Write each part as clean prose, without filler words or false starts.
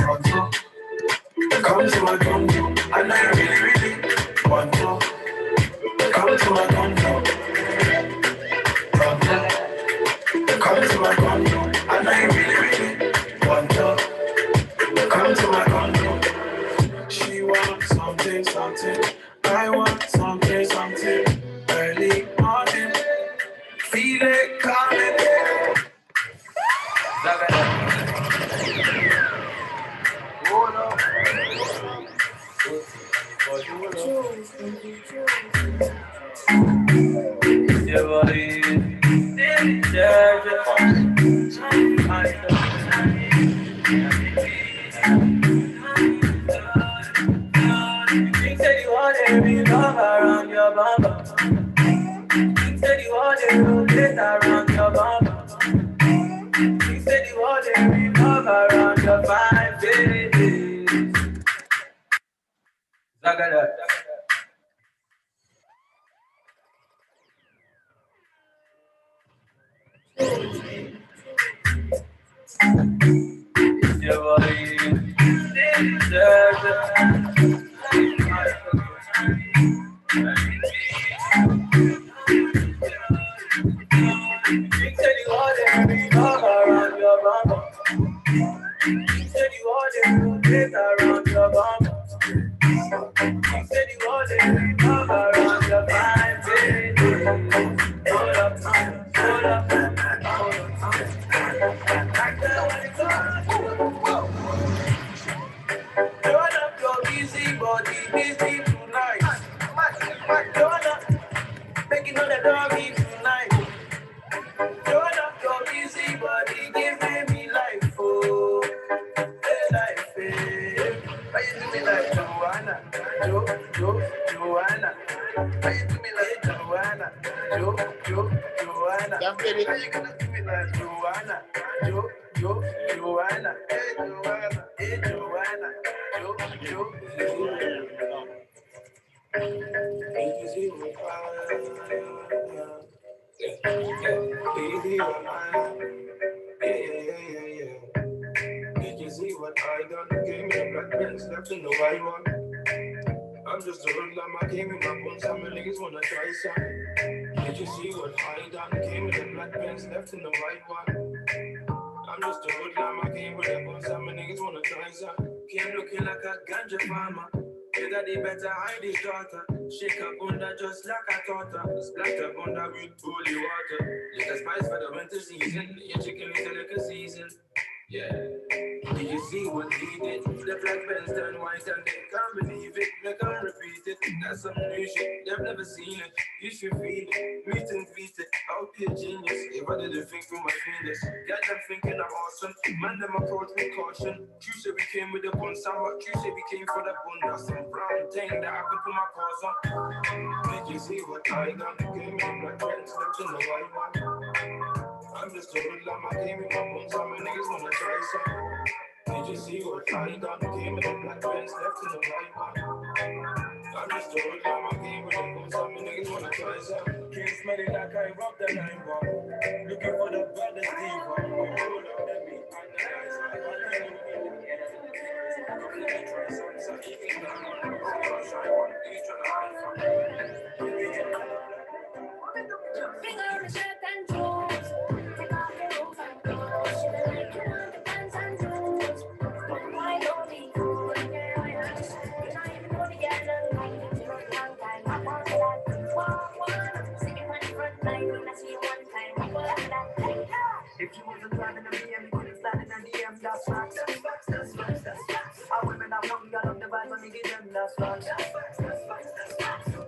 want to come to my condo. I know you really, really want to come to my condo. Come to my condo. I know you really, really want to come to my condo. She wants something, something. I want something, something. Early morning, feel it coming. Around your bumper, you said you want to rotate around your bumper. You said you want to revolve around your 5 days. Zagada. Your body deserves it. You said you want to revolve around your bumper. You said you want to rotate around your bumper. You said you want to revolve around your 5 days. Hold up, hold up, hold up. Turn up your busy body, busy tonight. Turn up, making all the doggy tonight. Turn up your busy body, giving me life, oh, hey, life, hey. Why you do me like Joanna, Joanna? Why you do me like Joanna, Joanna? How you gonna do me like Joanna, Joanna? Hey Joanna, hey Joanna, Easy with easy with Did you see what I done? Gave me the black pants, left in the white one. I'm just a hoodlum, I came in my bones, some niggas wanna try some. Did you see what I done? Came in the black pants, left in the white one. I'm just a hoodlum, I came with the bones, some niggas wanna try some. Came looking like a ganja farmer. You got the better hide his daughter. Shake up under just like I taught her. Splash up under with holy water. Little spice for the winter season. Your chicken is a liquor season. Yeah. Did you see what he did? The black pants turn white and they can't believe it. They can't repeat it. That's some new shit. They've never seen it. You should feel it. Meet and feed it. I'll be a genius. If I didn't think through my fingers. Got them thinking I'm awesome. Man, them approach with caution. Tuesday we came with the bun. Somewhat Tuesday we came for the bun. That's some brown thing that I could put my cause on. Did you see what I done? Came in black pants, left in the white one. I'm just a hoodlum, I came in my bones, some niggas wanna try some. Did you see what I done? Came in the black pants, left in the white one. I'm just a hoodlum, I came in my bones, some niggas wanna try some. Can't smell it like I robbed the 9-1. Looking for the brother Steve. Hold up, let me analyze. I can't try some, so you can go. I want to eat your life. Finger on the shirt and toes. Take off your roof and clothes. She don't like you on the pants and toes. Why don't we go and get my hands? You know you know the girl and like it. You run long time. I want that. One. See you on the front line when I see you one time. I want that. If you wasn't driving a BM, you couldn't stand in a DM. That's facts. That's facts. Our women have nothing. I love the vibes and we give them. That's facts.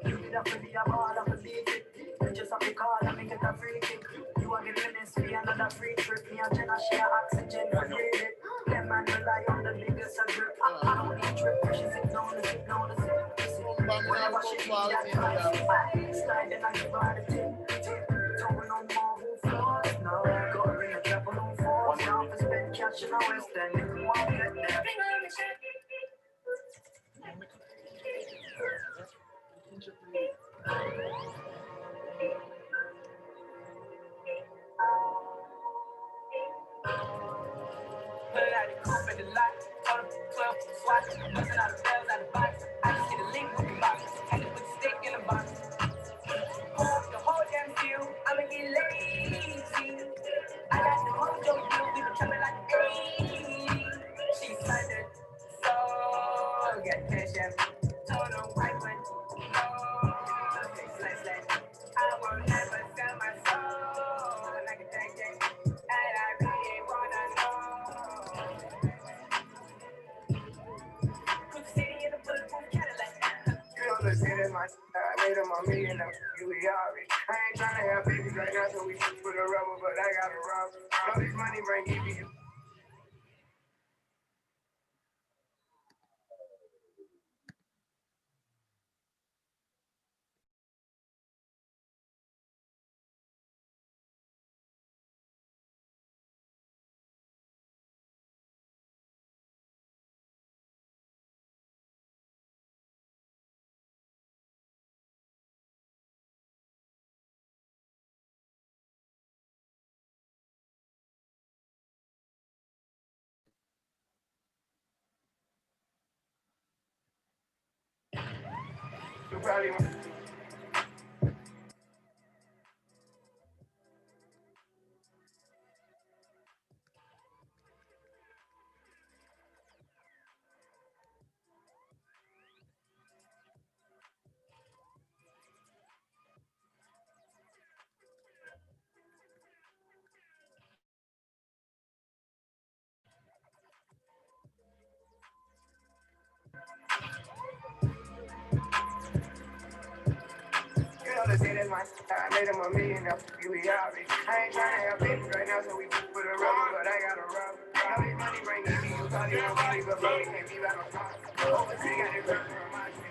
You did have to be a ball of a beat. You just have to call and make it a free kick. You are getting this free, another free trip. Me and Jenna share oxygen for it. Them man rely on the biggest of grip. I don't need trip, she sit down to sit. Whenever she needs that price, sliding on the body tip. Don't no more who floors, no. Go bring a couple on fours. Now to spend cash in the West End. If you want to get there, bring on the shit. Pull out the coupe in the lot. 12 swat, busting all the bells out the box. I just get a link with the box, and put the stick in the box. The whole damn field, I'ma get lazy. I got the mojo, we been coming like 80. She funded, so get cash out. Told her white one, oh, okay, slash. I won't never sell my soul like a day, and I really wanna know. Cook City in a bulletproof Cadillac. You understand that I made him a million of you, we already. I ain't tryna have babies right now, so we shoot for the rubber, but I got a rubber. All this money bring EBU. You know the shit is my I made him a million of you, we already. I ain't tryna have babies right now, so we shoot for the rubber, but I got a rubber. All this money bring EBU, probably won't be but bro, we can't be like a pop. Overseas got this person from my shit.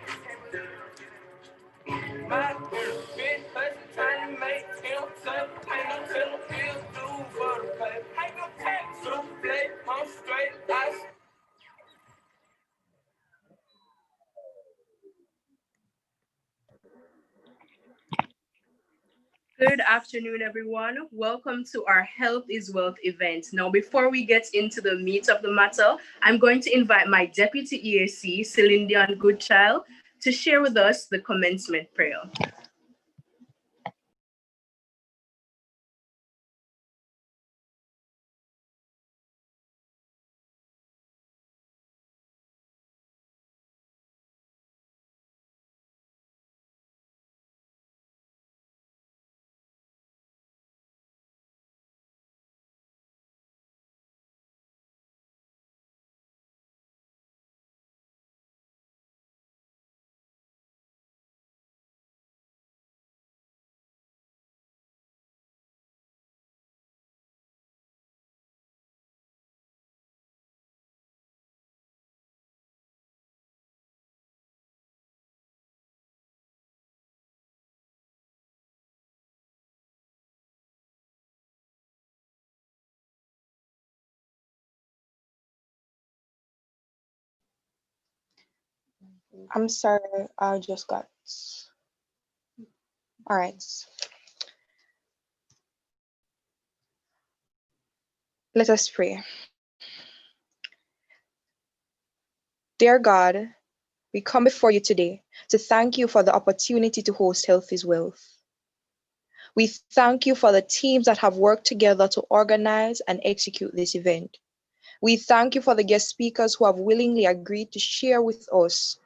My bitch hustle trying to make him suck. Ain't no telling pills do for the pay. Ain't no tax to play. I'm straight. Good afternoon, everyone. Welcome to our Health is Wealth event. Now, before we get into the meat of the matter, I'm going to invite my Deputy EAC, Celine Goodchild, to share with us the commencement prayer. I'm sorry, I just got. All right. Let us pray. Dear God, we come before you today to thank you for the opportunity to host Health is Wealth. We thank you for the teams that have worked together to organize and execute this event. We thank you for the guest speakers who have willingly agreed to share with us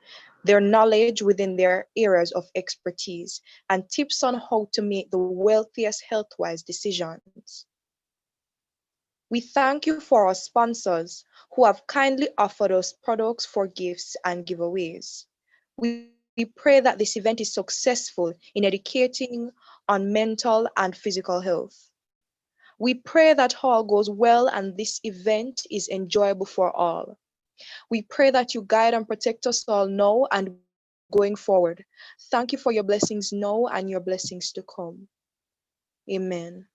their knowledge within their areas of expertise and tips on how to make the wealthiest health-wise decisions. We thank you for our sponsors who have kindly offered us products for gifts and giveaways. We pray that this event is successful in educating on mental and physical health. We pray that all goes well and this event is enjoyable for all. We pray that you guide and protect us all now and going forward. Thank you for your blessings now and your blessings to come. Amen.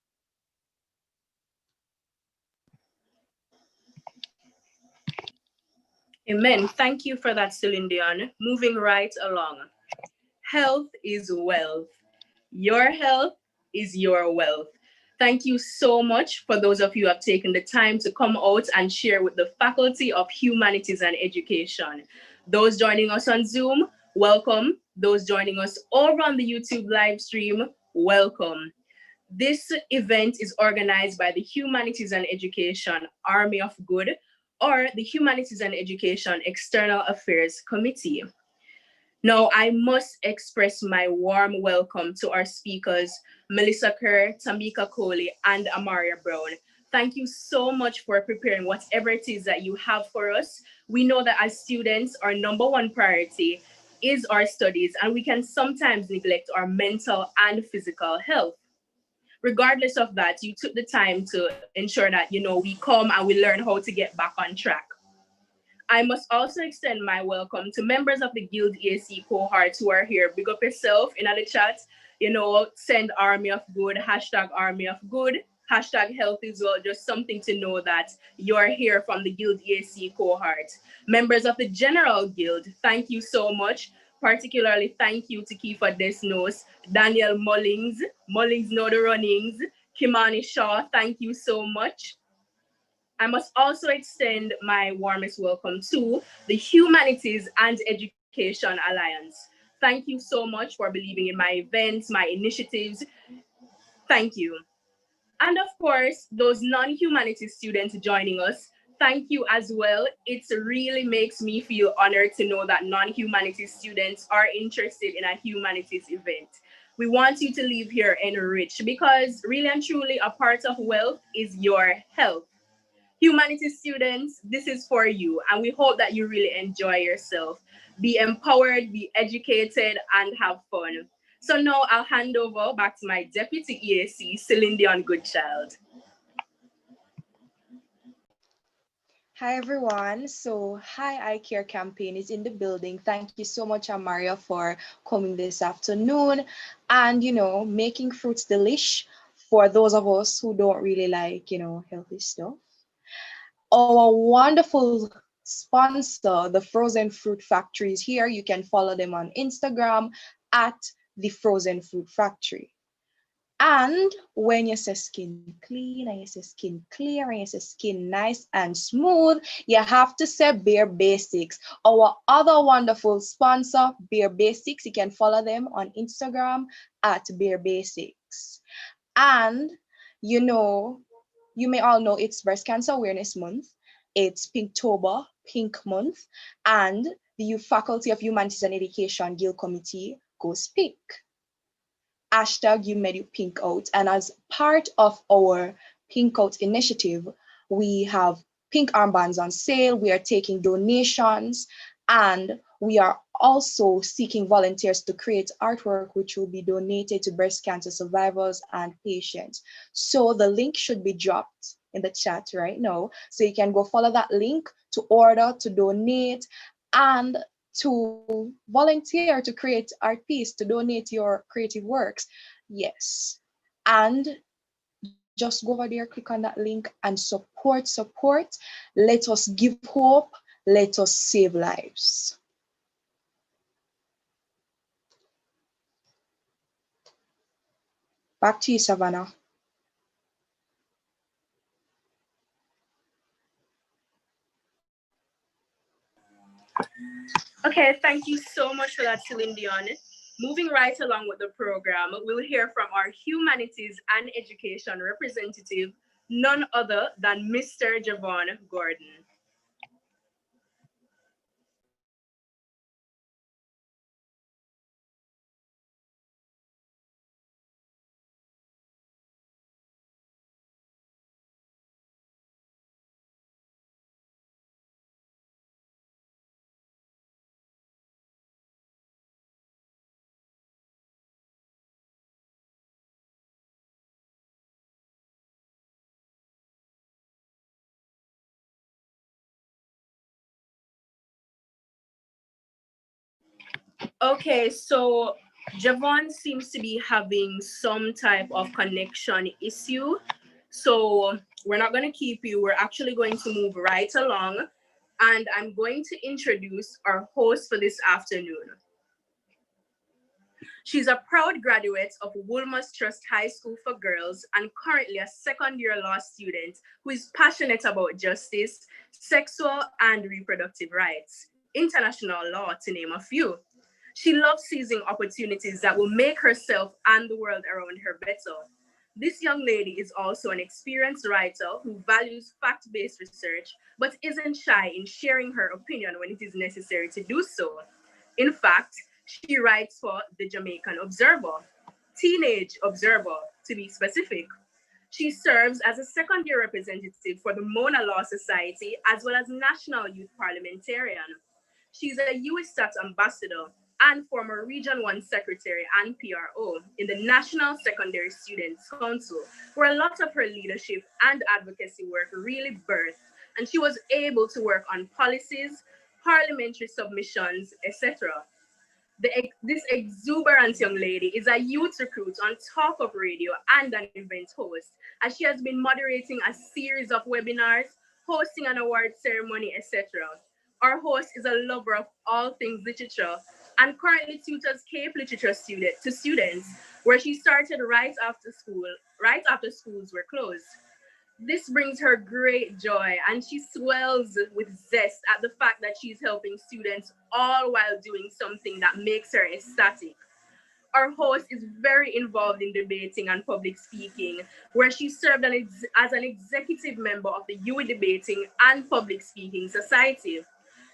Amen. Thank you for that, Celine Dion. Moving right along. Health is wealth. Your health is your wealth. Thank you so much for those of you who have taken the time to come out and share with the Faculty of Humanities and Education. Those joining us on Zoom, welcome. Those joining us over on the YouTube live stream, welcome. This event is organized by the Humanities and Education Army of Good, or the Humanities and Education External Affairs Committee. Now, I must express my warm welcome to our speakers, Melissa Kerr, Tamika Coley, and Amaria Brown. Thank you so much for preparing whatever it is that you have for us. We know that as students, our number one priority is our studies, and we can sometimes neglect our mental and physical health. Regardless of that, you took the time to ensure that, we come and we learn how to get back on track. I must also extend my welcome to members of the Guild EAC cohorts who are here. Big up yourself in the chat, send Army of Good, hashtag Army of Good, hashtag health is well, just something to know that you're here from the Guild EAC cohort. Members of the General Guild, thank you so much. Particularly thank you to Kiefer Desnos, Daniel Mullings Know the Runnings, Kimani Shaw, thank you so much. I must also extend my warmest welcome to the Humanities and Education Alliance. Thank you so much for believing in my events, my initiatives. Thank you. And of course, those non-humanities students joining us, thank you as well. It really makes me feel honored to know that non-humanities students are interested in a humanities event. We want you to leave here enriched because really and truly a part of wealth is your health. Humanities students, this is for you, and we hope that you really enjoy yourself. Be empowered, be educated, and have fun. So now I'll hand over back to my Deputy EAC, Celine Dion Goodchild. Hi everyone. So Hi I Care campaign is in the building. Thank you so much, Amaria, for coming this afternoon and making fruits delish for those of us who don't really like, healthy stuff. Our wonderful sponsor, the Frozen Fruit Factory, is here. You can follow them on Instagram at the Frozen Fruit Factory. And when you say skin clean and you say skin clear and you say skin nice and smooth, you have to say Bare Basics. Our other wonderful sponsor, Bare Basics, you can follow them on Instagram at Bare Basics. And you may all know it's Breast Cancer Awareness Month. It's Pinktober, Pink Month, and the Faculty of Humanities and Education Guild Committee goes pink. Hashtag You Made You Pink Out. And as part of our Pink Out initiative, we have pink armbands on sale. We are taking donations, and we are also seeking volunteers to create artwork which will be donated to breast cancer survivors and patients. So the link should be dropped in the chat right now. So you can go follow that link to order, to donate, and to volunteer to create art piece, to donate your creative works. Yes. And just go over there, click on that link and support. Let us give hope. Let us save lives. Back to you, Savannah. Okay, thank you so much for that, Celine Dion. Moving right along with the program, we'll hear from our Humanities and Education representative, none other than Mr. Javon Gordon. Okay, so Javon seems to be having some type of connection issue. So we're not going to keep you. We're actually going to move right along. And I'm going to introduce our host for this afternoon. She's a proud graduate of Wolmer's Trust High School for Girls and currently a second-year law student who is passionate about justice, sexual and reproductive rights, international law, to name a few. She loves seizing opportunities that will make herself and the world around her better. This young lady is also an experienced writer who values fact-based research, but isn't shy in sharing her opinion when it is necessary to do so. In fact, she writes for the Jamaican Observer, Teenage Observer to be specific. She serves as a second-year representative for the Mona Law Society as well as National Youth Parliamentarian. She's a USAT ambassador and former Region 1 Secretary and PRO in the National Secondary Students Council, where a lot of her leadership and advocacy work really birthed, and she was able to work on policies, parliamentary submissions, etc. This exuberant young lady is a youth recruit on Talk Up Radio and an event host, as she has been moderating a series of webinars, hosting an award ceremony, etc. Our host is a lover of all things literature and currently tutors Cape Literature students, where she started right after schools were closed. This brings her great joy, and she swells with zest at the fact that she's helping students all while doing something that makes her ecstatic. Our host is very involved in debating and public speaking, where she served as an executive member of the UWI Debating and Public Speaking Society.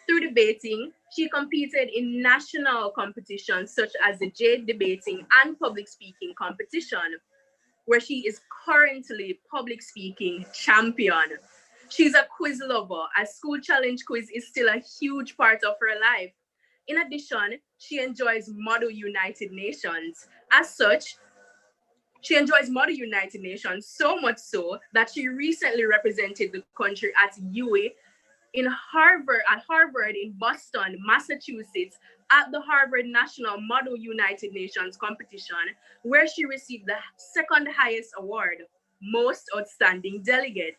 Through debating, she competed in national competitions such as the Jade Debating and Public Speaking Competition, where she is currently public speaking champion. She's a quiz lover, as school challenge quiz is still a huge part of her life. In addition, she enjoys Model United Nations. As such, she enjoys Model United Nations so much so that she recently represented the country at UWI at Harvard in Boston, Massachusetts, at the Harvard National Model United Nations competition, where she received the second highest award, Most Outstanding Delegate.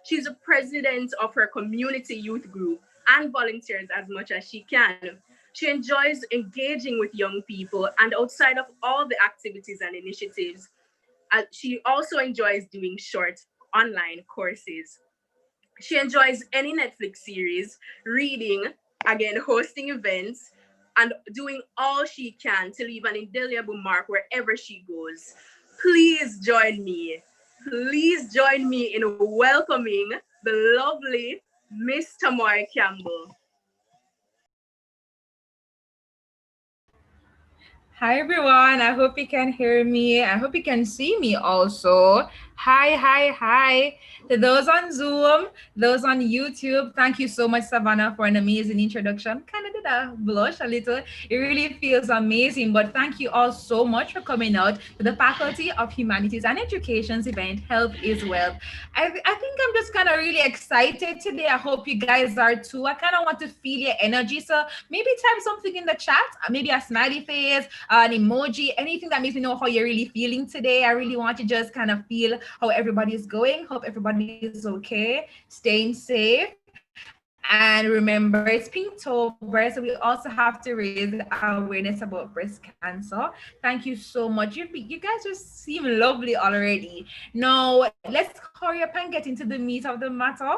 She's a president of her community youth group and volunteers as much as she can. She enjoys engaging with young people, and outside of all the activities and initiatives, she also enjoys doing short online courses. She enjoys any Netflix series, reading, again, hosting events, and doing all she can to leave an indelible mark wherever she goes. Please join me. Please join me in welcoming the lovely Miss Tamoy Campbell. Hi everyone, I hope you can hear me. I hope you can see me also. Hi. To those on Zoom, those on YouTube, thank you so much, Savannah, for an amazing introduction. Kind of did a blush a little. It really feels amazing, but thank you all so much for coming out to the Faculty of Humanities and Education's event, Health is Wealth. I think I'm just kind of really excited today. I hope you guys are too. I kind of want to feel your energy. So maybe type something in the chat, maybe a smiley face, an emoji, anything that makes me know how you're really feeling today. I really want to just kind of feel how everybody is going. Hope everybody is okay, staying safe. And remember, it's Pinktober, so we also have to raise awareness about breast cancer. Thank you so much. You guys just seem lovely already. Now, let's hurry up and get into the meat of the matter.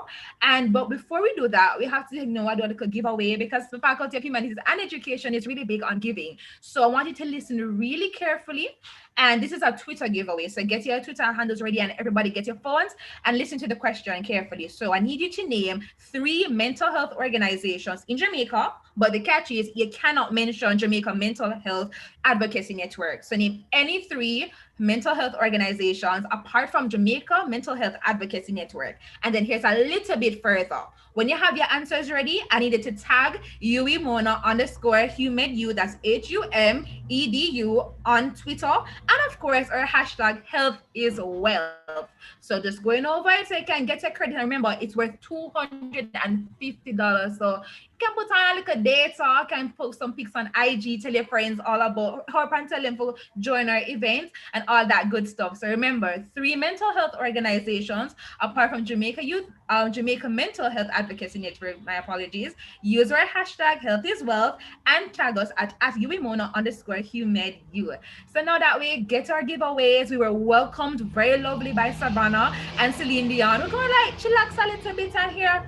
But before we do that, we have to know I do a little giveaway, because the Faculty of Humanities and Education is really big on giving. So I want you to listen really carefully. And this is a Twitter giveaway. So get your Twitter handles ready, and everybody get your phones and listen to the question carefully. So I need you to name 3 mental health organizations in Jamaica, but the catch is you cannot mention Jamaica Mental Health Advocacy Network. So name any 3 mental health organizations apart from Jamaica Mental Health Advocacy Network. And then here's a little bit further. When you have your answers ready, I needed to tag UWIMONA_HUMEDU, that's HUMEDU on Twitter. And of course, our hashtag health is wealth. So just going over it so you can get your credit. And remember, it's worth $250. So can put on a little data, can post some pics on IG, tell your friends all about, help and tell them for join our event and all that good stuff. So remember, 3 mental health organizations apart from Jamaica Youth, Jamaica Mental Health Advocacy Network, my apologies. Use our hashtag Health is Wealth and tag us at @UWimona_HuMedU. So now that we get our giveaways, we were welcomed very lovely by Savannah and Celine Dion. We're going to like chillax a little bit and hear a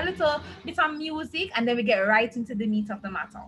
little bit of music, and then we get right into the meat of the matter.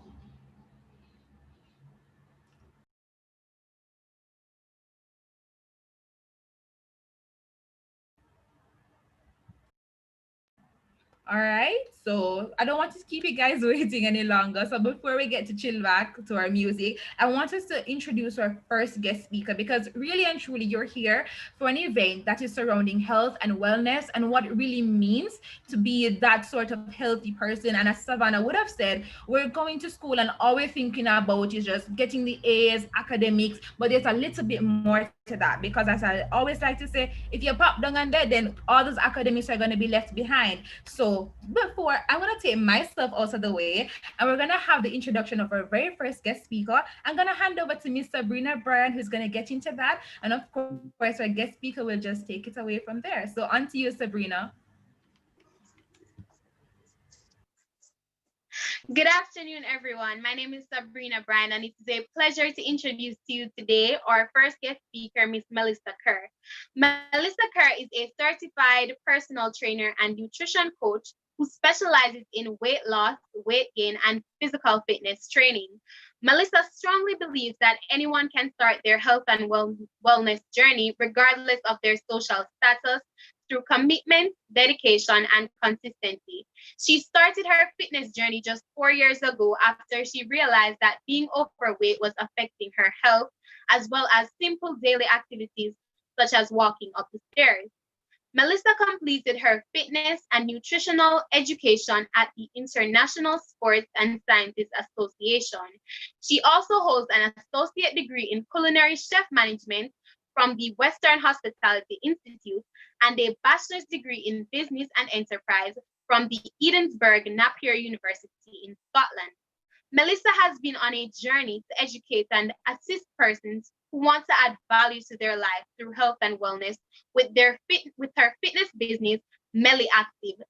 All right. So I don't want to keep you guys waiting any longer. So before we get to chill back to our music, I want us to introduce our first guest speaker, because really and truly you're here for an event that is surrounding health and wellness and what it really means to be that sort of healthy person. And as Savannah would have said, we're going to school and all we're thinking about is just getting the A's, academics, but there's a little bit more to that, because as I always like to say, if you pop down on there, then all those academics are going to be left behind. So before, I'm going to take myself out of the way, and we're going to have the introduction of our very first guest speaker. I'm going to hand over to Miss Sabrina Bryan, who's going to get into that. And of course, our guest speaker will just take it away from there. So on to you, Sabrina. Good afternoon, everyone. My name is Sabrina Bryan, and it is a pleasure to introduce to you today our first guest speaker, Miss Melissa Kerr. Melissa Kerr is a certified personal trainer and nutrition coach who specializes in weight loss, weight gain, and physical fitness training. Melissa strongly believes that anyone can start their health and wellness journey regardless of their social status through commitment, dedication, and consistency. She started her fitness journey just 4 years ago after she realized that being overweight was affecting her health, as well as simple daily activities such as walking up the stairs. Melissa completed her fitness and nutritional education at the International Sports and Sciences Association. She also holds an associate degree in culinary chef management from the Western Hospitality Institute and a bachelor's degree in business and enterprise from the Edinburgh Napier University in Scotland. Melissa has been on a journey to educate and assist persons who want to add value to their life through health and wellness with her fitness business, Melly Active.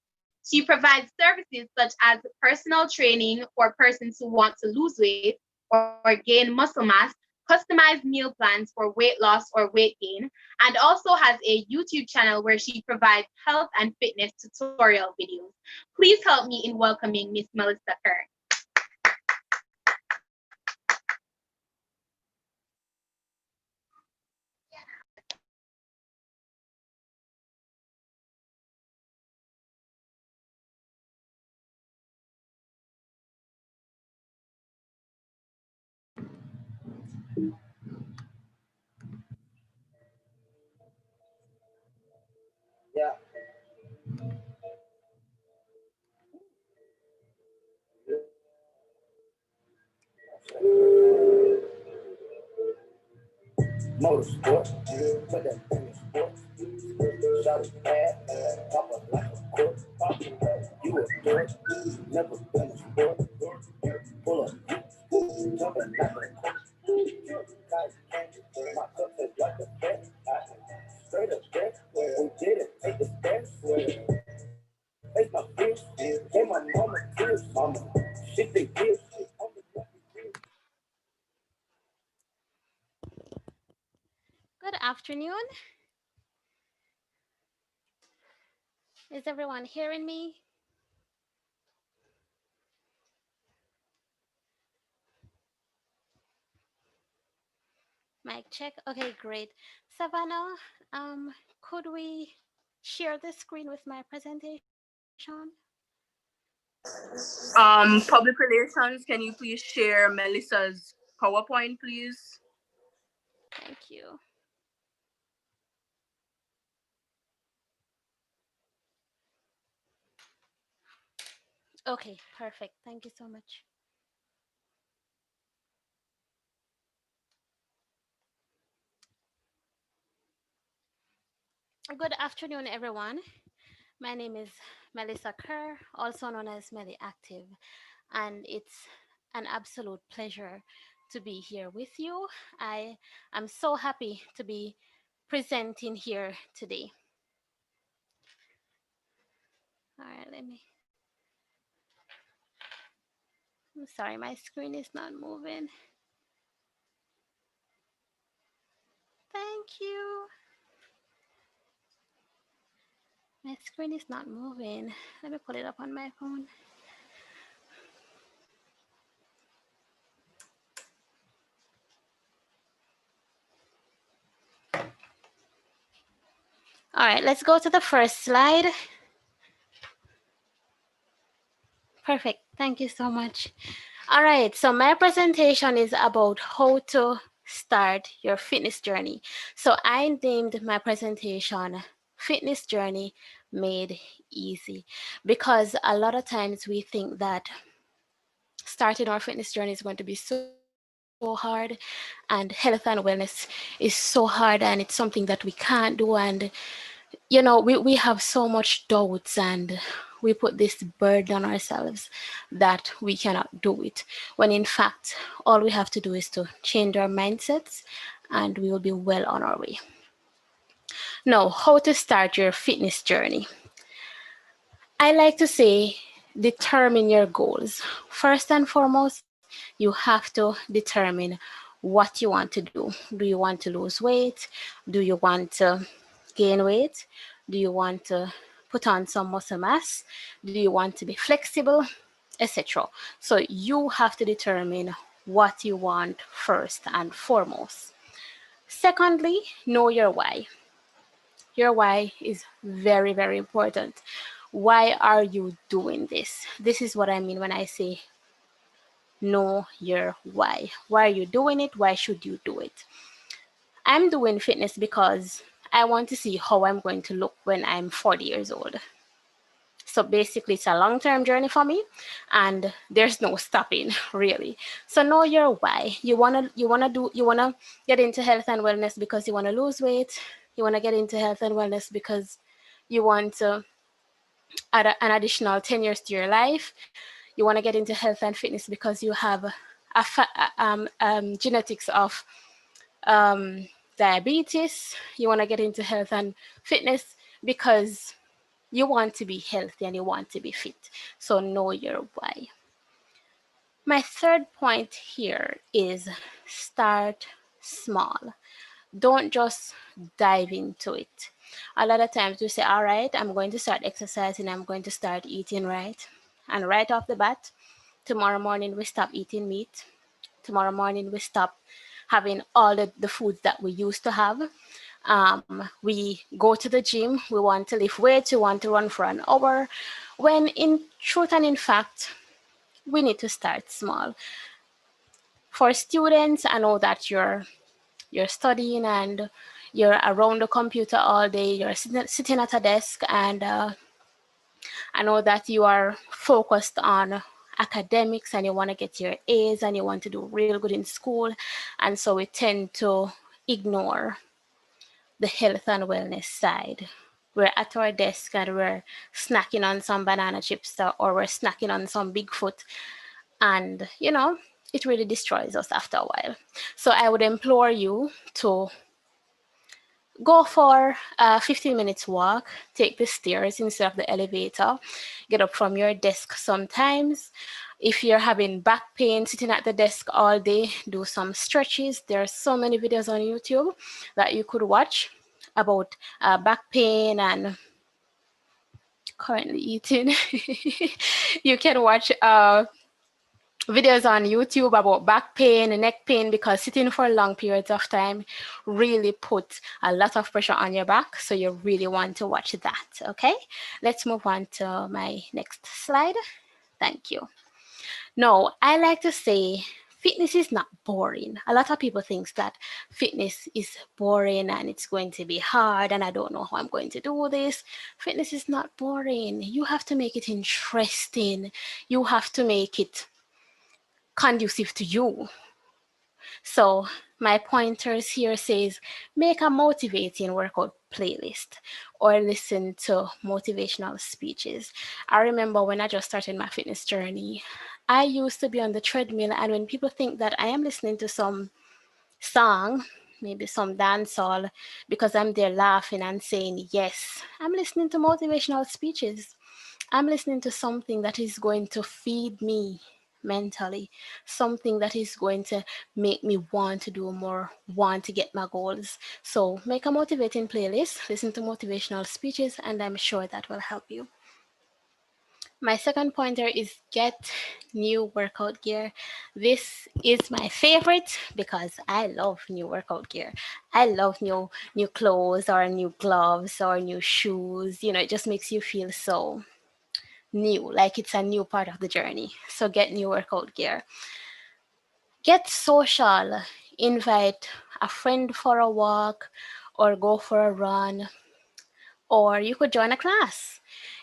She provides services such as personal training for persons who want to lose weight or gain muscle mass, customized meal plans for weight loss or weight gain, and also has a YouTube channel where she provides health and fitness tutorial videos. Please help me in welcoming Miss Melissa Kerr. Yeah. Motorsport, put that in the sport. Shot it bad, pop up like a court. You a dork, never been a sport. Pull up, jumping like a court. Guys can't, my cup is like a bet. Straight up bet, we did it, take the steps. Face my bitch, gave my mama tears, mama. Shit they give. Good afternoon. Is everyone hearing me? Mic check. Okay, great. Savannah, could we share the screen with my presentation? Public relations, can you please share Melissa's PowerPoint, please? Thank you. Okay, perfect. Thank you so much. Good afternoon, everyone. My name is Melissa Kerr, also known as Melly Active, and it's an absolute pleasure to be here with you. I am so happy to be presenting here today. All right, I'm sorry, my screen is not moving. Thank you. My screen is not moving. Let me pull it up on my phone. All right, let's go to the first slide. Perfect. Thank you so much. All right, so my presentation is about how to start your fitness journey. So I named my presentation Fitness Journey Made Easy, because a lot of times we think that starting our fitness journey is going to be so hard, and health and wellness is so hard, and it's something that we can't do. And we have so much doubts, and we put this burden on ourselves that we cannot do it, when in fact all we have to do is to change our mindsets and we will be well on our way. Now, how to start your fitness journey? I like to say, determine your goals. First and foremost, you have to determine what you want to do. Do you want to lose weight? Do you want to gain weight? Do you want to put on some muscle mass? Do you want to be flexible, etc.? So you have to determine what you want first and foremost. Secondly, know your why. Your why is very, very important. Why are you doing this? This is what I mean when I say know your why. Why are you doing it? Why should you do it? I'm doing fitness because I want to see how I'm going to look when I'm 40 years old. So basically, it's a long-term journey for me, and there's no stopping, really. So know your why. You wanna get into health and wellness because you wanna lose weight. You wanna get into health and wellness because you want to add an additional 10 years to your life. You wanna get into health and fitness because you have genetics of diabetes. You wanna get into health and fitness because you want to be healthy and you want to be fit. So know your why. My third point here is start small. Don't just dive into it. A lot of times we say, all right, I'm going to start exercising, I'm going to start eating right. And right off the bat, tomorrow morning we stop eating meat. Tomorrow morning we stop having all the foods that we used to have. We go to the gym, we want to lift weights, we want to run for an hour, when in truth and in fact, we need to start small. For students, I know that you're studying and you're around the computer all day, you're sitting at a desk, and I know that you are focused on academics and you want to get your A's and you want to do real good in school, and so we tend to ignore the health and wellness side. We're at our desk and we're snacking on some banana chips, or we're snacking on some Bigfoot, and it really destroys us after a while. So I would implore you to go for a 15 minutes walk, take the stairs instead of the elevator, get up from your desk sometimes. If you're having back pain sitting at the desk all day, do some stretches. There are so many videos on YouTube that you could watch about back pain and currently eating. You can watch videos on YouTube about back pain and neck pain, because sitting for long periods of time really puts a lot of pressure on your back. So you really want to watch that. Okay, let's move on to my next slide. Thank you. Now, I like to say fitness is not boring. A lot of people think that fitness is boring and it's going to be hard and I don't know how I'm going to do this. Fitness is not boring. You have to make it interesting. You have to make it conducive to you. So my pointers here says make a motivating workout playlist or listen to motivational speeches. I remember when I just started my fitness journey, I used to be on the treadmill, and when people think that I am listening to some song, maybe some dancehall, because I'm there laughing and saying, yes, I'm listening to motivational speeches. I'm listening to something that is going to feed me mentally, something that is going to make me want to do more, want to get my goals. So make a motivating playlist, listen to motivational speeches, and I'm sure that will help you. My second pointer is get new workout gear. This is my favorite because I love new workout gear. I love new clothes or new gloves or new shoes. You know, it just makes you feel so new, like it's a new part of the journey. So get new workout gear. Get social. Invite a friend for a walk or go for a run, or you could join a class.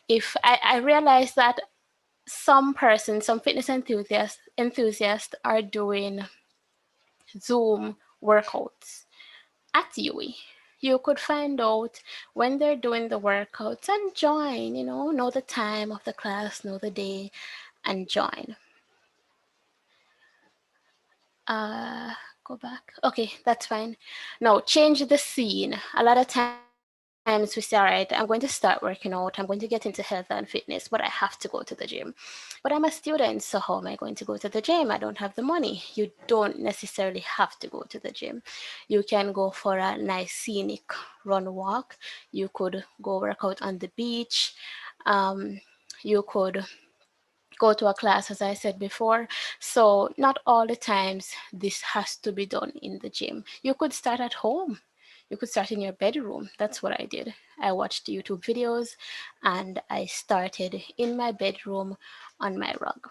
If I realize that some persons, some fitness enthusiasts are doing Zoom workouts at UE. You could find out when they're doing the workouts and join, know the time of the class, know the day, and join. Uh, Go back. Okay, that's fine. Now, change the scene. A lot of times we say, all right, I'm going to start working out. I'm going to get into health and fitness, but I have to go to the gym. But I'm a student, so how am I going to go to the gym? I don't have the money. You don't necessarily have to go to the gym. You can go for a nice scenic run walk. You could go work out on the beach. You could go to a class, as I said before. So not all the times this has to be done in the gym. You could start at home. You could start in your bedroom. That's what I did. I watched YouTube videos and I started in my bedroom on my rug.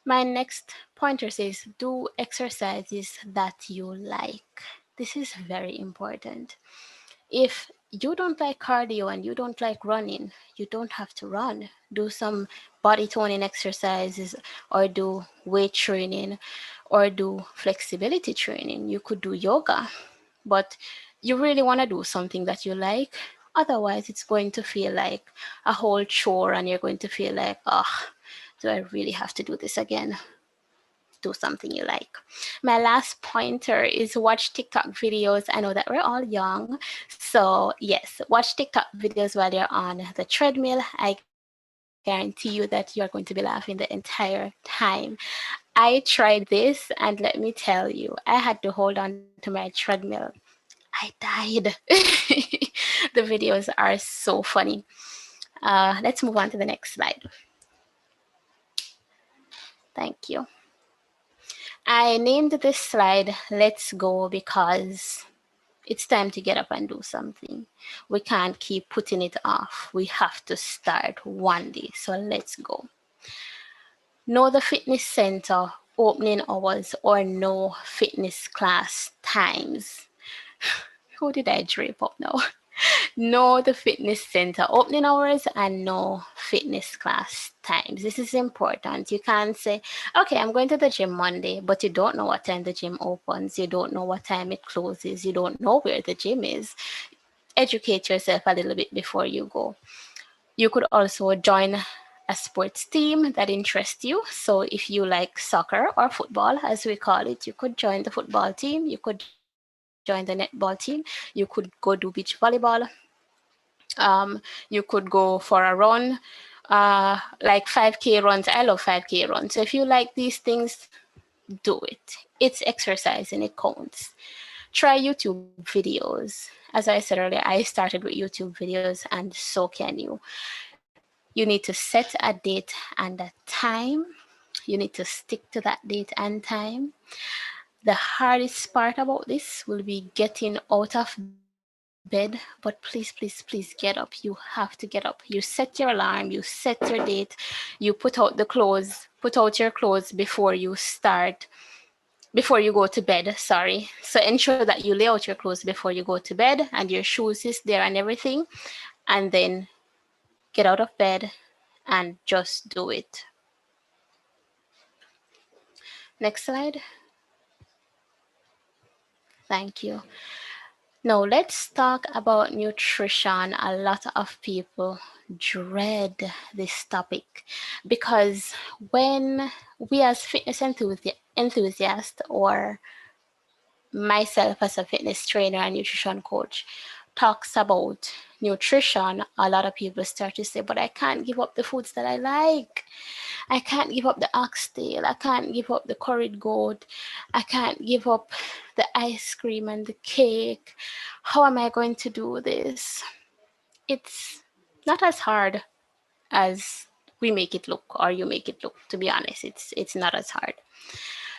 My next pointer says do exercises that you like. This is very important. If you don't like cardio and you don't like running, you don't have to run. Do some body toning exercises or do weight training or do flexibility training. You could do yoga, but you really want to do something that you like. Otherwise, it's going to feel like a whole chore and you're going to feel like, oh, do I really have to do this again? Do something you like. My last pointer is watch TikTok videos. I know that we're all young. So, yes, watch TikTok videos while you're on the treadmill. I guarantee you that you're going to be laughing the entire time. I tried this, and let me tell you, I had to hold on to my treadmill. I died. The videos are so funny. Let's move on to the next slide. Thank you. I named this slide Let's Go because it's time to get up and do something. We can't keep putting it off. We have to start one day. So let's go. Know the fitness center opening hours or no fitness class times. Who did I drape up now? Know the fitness center opening hours and no fitness class times. This is important. You can't say, okay, I'm going to the gym Monday, but you don't know what time the gym opens. You don't know what time it closes. You don't know where the gym is. Educate yourself a little bit before you go. You could also join a sports team that interests you. So if you like soccer or football, as we call it, you could join the football team. You could join the netball team. You could go do beach volleyball. You could go for a run, like 5K runs. I love 5K runs. So if you like these things, do it. It's exercise and it counts. Try YouTube videos. As I said earlier, I started with YouTube videos, and so can you. You need to set a date and a time. You need to stick to that date and time. The hardest part about this will be getting out of bed, but please get up. You have to get up. You set your alarm, you set your date, you put out your clothes before you go to bed, sorry. So ensure that you lay out your clothes before you go to bed and your shoes is there and everything, and then get out of bed and just do it. Next slide. Thank you. Now, let's talk about nutrition. A lot of people dread this topic because when we, as fitness enthusiasts, or myself as a fitness trainer and nutrition coach, talks about nutrition, a lot of people start to say, but I can't give up the foods that I like. I can't give up the oxtail. I can't give up the curried goat. I can't give up the ice cream and the cake. How am I going to do this? It's not as hard as we make it look, or you make it look. To be honest, it's not as hard.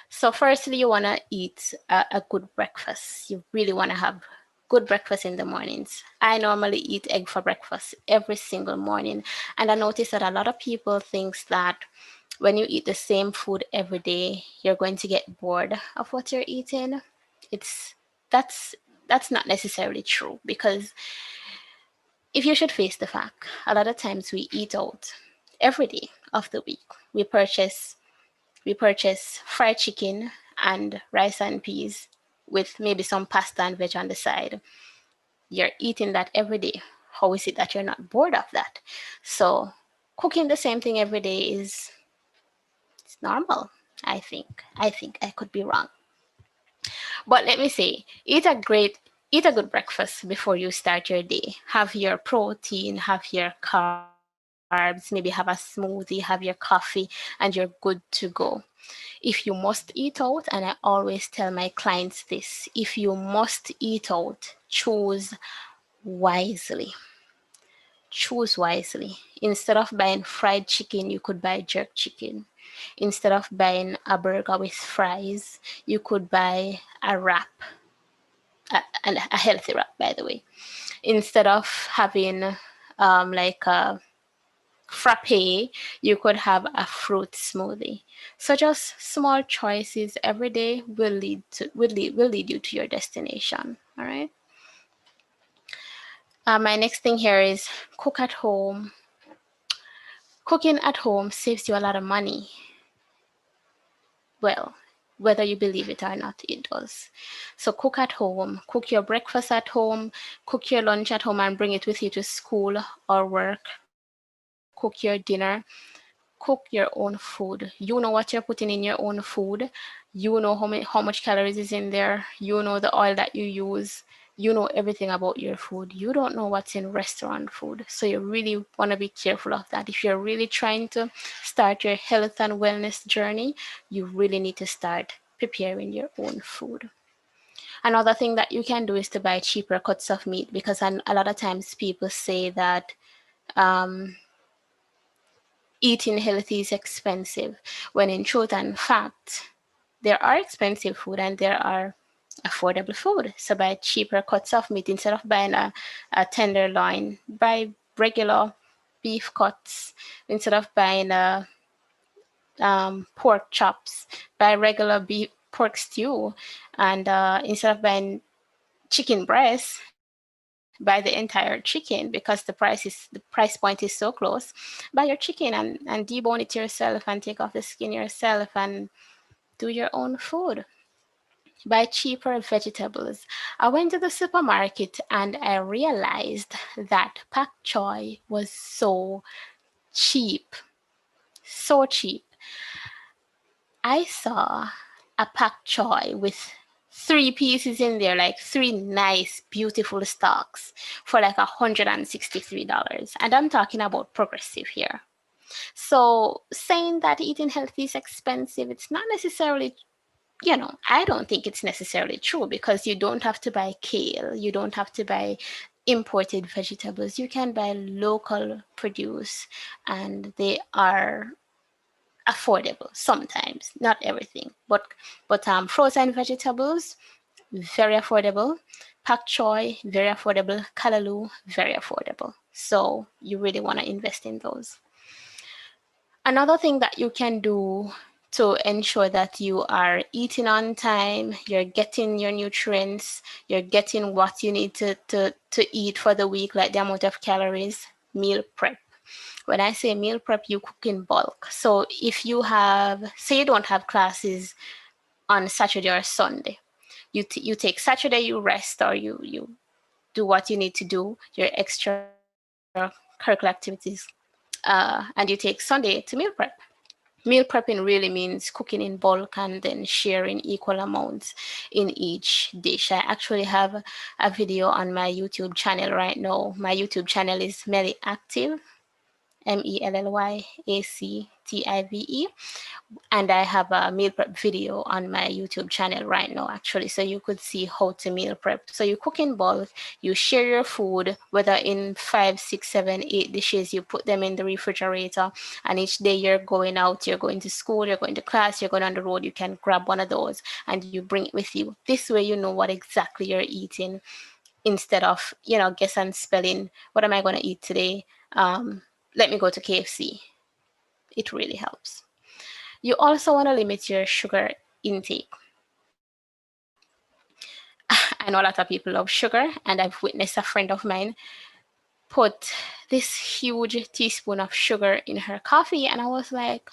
So firstly, you want to eat a good breakfast. You really want to have good breakfast in the mornings. I normally eat egg for breakfast every single morning, and I notice that a lot of people thinks that when you eat the same food every day, you're going to get bored of what you're eating. It's that's that's not necessarily true, because if you should face the fact, a lot of times we eat out every day of the week. We purchase fried chicken and rice and peas with maybe some pasta and veg on the side. You're eating that every day. How is it that you're not bored of that? So cooking the same thing every day is, it's normal. I think I could be wrong. But let me say, eat a good breakfast before you start your day. Have your protein, have your carbs, maybe have a smoothie, have your coffee, and you're good to go. If you must eat out, and I always tell my clients this, if you must eat out, wisely. Choose wisely. Instead of buying fried chicken, you could buy jerk chicken. Instead of buying a burger with fries, you could buy a wrap, and a healthy wrap, by the way. Instead of having like a frappe, you could have a fruit smoothie. So just small choices every day will lead you to your destination. All right. My next thing here is cook at home. Cooking at home saves you a lot of money. Well, whether you believe it or not, it does. So cook at home, cook your breakfast at home, cook your lunch at home and bring it with you to school or work, cook your dinner, cook your own food. You know what you're putting in your own food. You know how much calories is in there. You know the oil that you use. You know everything about your food. You don't know what's in restaurant food. So you really want to be careful of that. If you're really trying to start your health and wellness journey, you really need to start preparing your own food. Another thing that you can do is to buy cheaper cuts of meat, because a lot of times people say that um, eating healthy is expensive, when in truth and fact, there are expensive food and there are affordable food. So buy cheaper cuts of meat. Instead of buying a tenderloin, buy regular beef cuts. Instead of buying pork chops, buy regular beef pork stew. And instead of buying chicken breast, buy the entire chicken, because the price point is so close. Buy your chicken and debone it yourself and take off the skin yourself and do your own food. Buy cheaper vegetables. I went to the supermarket and I realized that pak choi was so cheap. So cheap. I saw a pak choi with 3 pieces in there, like 3 nice, beautiful stalks, for like $163. And I'm talking about progressive here. So saying that eating healthy is expensive, it's not necessarily, I don't think it's necessarily true, because you don't have to buy kale, you don't have to buy imported vegetables. You can buy local produce, and they are affordable sometimes, not everything, but frozen vegetables, very affordable. Pak choi, very affordable. Kalaloo, very affordable. So you really want to invest in those. Another thing that you can do to ensure that you are eating on time, you're getting your nutrients, you're getting what you need to eat for the week, like the amount of calories, meal prep. When I say meal prep, you cook in bulk. So if you say you don't have classes on Saturday or Sunday, you take Saturday, you rest, or you do what you need to do, your extracurricular activities, and you take Sunday to meal prep. Meal prepping really means cooking in bulk and then sharing equal amounts in each dish. I actually have a video on my YouTube channel right now. My YouTube channel is Melly Active, MELLYACTIVE, and I have a meal prep video on my YouTube channel right now, actually, so you could see how to meal prep. So you cook in bulk, you share your food, whether in 5, 6, 7, 8 dishes, you put them in the refrigerator, and each day you're going out, you're going to school, you're going to class, you're going on the road, you can grab one of those and you bring it with you. This way you know what exactly you're eating, instead of, guess and spelling, what am I going to eat today? Let me go to KFC. It really helps. You also want to limit your sugar intake. I know a lot of people love sugar, and I've witnessed a friend of mine put this huge teaspoon of sugar in her coffee, and I was like,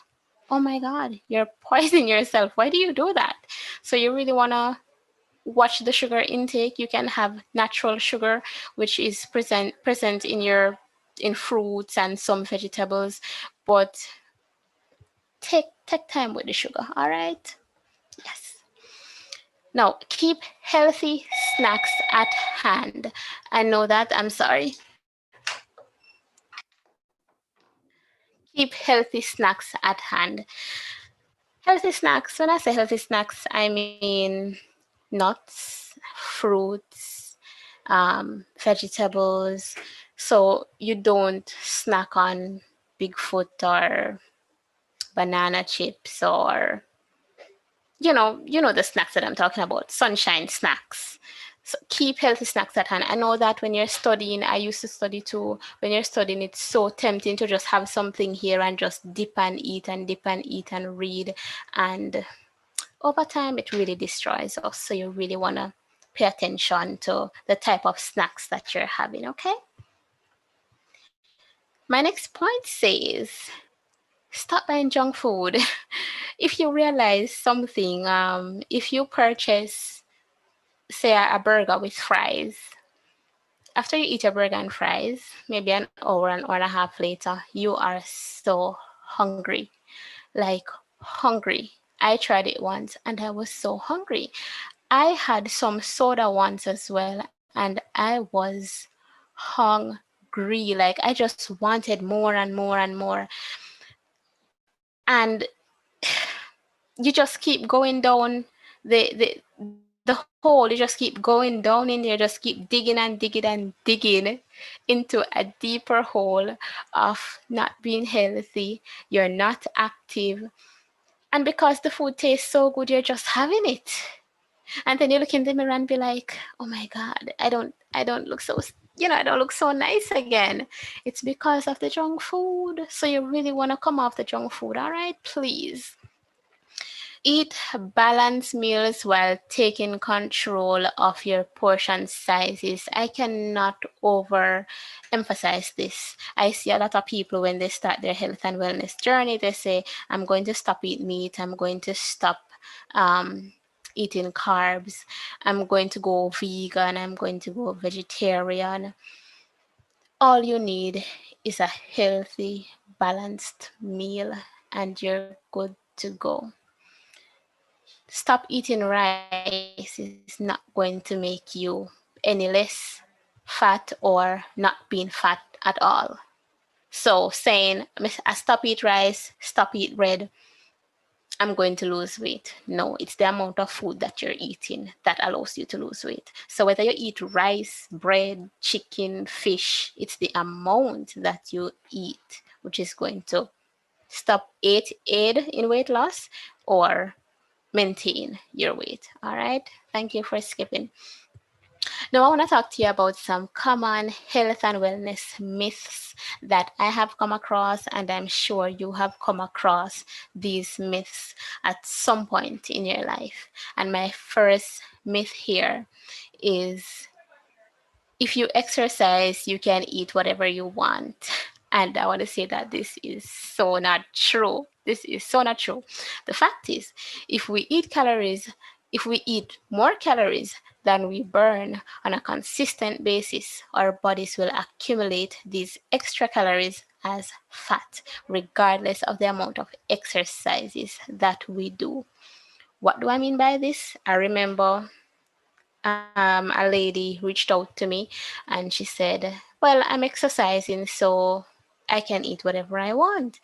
oh my God, you're poisoning yourself. Why do you do that? So you really want to watch the sugar intake. You can have natural sugar, which is present in fruits and some vegetables, but take time with the sugar, all right? Yes. Now, keep healthy snacks at hand. I know that, I'm sorry. Keep healthy snacks at hand. Healthy snacks, when I say healthy snacks, I mean nuts, fruits, vegetables. So you don't snack on Bigfoot or banana chips, or you know the snacks that I'm talking about, sunshine snacks. So keep healthy snacks at hand. I know that when you're studying, I used to study too. When you're studying, it's so tempting to just have something here and just dip and eat and dip and eat and read. And over time, it really destroys us. So you really want to pay attention to the type of snacks that you're having, okay? My next point says, stop buying junk food. If you realize something, if you purchase, say, a burger with fries, after you eat a burger and fries, maybe an hour and a half later, you are so hungry. Like, hungry. I tried it once and I was so hungry. I had some soda once as well, and I was hungry. Like, I just wanted more and more and more. And you just keep going down the hole. You just keep going down in there, just keep digging and digging and digging into a deeper hole of not being healthy. You're not active. And because the food tastes so good, you're just having it. And then you look in the mirror and be like, oh my God, I don't look so, I don't look so nice again. It's because of the junk food. So you really want to come off the junk food, all right? Please. Eat balanced meals while taking control of your portion sizes. I cannot overemphasize this. I see a lot of people when they start their health and wellness journey, they say, I'm going to stop eating meat. I'm going to stop eating carbs. I'm going to go vegan. I'm going to go vegetarian. All you need is a healthy, balanced meal, and you're good to go. Stop eating rice is not going to make you any less fat or not being fat at all. So saying, I stop eat rice, stop eat bread, I'm going to lose weight. No, it's the amount of food that you're eating that allows you to lose weight. So whether you eat rice, bread, chicken, fish, it's the amount that you eat which is going to aid in weight loss or maintain your weight. All right. Thank you for skipping. Now, I want to talk to you about some common health and wellness myths that I have come across, and I'm sure you have come across these myths at some point in your life. And my first myth here is, if you exercise, you can eat whatever you want. And I want to say that this is so not true. This is so not true. The fact is, if we eat calories if we eat more calories than we burn on a consistent basis, our bodies will accumulate these extra calories as fat, regardless of the amount of exercises that we do. What do I mean by this? I remember a lady reached out to me and she said, well, I'm exercising, so I can eat whatever I want.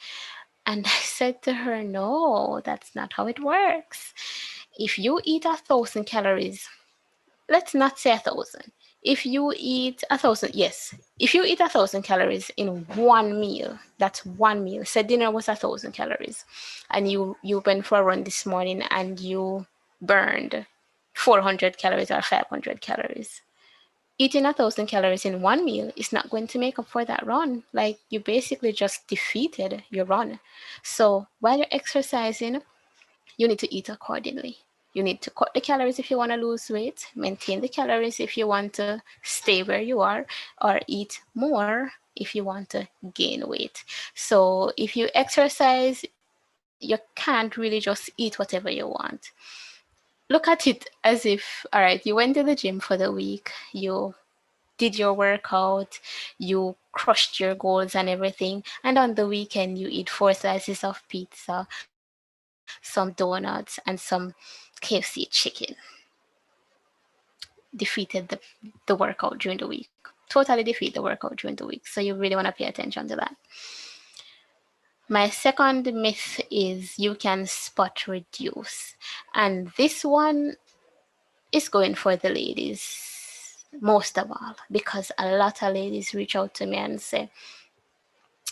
And I said to her, no, that's not how it works. If you eat 1,000 calories, let's not say 1,000. If you eat 1,000, yes, if you eat 1,000 calories in one meal, that's one meal. Say dinner was 1,000 calories, and you went for a run this morning and you burned 400 calories or 500 calories. Eating 1,000 calories in one meal is not going to make up for that run. Like, you basically just defeated your run. So while you're exercising, you need to eat accordingly. You need to cut the calories if you want to lose weight, maintain the calories if you want to stay where you are, or eat more if you want to gain weight. So if you exercise, you can't really just eat whatever you want. Look at it as if, all right, you went to the gym for the week, you did your workout, you crushed your goals and everything, and on the weekend you eat 4 slices of pizza, some donuts, and some KFC chicken. Defeated the workout during the week. Totally defeat the workout during the week. So you really want to pay attention to that. My second myth is you can spot reduce. And this one is going for the ladies most of all, because a lot of ladies reach out to me and say,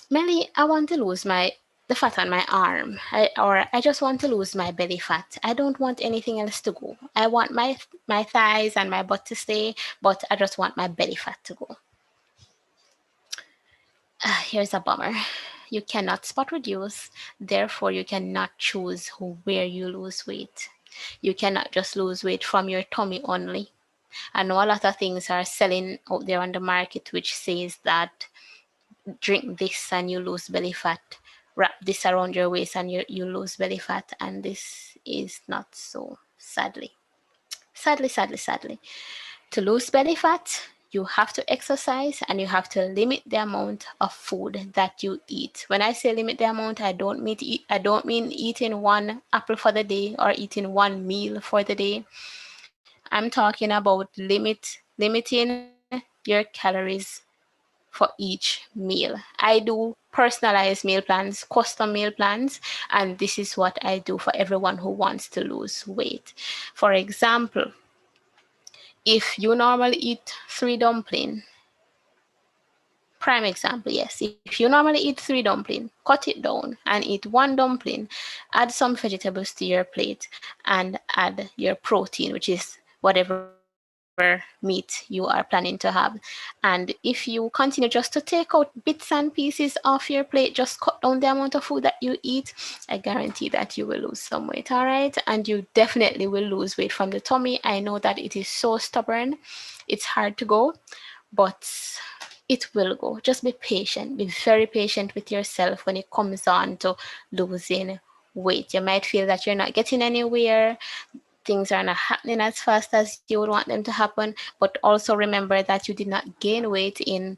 Melly, I want to lose the fat on my arm, or I just want to lose my belly fat. I don't want anything else to go. I want my thighs and my butt to stay, but I just want my belly fat to go. Here's a bummer. You cannot spot reduce, therefore you cannot choose where you lose weight. You cannot just lose weight from your tummy only. I know a lot of things are selling out there on the market which says that drink this and you lose belly fat, wrap this around your waist and you lose belly fat, and this is not so, sadly. Sadly. To lose belly fat, you have to exercise and you have to limit the amount of food that you eat. When I say limit the amount, I don't mean eating one apple for the day or eating one meal for the day. I'm talking about limiting your calories for each meal. I do personalized meal plans, custom meal plans, and this is what I do for everyone who wants to lose weight. For example, if you normally eat 3 dumpling, prime example, yes, if you normally eat 3 dumpling, cut it down and eat 1 dumpling, add some vegetables to your plate, and add your protein, which is whatever meat you are planning to have. And if you continue just to take out bits and pieces off your plate, just cut down the amount of food that you eat, I guarantee that you will lose some weight, all right? And you definitely will lose weight from the tummy. I know that it is so stubborn, it's hard to go, but it will go. Just be patient, be very patient with yourself when it comes on to losing weight. You might feel that you're not getting anywhere, things are not happening as fast as you would want them to happen, but also remember that you did not gain weight in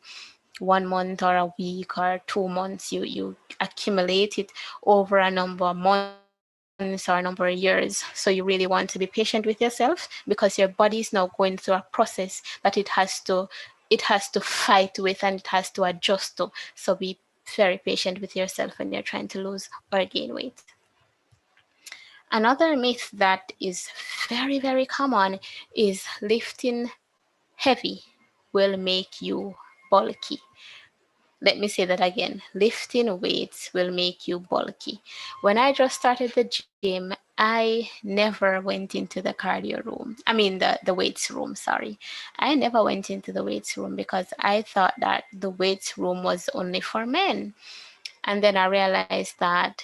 1 month or a week or 2 months. You accumulate it over a number of months or a number of years. So you really want to be patient with yourself, because your body is now going through a process that it has to fight with and it has to adjust to. So be very patient with yourself when you're trying to lose or gain weight. Another myth that is very common is lifting heavy will make you bulky. Let me say that again. Lifting weights will make you bulky. When I just started the gym, I never went into the cardio room. I mean the weights room, sorry. I never went into the weights room because I thought that the weights room was only for men. And then I realized that,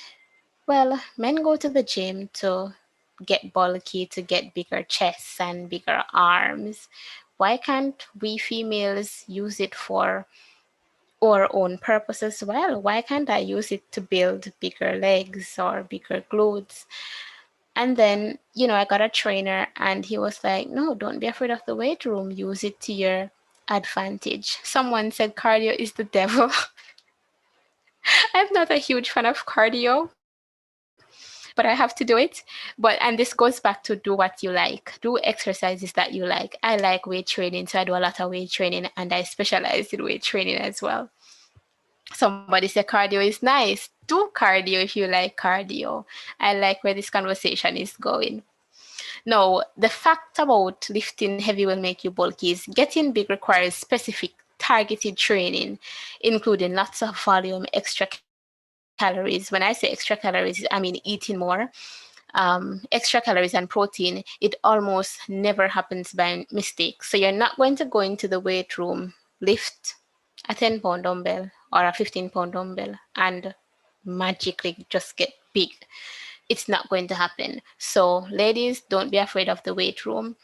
well, men go to the gym to get bulky, to get bigger chests and bigger arms. Why can't we females use it for our own purpose as well? Why can't I use it to build bigger legs or bigger glutes? And then, I got a trainer and he was like, no, don't be afraid of the weight room. Use it to your advantage. Someone said cardio is the devil. I'm not a huge fan of cardio, but I have to do it. And this goes back to do what you like. Do exercises that you like. I like weight training, so I do a lot of weight training and I specialize in weight training as well. Somebody said cardio is nice. Do cardio if you like cardio. I like where this conversation is going. No, the fact about lifting heavy will make you bulky is getting big requires specific targeted training, including lots of volume, extra calories. When I say extra calories, I mean eating more. Extra calories and protein, it almost never happens by mistake. So you're not going to go into the weight room, lift a 10-pound dumbbell or a 15-pound dumbbell and magically just get big. It's not going to happen. So ladies, don't be afraid of the weight room.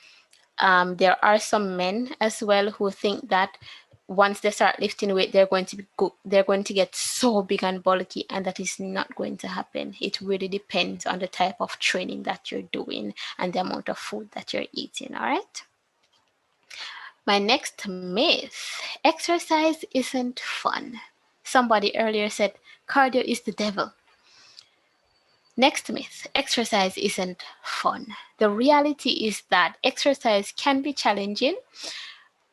There are some men as well who think that once they start lifting weight, they're going to get so big and bulky, and that is not going to happen. It really depends on the type of training that you're doing and the amount of food that you're eating. All right. My next myth: exercise isn't fun. Somebody earlier said cardio is the devil. Next myth: exercise isn't fun. The reality is that exercise can be challenging,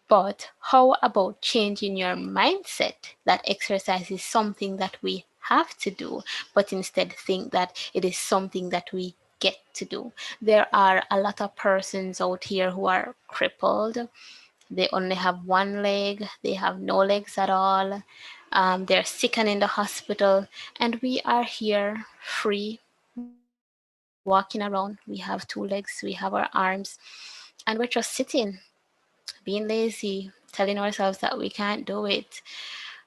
but how about changing your mindset that exercise is something that we have to do, but instead think that it is something that we get to do? There are a lot of persons out here who are crippled. They only have one leg, they have no legs at all. They're sick and in the hospital, and we are here free, walking around. We have two legs, we have our arms, and we're just sitting, being lazy, telling ourselves that we can't do it.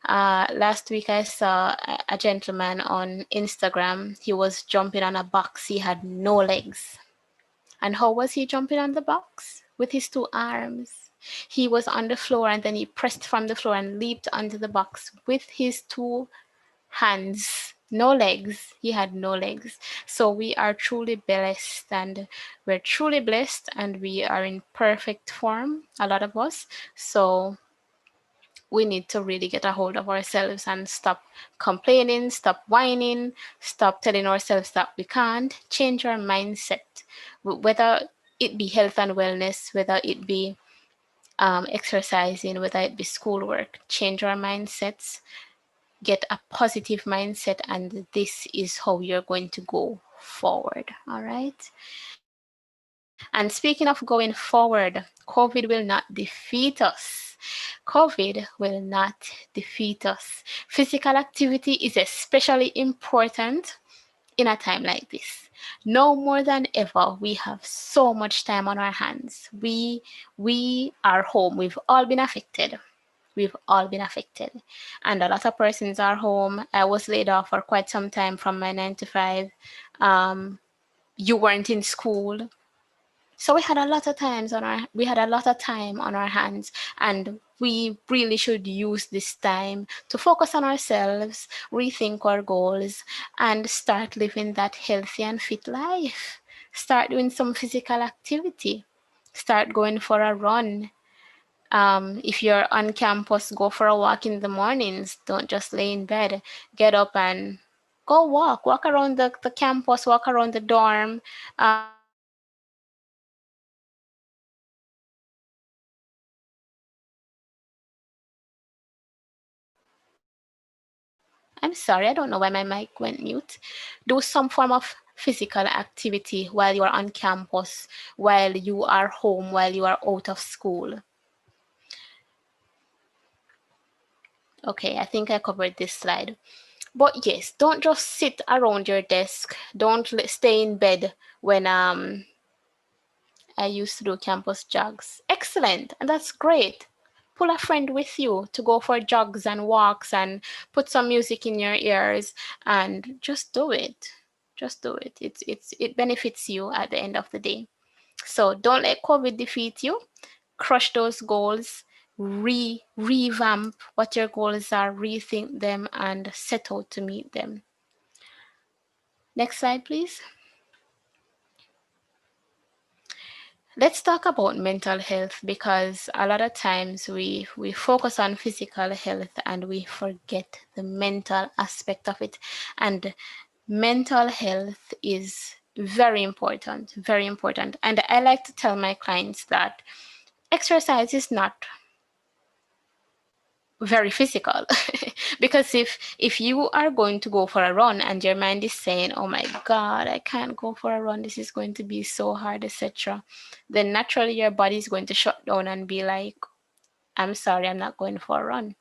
Last week I saw a gentleman on Instagram. He was jumping on a box. He had no legs. And how was he jumping on the box? With his two arms. He was on the floor and then he pressed from the floor and leaped onto the box with his two hands. No legs. He had no legs. So we are truly blessed, and we're truly blessed, and we are in perfect form, a lot of us. So we need to really get a hold of ourselves and stop complaining, stop whining, stop telling ourselves that we can't. Change our mindset, whether it be health and wellness, whether it be exercising, whether it be schoolwork. Change our mindsets, get a positive mindset, and this is how you're going to go forward. All right. And speaking of going forward, COVID will not defeat us. COVID will not defeat us. Physical activity is especially important in a time like this. No more than ever, we have so much time on our hands. We are home. We've all been affected. We've all been affected. And a lot of persons are home. I was laid off for quite some time from my 9 to 5. You weren't in school. So we had a lot of time on our hands, and we really should use this time to focus on ourselves, rethink our goals, and start living that healthy and fit life. Start doing some physical activity. Start going for a run. If you're on campus, go for a walk in the mornings. Don't just lay in bed. Get up and go walk. Walk around the campus, walk around the dorm. I'm sorry, I don't know why my mic went mute. Do some form of physical activity while you are on campus, while you are home, while you are out of school. Okay, I think I covered this slide. But yes, don't just sit around your desk. Don't stay in bed when I used to do campus jogs. Excellent, and that's great. Pull a friend with you to go for jogs and walks and put some music in your ears and just do it. Just do it. It benefits you at the end of the day. So don't let COVID defeat you. Crush those goals. Revamp what your goals are, rethink them, and set out to meet them. Next slide, please. Let's talk about mental health, because a lot of times we focus on physical health and we forget the mental aspect of it. And mental health is very important, very important. And I like to tell my clients that exercise is not very physical. Because if you are going to go for a run and your mind is saying, oh my god, I can't go for a run, this is going to be so hard, etc., then naturally your body is going to shut down and be like, I'm sorry, I'm not going for a run.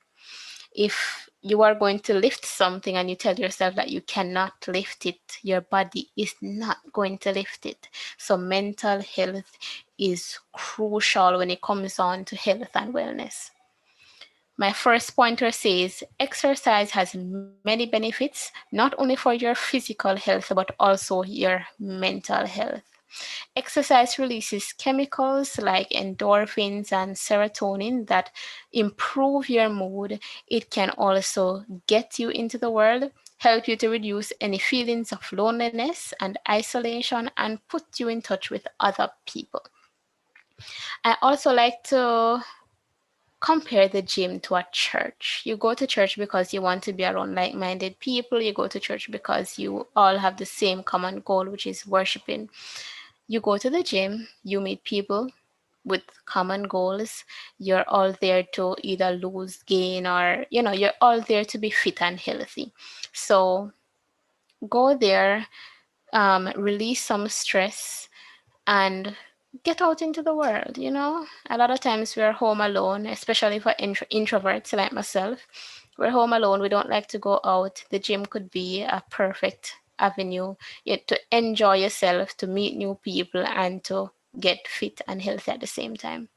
If you are going to lift something and you tell yourself that you cannot lift it, your body is not going to lift it. So mental health is crucial when it comes on to health and wellness. My first pointer says exercise has many benefits, not only for your physical health, but also your mental health. Exercise releases chemicals like endorphins and serotonin that improve your mood. It can also get you into the world, help you to reduce any feelings of loneliness and isolation, and put you in touch with other people. I also like to compare the gym to a church. You go to church because you want to be around like minded people. You go to church because you all have the same common goal, which is worshiping. You go to the gym, you meet people with common goals. You're all there to either lose, gain, or, you're all there to be fit and healthy. So go there, release some stress, and get out into the world. A lot of times we're home alone, especially for introverts like myself. We're home alone, we don't like to go out. The gym could be a perfect avenue to enjoy yourself, to meet new people, and to get fit and healthy at the same time.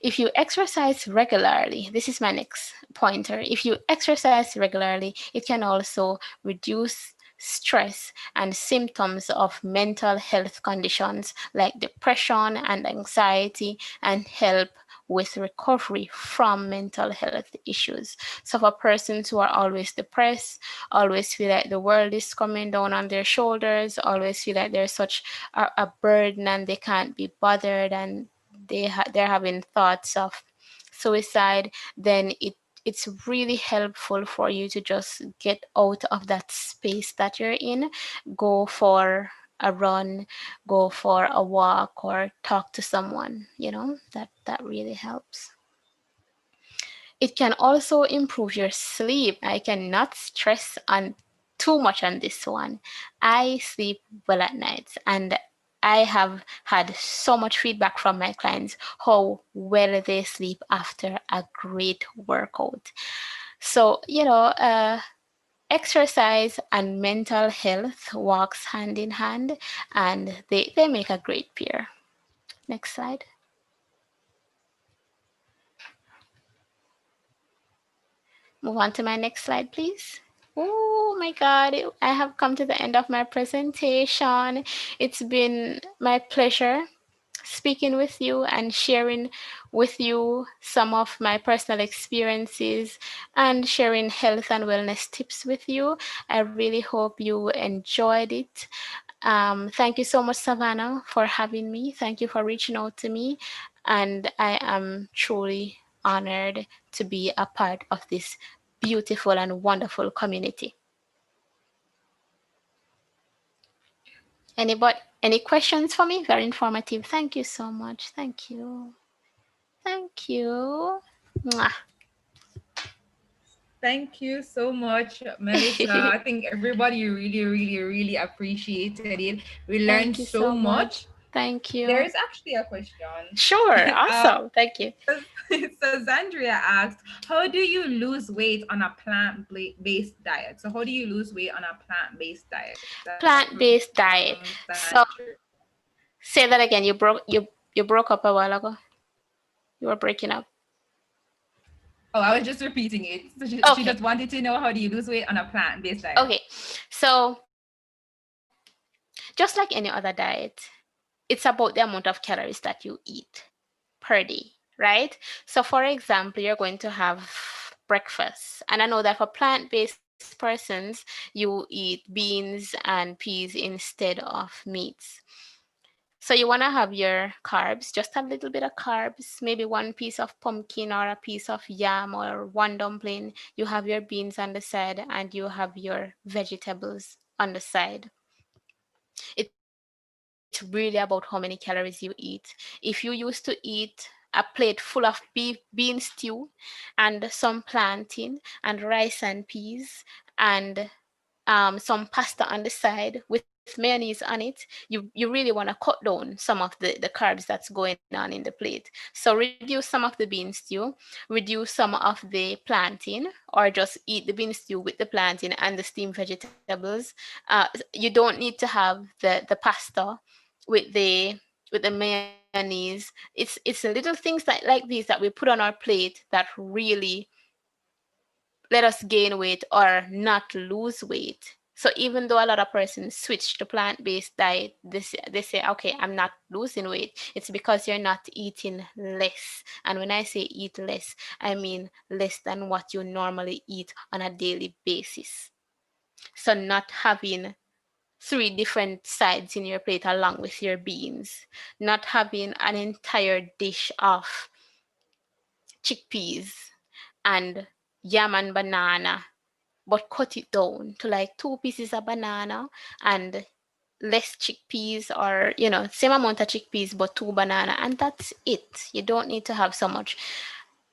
If you exercise regularly, this is my next pointer. If you exercise regularly, it can also reduce stress and symptoms of mental health conditions like depression and anxiety, and help with recovery from mental health issues. So for persons who are always depressed, always feel like the world is coming down on their shoulders, always feel like there's such a burden and they can't be bothered, and they're having thoughts of suicide, then it's really helpful for you to just get out of that space that you're in, go for a run, go for a walk, or talk to someone. That really helps. It can also improve your sleep. I cannot stress on too much on this one. I sleep well at night, and I have had so much feedback from my clients how well they sleep after a great workout. So, exercise and mental health walks hand in hand, and they make a great pair. Next slide. Move on to my next slide, please. Oh my God, I have come to the end of my presentation. It's been my pleasure speaking with you and sharing with you some of my personal experiences and sharing health and wellness tips with you. I really hope you enjoyed it. Thank you so much, Savannah, for having me. Thank you for reaching out to me. And I am truly honored to be a part of this beautiful and wonderful community. Any questions for me? Very informative. Thank you so much. Thank you. Thank you. Mwah. Thank you so much, Melissa. I think everybody really, really, really appreciated it. We learned Thank you so so much. much. Thank There you. is actually a question. Sure. um, Awesome. Thank you. so Zandria asked, how do you lose weight on a plant-based diet? So how do you lose weight on a plant-based diet? That's from Plant-based diet. Sandra. So say that again. You broke up a while ago. You were breaking up. Oh, I was just repeating it. So she Okay. just wanted to know, how do you lose weight on a plant-based diet? Okay. So just like any other diet, it's about the amount of calories that you eat per day, right? So for example, you're going to have breakfast. And I know that for plant-based persons, you eat beans and peas instead of meats. So you want to have your carbs, just a little bit of carbs, maybe one piece of pumpkin or a piece of yam or one dumpling. You have your beans on the side and you have your vegetables on the side. It's really about how many calories you eat. If you used to eat a plate full of bean stew and some plantain and rice and peas and some pasta on the side with mayonnaise on it, you really want to cut down some of the carbs that's going on in the plate. So reduce some of the bean stew, reduce some of the plantain, or just eat the bean stew with the plantain and the steamed vegetables. You don't need to have the pasta with the mayonnaise. It's the little things like these that we put on our plate that really let us gain weight or not lose weight. So even though a lot of persons switch to plant-based diet, they say, okay, I'm not losing weight. It's because you're not eating less. And when I say eat less, I mean less than what you normally eat on a daily basis. So not having three different sides in your plate along with your beans, not having an entire dish of chickpeas and yam and banana, but cut it down to like two pieces of banana and less chickpeas, or same amount of chickpeas but two banana, and that's it. You don't need to have so much.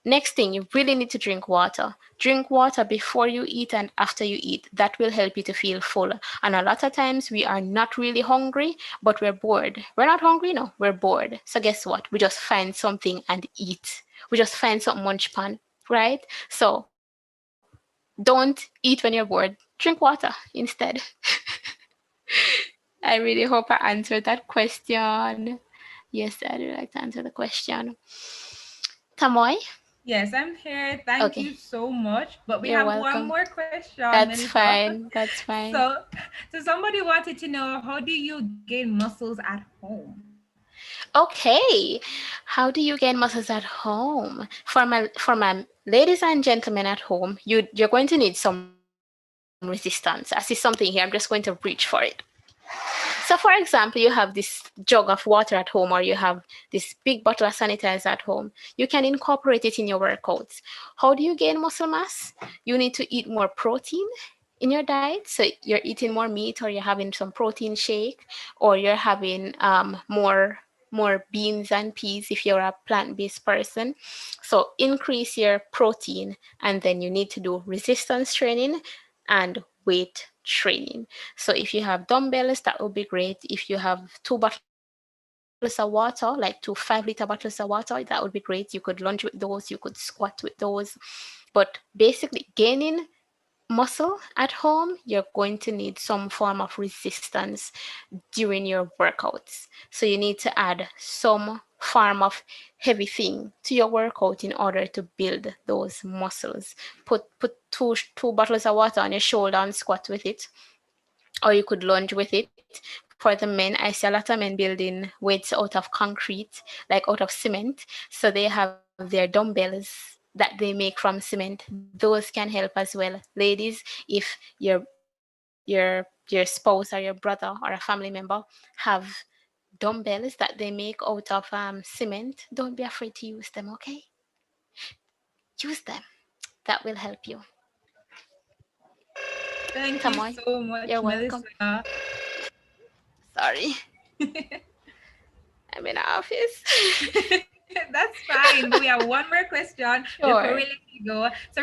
Next thing, you really need to drink water. Drink water before you eat and after you eat. That will help you to feel full. And a lot of times we are not really hungry, but we're bored. We're not hungry, no, we're bored. So guess what? We just find something and eat. We just find something munch pan, right? So don't eat when you're bored. Drink water instead. I really hope I answered that question. Yes, I would like to answer the question. Tamoy? Yes, I'm here. Thank Okay, you so much. But we you're have one welcome. more question, That's Melissa. fine. That's fine. So somebody wanted to know, how do you gain muscles at home? Okay. How do you gain muscles at home? For my ladies and gentlemen at home, you're going to need some resistance. I see something here. I'm just going to reach for it. So, for example, you have this jug of water at home, or you have this big bottle of sanitizer at home. You can incorporate it in your workouts. How do you gain muscle mass? You need to eat more protein in your diet. So, you're eating more meat, or you're having some protein shake, or you're having more beans and peas if you're a plant-based person. So increase your protein, and then you need to do resistance training and weight training. So if you have dumbbells, that would be great. If you have 2 bottles of water, like 2 5-liter bottles of water, that would be great. You could lunge with those, you could squat with those. But basically, gaining muscle at home, you're going to need some form of resistance during your workouts. So you need to add some form of heavy thing to your workout in order to build those muscles. Put two bottles of water on your shoulder and squat with it, or you could lunge with it. For the men, I see a lot of men building weights out of concrete, like out of cement. So they have their dumbbells that they make from cement. Those can help as well. Ladies, if your spouse or your brother or a family member have dumbbells that they make out of cement, don't be afraid to use them, okay? Use them. That will help you. Thank you Tamoy, so you're much, welcome. Melissa. Sorry, I'm in office. That's fine. But we have one more question before we Sure. let you go. So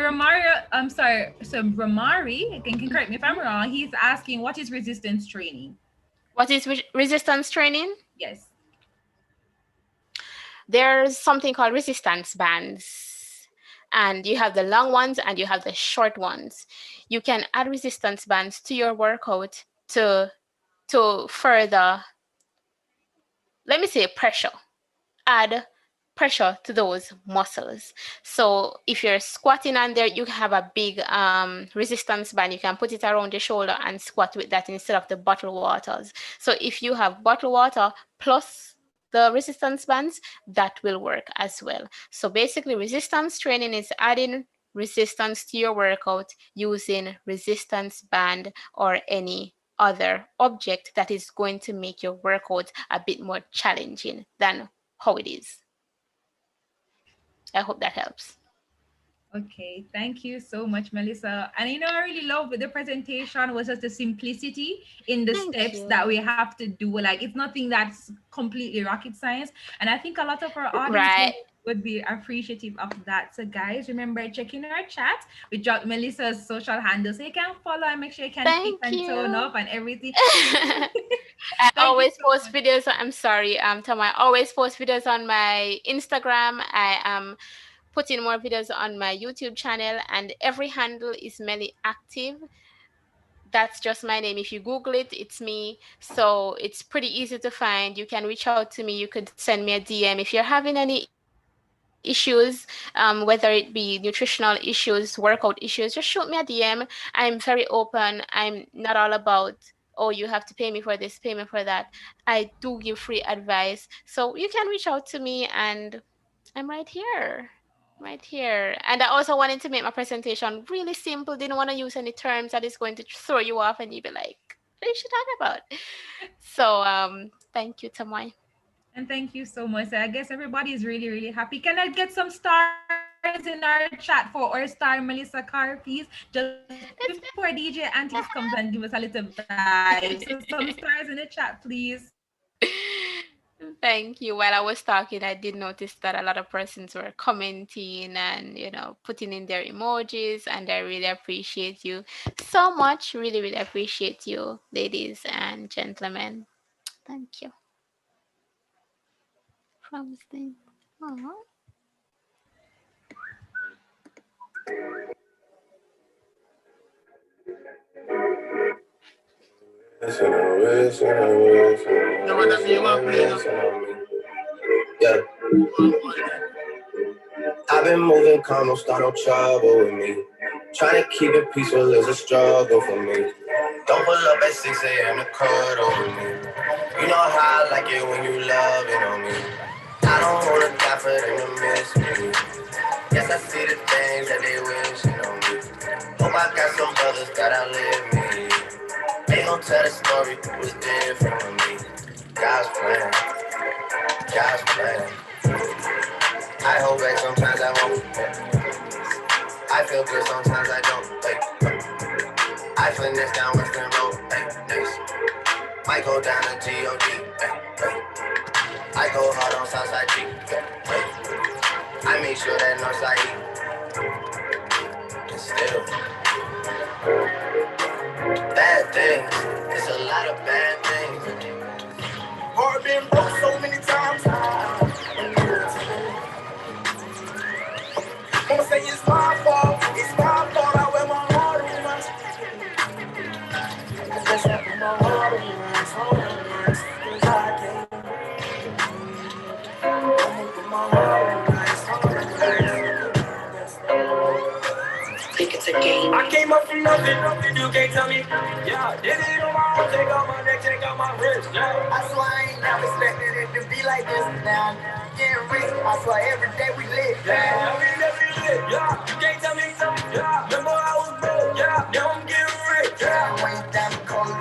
I'm sorry. So Ramari, can correct me if I'm wrong. He's asking, what is resistance training? What is resistance training? Yes. There's something called resistance bands. And you have the long ones and you have the short ones. You can add resistance bands to your workout to further, let me say, pressure. Add pressure to those muscles. So if you're squatting on there, you have a big resistance band. You can put it around your shoulder and squat with that instead of the bottled waters. So if you have bottled water plus the resistance bands, that will work as well. So basically, resistance training is adding resistance to your workout using resistance band or any other object that is going to make your workout a bit more challenging than how it is. I hope that helps. Okay, thank you so much, Melissa. And I really love the presentation was just the simplicity in the Thank steps that you. we have to do. Like it's nothing that's completely rocket science. And I think a lot of our audience Right. would be appreciative of that. So guys, remember checking our chat. We dropped Melissa's social handle so you can follow and make sure you can click Thank and turn you. up and everything. I Thank you always so post much. videos. I'm sorry, Tom. I always post videos on my Instagram. I am putting more videos on my YouTube channel, and every handle is Melly Active. That's just my name. If you Google it, it's me. So it's pretty easy to find. You can reach out to me. You could send me a DM if you're having any issues, whether it be nutritional issues, workout issues. Just shoot me a DM. I'm very open. I'm not all about, oh, you have to pay me for this, pay me for that. I do give free advice. So you can reach out to me, and I'm right here. Right here. And I also wanted to make my presentation really simple. Didn't want to use any terms that is going to throw you off and you be like, what is she talking about? So thank you, Tamoy. And thank you so much. I guess everybody is really, really happy. Can I get some stars in our chat for our star Melissa Carr, please? Just before DJ Antis comes and give us a little vibe. So some stars in the chat, please. Thank you. While I was talking, I did notice that a lot of persons were commenting and, putting in their emojis, and I really appreciate you so much. Really, really appreciate you, ladies and gentlemen. Thank you. Promising. Aw. Yeah. I've been moving calm, don't start no trouble with me. Trying to keep it peaceful is a struggle for me. Don't pull up at 6 a.m. to cuddle with me. You know how I like it when you love it on me. I don't wanna die for them to miss me. Yes, I see the things that they wishing on me. Hope I got some brothers that outlive me. They gon' tell the story, it was different for me. God's plan, God's plan. I hold back sometimes I won't. I feel good sometimes I don't. I finesse down Western Road. Nice. Might go down to G.O.D. I go hard on Southside G. I make sure that Northside E. And still, bad things. It's a lot of bad things. Heart been broke so many times. Mama say it's my fault. It's my fault. I wear my heart on my Cause I put my heart on my Cause I can't. I'ma put my heart on my Think it's a game. I came up from nothing, you can't tell me. Yeah, did it on my own, take out my neck, take out my wrist. Yeah. I swear I ain't never expected it to be like this. Now I'm getting rich, I swear every day we live. Yeah, every day we live. Yeah, you can't tell me something. Yeah, remember I was broke. Yeah, now I'm getting rich. Yeah, when you down the cold,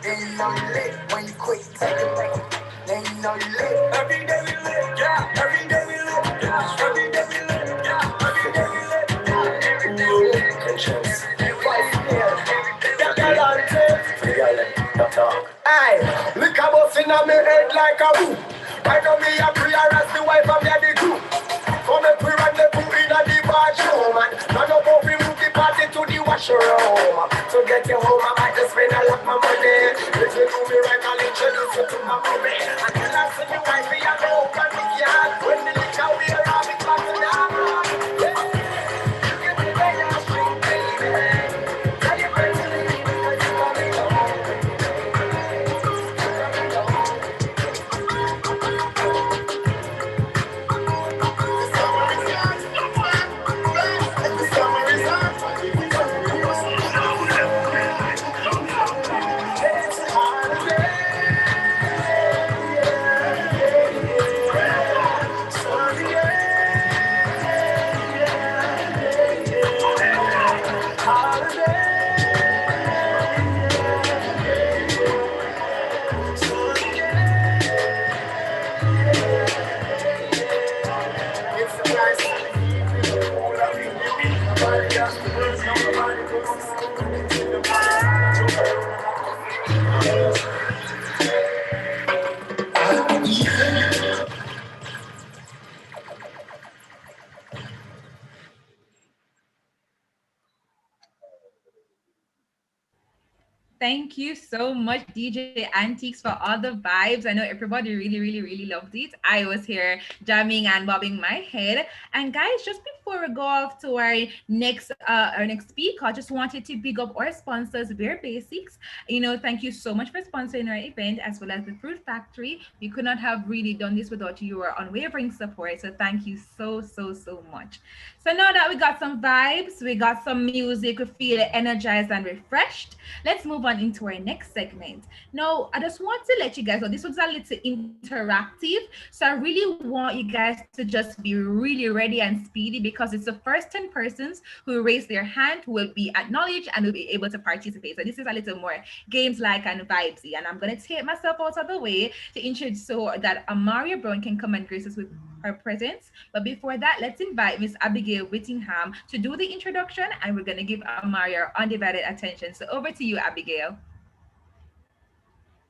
then you know you lit. When you quit, take a break. Then you know you lit. Every day we live. Yeah, every day we live. Yeah, every day we live. Yeah, every day we live. Aye, look a bus in my head like a boom. Right now me a prayer as the wife of the crew. Come and pray and the poo in the bathroom. And now no more we move the party to the washroom. To get you home I might just spend a lot of money. If you do me right I'll introduce you to my mommy. And tell her to the wife we are no open the yard. When the liquor we are all the class in the Thank you so much, DJ Antiques, for all the vibes. I know everybody really, really, really loved it. I was here jamming and bobbing my head. And guys, just before we go off to our next speaker, I just wanted to big up our sponsors, Bare Basics. Thank you so much for sponsoring our event as well as the Fruit Factory. We could not have really done this without your unwavering support. So thank you so, so, so much. So now that we got some vibes, we got some music, we feel energized and refreshed. Let's move on into our next segment. Now, I just want to let you guys know this was a little interactive. So I really want you guys to just be really ready and speedy because it's the first 10 persons who raise their hand who will be acknowledged and will be able to participate. So this is a little more games like and vibesy. And I'm going to take myself out of the way to introduce so that Amaria Brown can come and grace us with her presence. But before that, let's invite Miss Abigail Whittingham to do the introduction, and we're going to give Amaria undivided attention. So over to you, Abigail.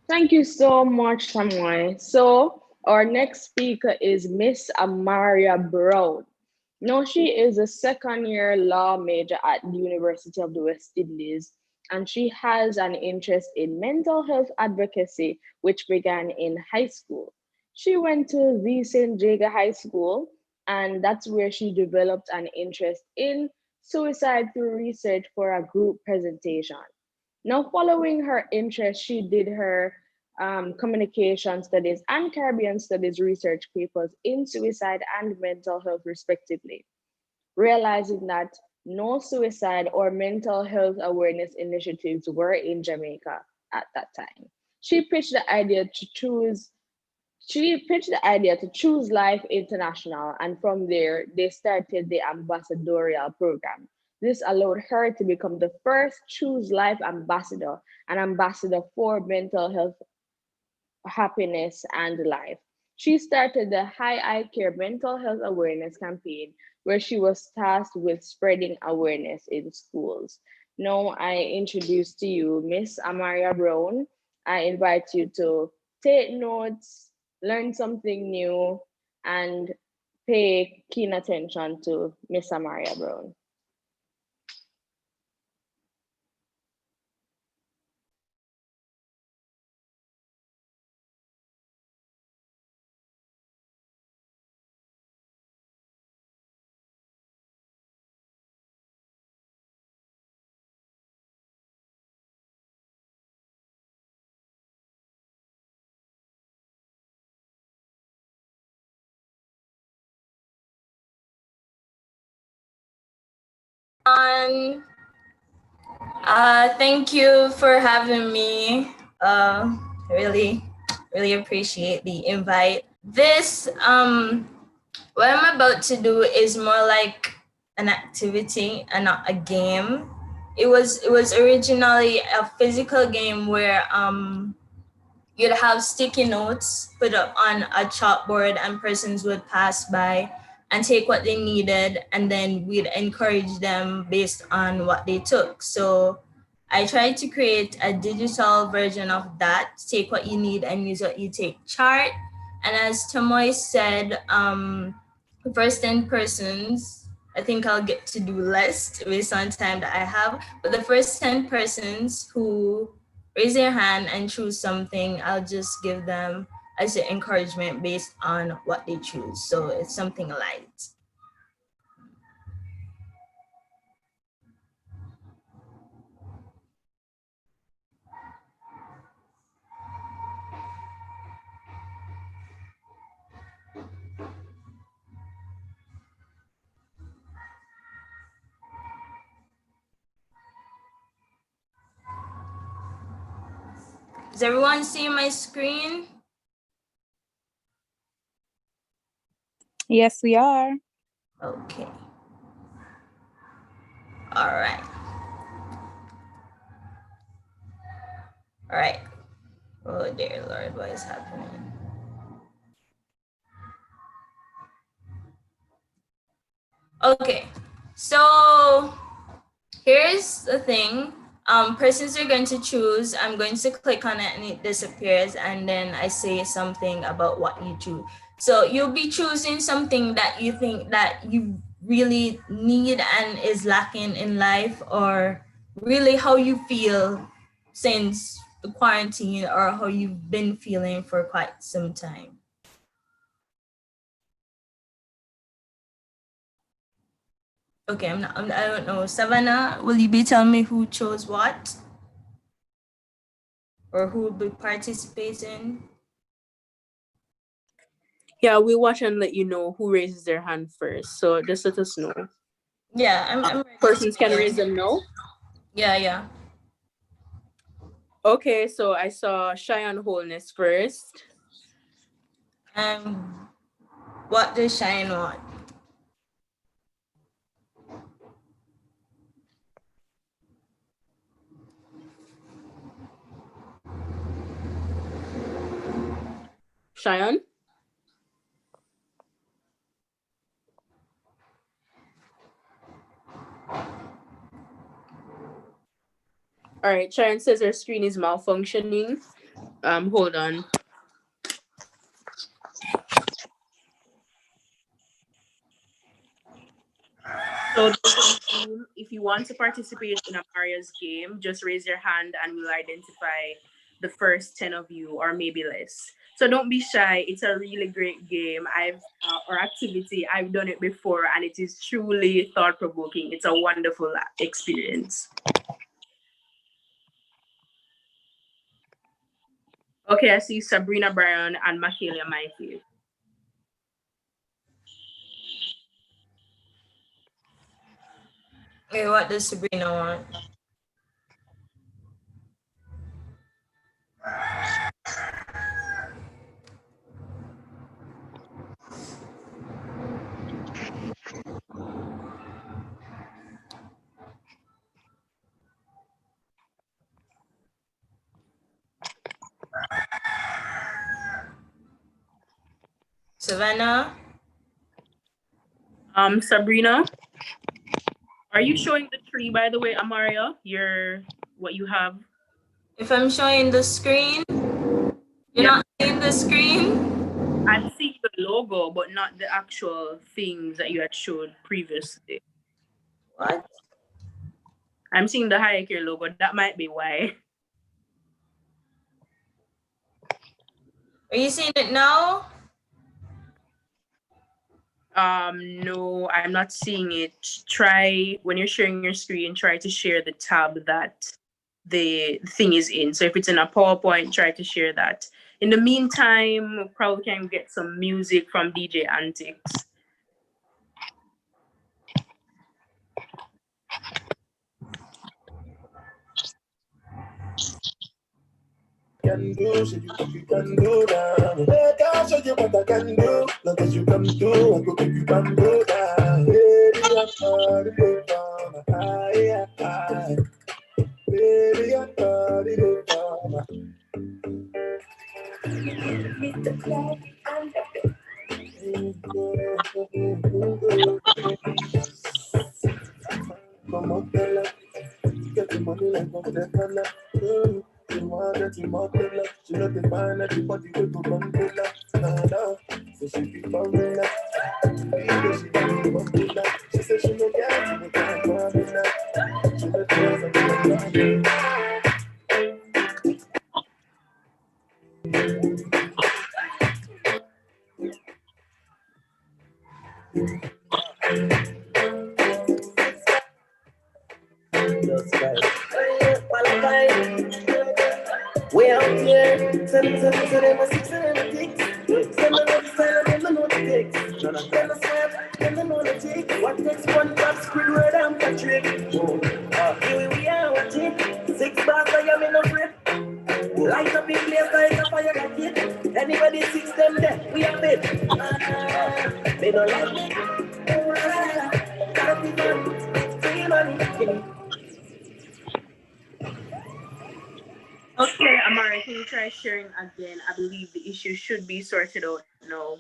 Thank you so much, Samuel. So our next speaker is Miss Amaria Brown. Now, she is a second-year law major at the University of the West Indies, and she has an interest in mental health advocacy, which began in high school. She went to the St. Jaga High School, and that's where she developed an interest in suicide through research for a group presentation. Now, following her interest, she did her communication studies and Caribbean studies research papers in suicide and mental health, respectively, realizing that no suicide or mental health awareness initiatives were in Jamaica at that time. She pitched the idea to choose Life International, and from there, they started the ambassadorial program. This allowed her to become the first Choose Life ambassador, an ambassador for mental health, happiness, and life. She started the High I Care mental health awareness campaign, where she was tasked with spreading awareness in schools. Now I introduce to you Miss Amaria Brown. I invite you to take notes, learn something new, and pay keen attention to Miss Amaria Brown. Um, Thank you for having me. Really, really appreciate the invite. This, what I'm about to do is more like an activity and not a game. It was originally a physical game where you'd have sticky notes put up on a chalkboard and persons would pass by and take what they needed, and then we'd encourage them based on what they took. So I tried to create a digital version of that, take what you need and use what you take chart. And as Tamoy said, first 10 persons, I think I'll get to do less based on time that I have, but the first 10 persons who raise their hand and choose something, I'll just give them as an encouragement based on what they choose. So it's something light. Does everyone see my screen? Yes, we are. Okay. All right. All right. Oh dear Lord, what is happening? Okay, so here's the thing. persons are going to choose. I'm going to click on it and it disappears, and then I say something about what you choose. So you'll be choosing something that you think that you really need and is lacking in life, or really how you feel since the quarantine, or how you've been feeling for quite some time. Okay, I don't know. Savannah, will you be telling me who chose what? Or who will be participating? Yeah, we'll watch and let you know who raises their hand first. So just let us know. Yeah, I'm ready. Persons can raise them now. Yeah. Okay, so I saw Shy on Wholeness first. What does Shine want? Cheyenne? All right, Cheyenne says her screen is malfunctioning. Hold on. So if you want to participate in Amaria's game, just raise your hand and we'll identify the first 10 of you or maybe less. So don't be shy. It's a really great game. Or activity. I've done it before and it is truly thought-provoking. It's a wonderful experience. Okay, I see Sabrina Bryan and Michaela Mikey. Okay, what does Sabrina want? Savannah? Sabrina, are you showing the tree, by the way, Amaria? What you have? If I'm showing the screen, you're not seeing the screen? I'm seeing the logo, but not the actual things that you had showed previously. What? I'm seeing the Hayekir logo. That might be why. Are you seeing it now? No, I'm not seeing it. Try, when you're sharing your screen, try to share the tab that the thing is in. So if it's in a PowerPoint, try to share that. In the meantime, probably can get some music from DJ Antics. Can do, so you can do now. I'll show you what I can do. Long as you come through, I go keep you can go down. Baby, I'm party down. High. Baby, I'm party down. Come on, fella. Get the money like off the fella. You want that you more fella. She not the fine everybody will go controller. Nah. So she be bumming that. She be bumming that. She said she no get it, but I'm bumming that. She not dance and I'm bumming that. We out here, send them a six and a tick. Send them a style, them know the ticks. None of them a snap, them know the tick. What takes one top screen where I'm Patrick? Here we are watching. 6 bars, I am in a grip. Light up in place like a fire rocket. Anybody 6 them there, we have it. They don't like me. Gotta be fun, it's free money. Okay, Amara, can you try sharing again? I believe the issue should be sorted out now.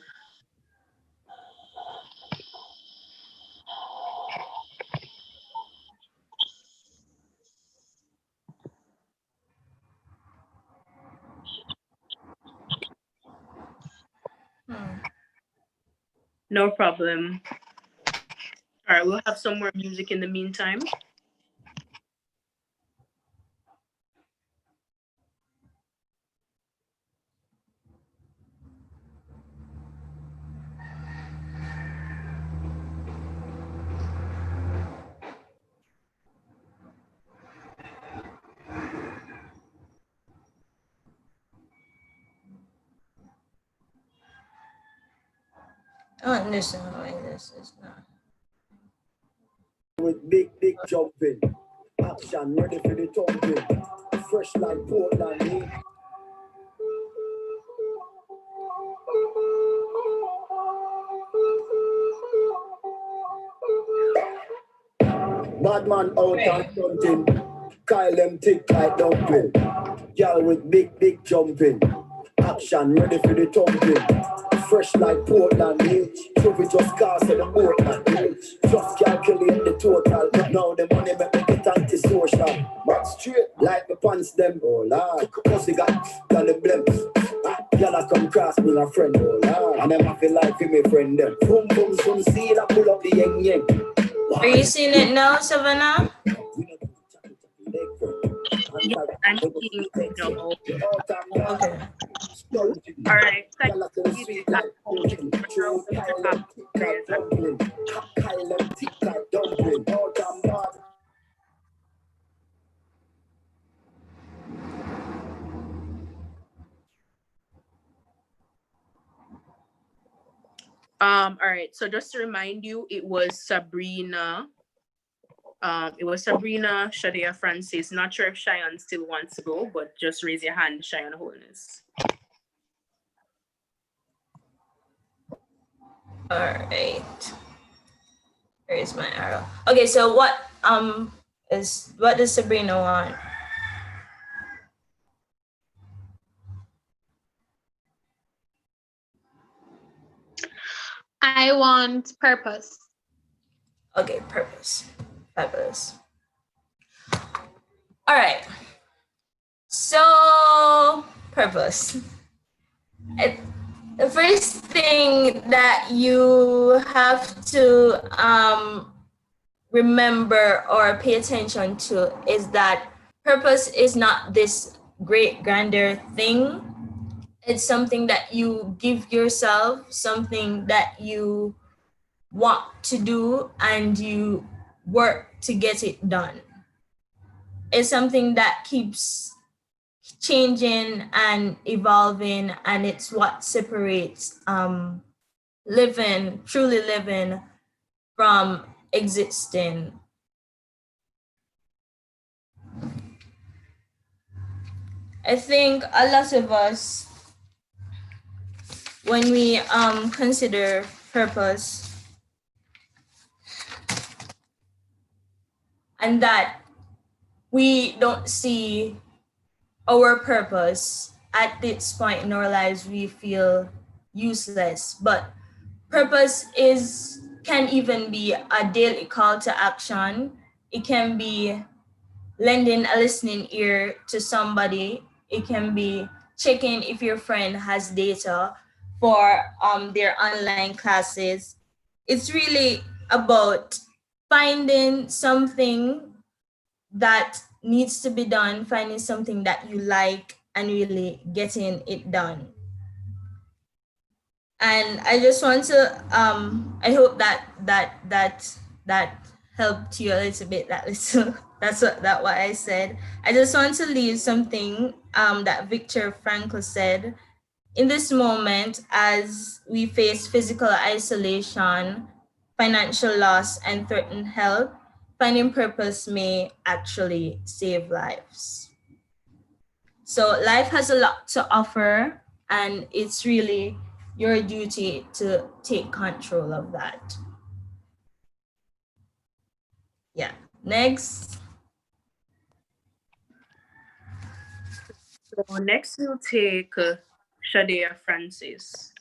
No problem. All right, we'll have some more music in the meantime. I don't understand why this is not. With big jumping, action ready for the thumping, fresh like Portland. Bad man out and hunting, Kyle them thick like dumpling. Girl with big jumping, action ready for the thumping, fresh like Portland. So we just cast in the Portland. Just calculate the total. Now the money make me get anti-social. But straight like the pants them. Oh Lord, cause they got the blimps. Y'all I come cross me a friend. Oh Lord, and them I feel like for me friend them. Boom boom boom, see that pull up the yang. Are you seeing it now, Savannah? Yeah, I'm seeing it now. Okay. All right, thank you. All right, so just to remind you, it was Sabrina. Shadia Francis. Not sure if Cheyenne still wants to go, but just raise your hand, Cheyenne Holness. All right. Here's my arrow. Okay, so what does Sabrina want? I want purpose. Okay, purpose. Fabulous. All right. So, purpose. The first thing that you have to remember or pay attention to is that purpose is not this great grander thing. It's something that you give yourself, something that you want to do and you work to get it done. It's something that keeps changing and evolving, and it's what separates truly living from existing. I think a lot of us, when we consider purpose, and that we don't see our purpose at this point in our lives, we feel useless. But purpose can even be a daily call to action. It can be lending a listening ear to somebody. It can be checking if your friend has data for their online classes. It's really about finding something that needs to be done, finding something that you like and really getting it done. And I just want to, I hope that helped you a little bit, that's what I said. I just want to leave something that Viktor Frankl said. In this moment, as we face physical isolation, financial loss, and threatened health, finding purpose may actually save lives. So life has a lot to offer, and it's really your duty to take control of that. Yeah, next. So next we'll take Shadia Francis.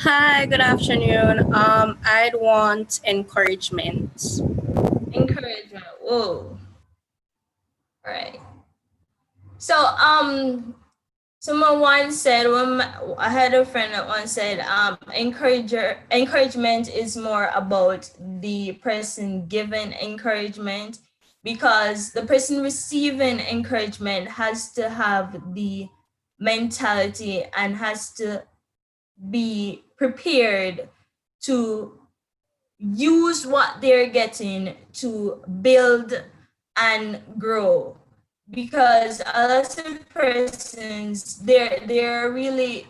Hi, good afternoon. I'd want encouragement. Encouragement. Whoa. All right. So someone once said, I had a friend that once said, encouragement is more about the person giving encouragement, because the person receiving encouragement has to have the mentality and has to be prepared to use what they're getting to build and grow. Because a lot of persons, they're really,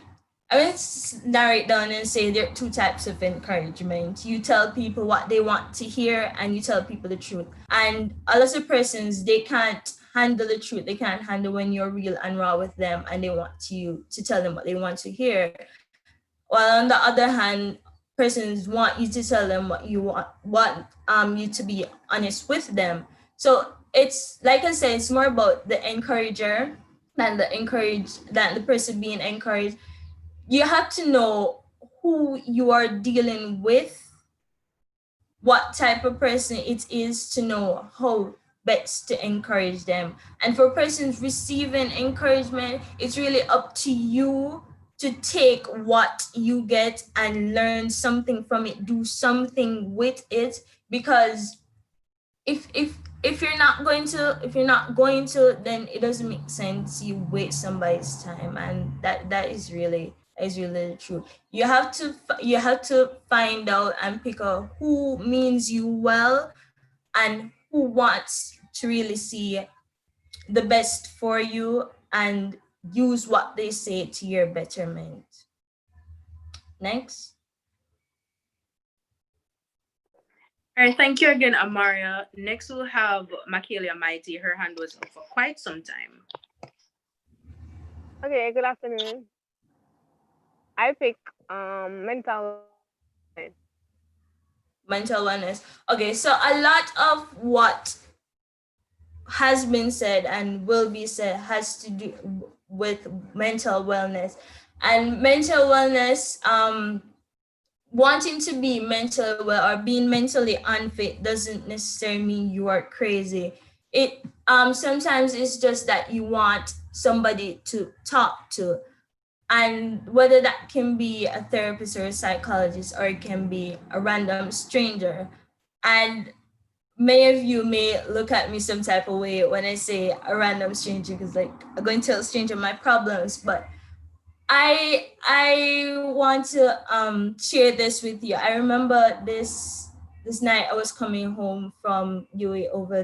I mean, let's narrow it down and say there are two types of encouragement. You tell people what they want to hear and you tell people the truth. And a lot of persons, they can't handle the truth. They can't handle when you're real and raw with them and they want you to tell them what they want to hear. While on the other hand, persons want you to tell them what you want you to be honest with them. So it's like I said, it's more about the encourager than the person being encouraged. You have to know who you are dealing with, what type of person it is, to know how best to encourage them. And for persons receiving encouragement, it's really up to you to take what you get and learn something from it, do something with it. Because if you're not going to, then it doesn't make sense you waste somebody's time. And that is really the truth. You have to find out and pick out who means you well and who wants to really see the best for you and use what they say to your betterment. Next. All right, thank you again, Amaria. Next, we'll have Makelia Mighty. Her hand was up for quite some time. Okay, good afternoon. I pick mental wellness. Mental wellness. Okay, so a lot of what has been said and will be said has to do with mental wellness. And mental wellness, wanting to be mentally well or being mentally unfit doesn't necessarily mean you are crazy. It sometimes it's just that you want somebody to talk to, and whether that can be a therapist or a psychologist, or it can be a random stranger. And many of you may look at me some type of way when I say a random stranger, because like I'm going to tell a stranger my problems, but I want to share this with you. I remember this night I was coming home from UA over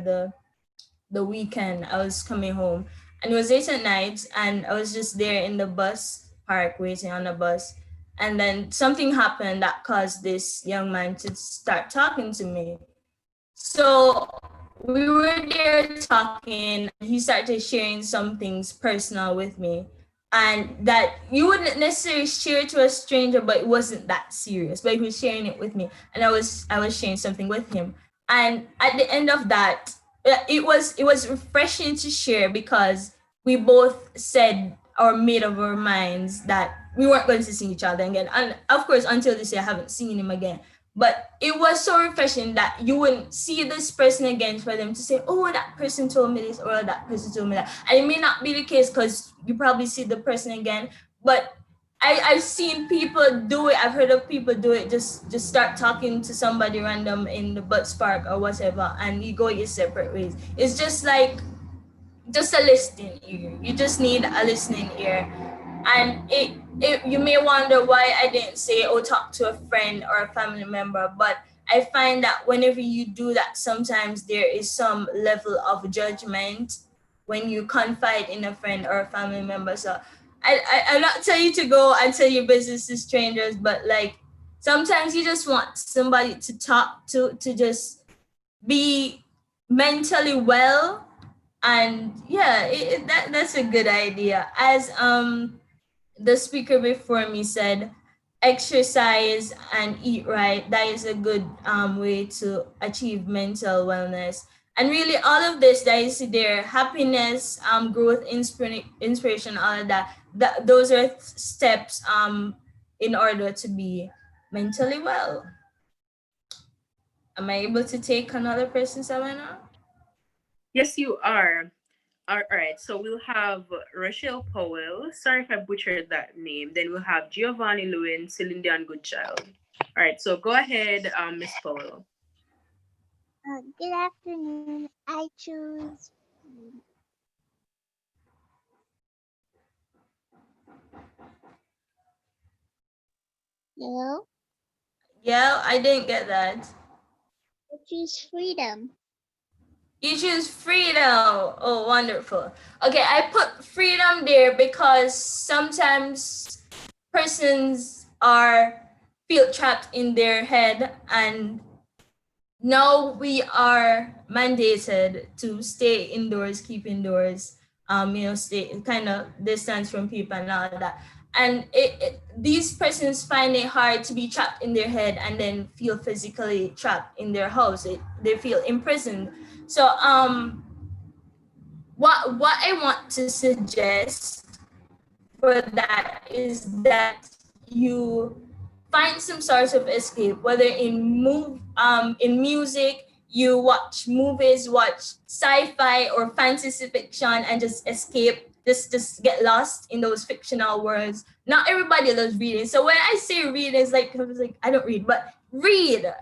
the weekend. I was coming home and it was late at night, and I was just there in the bus park waiting on the bus. And then something happened that caused this young man to start talking to me. So we were there talking, and he started sharing some things personal with me, and that you wouldn't necessarily share to a stranger, but it wasn't that serious. But he was sharing it with me, and I was sharing something with him. And at the end of that, it was refreshing to share, because we both said or made up our minds that we weren't going to see each other again. And of course, until this day, I haven't seen him again. But it was so refreshing that you wouldn't see this person again for them to say, oh, that person told me this, or that person told me that. And it may not be the case because you probably see the person again. But I've seen people do it. I've heard of people do it. Just start talking to somebody random in the bus park or whatever, and you go your separate ways. It's just like, just a listening ear. You just need a listening ear. And it you may wonder why I didn't say, oh, talk to a friend or a family member. But I find that whenever you do that, sometimes there is some level of judgment when you confide in a friend or a family member. So I'm not telling you to go and tell your business to strangers, but like sometimes you just want somebody to talk to just be mentally well. And yeah, that's a good idea. As the speaker before me said, exercise and eat right. That is a good way to achieve mental wellness. And really, all of this that you see there, happiness, growth, inspiration, all of that, those are steps in order to be mentally well. Am I able to take another person, Savannah? Yes, you are. All right, so we'll have Rochelle Powell. Sorry if I butchered that name. Then we'll have Giovanni Lewin, Celinda and Goodchild. All right, so go ahead, Miss Powell. Good afternoon. I choose. Hello? Yeah, I didn't get that. I choose freedom. You choose freedom. Oh, wonderful. Okay, I put freedom there because sometimes persons feel trapped in their head, and now we are mandated to stay indoors, keep indoors, stay kind of distance from people and all that. And these persons find it hard to be trapped in their head and then feel physically trapped in their house. They feel imprisoned. So what I want to suggest for that is that you find some sort of escape, whether in music, you watch movies, watch sci-fi or fantasy fiction, and just escape, just get lost in those fictional worlds. Not everybody loves reading. So when I say read, it's like I don't read, but read.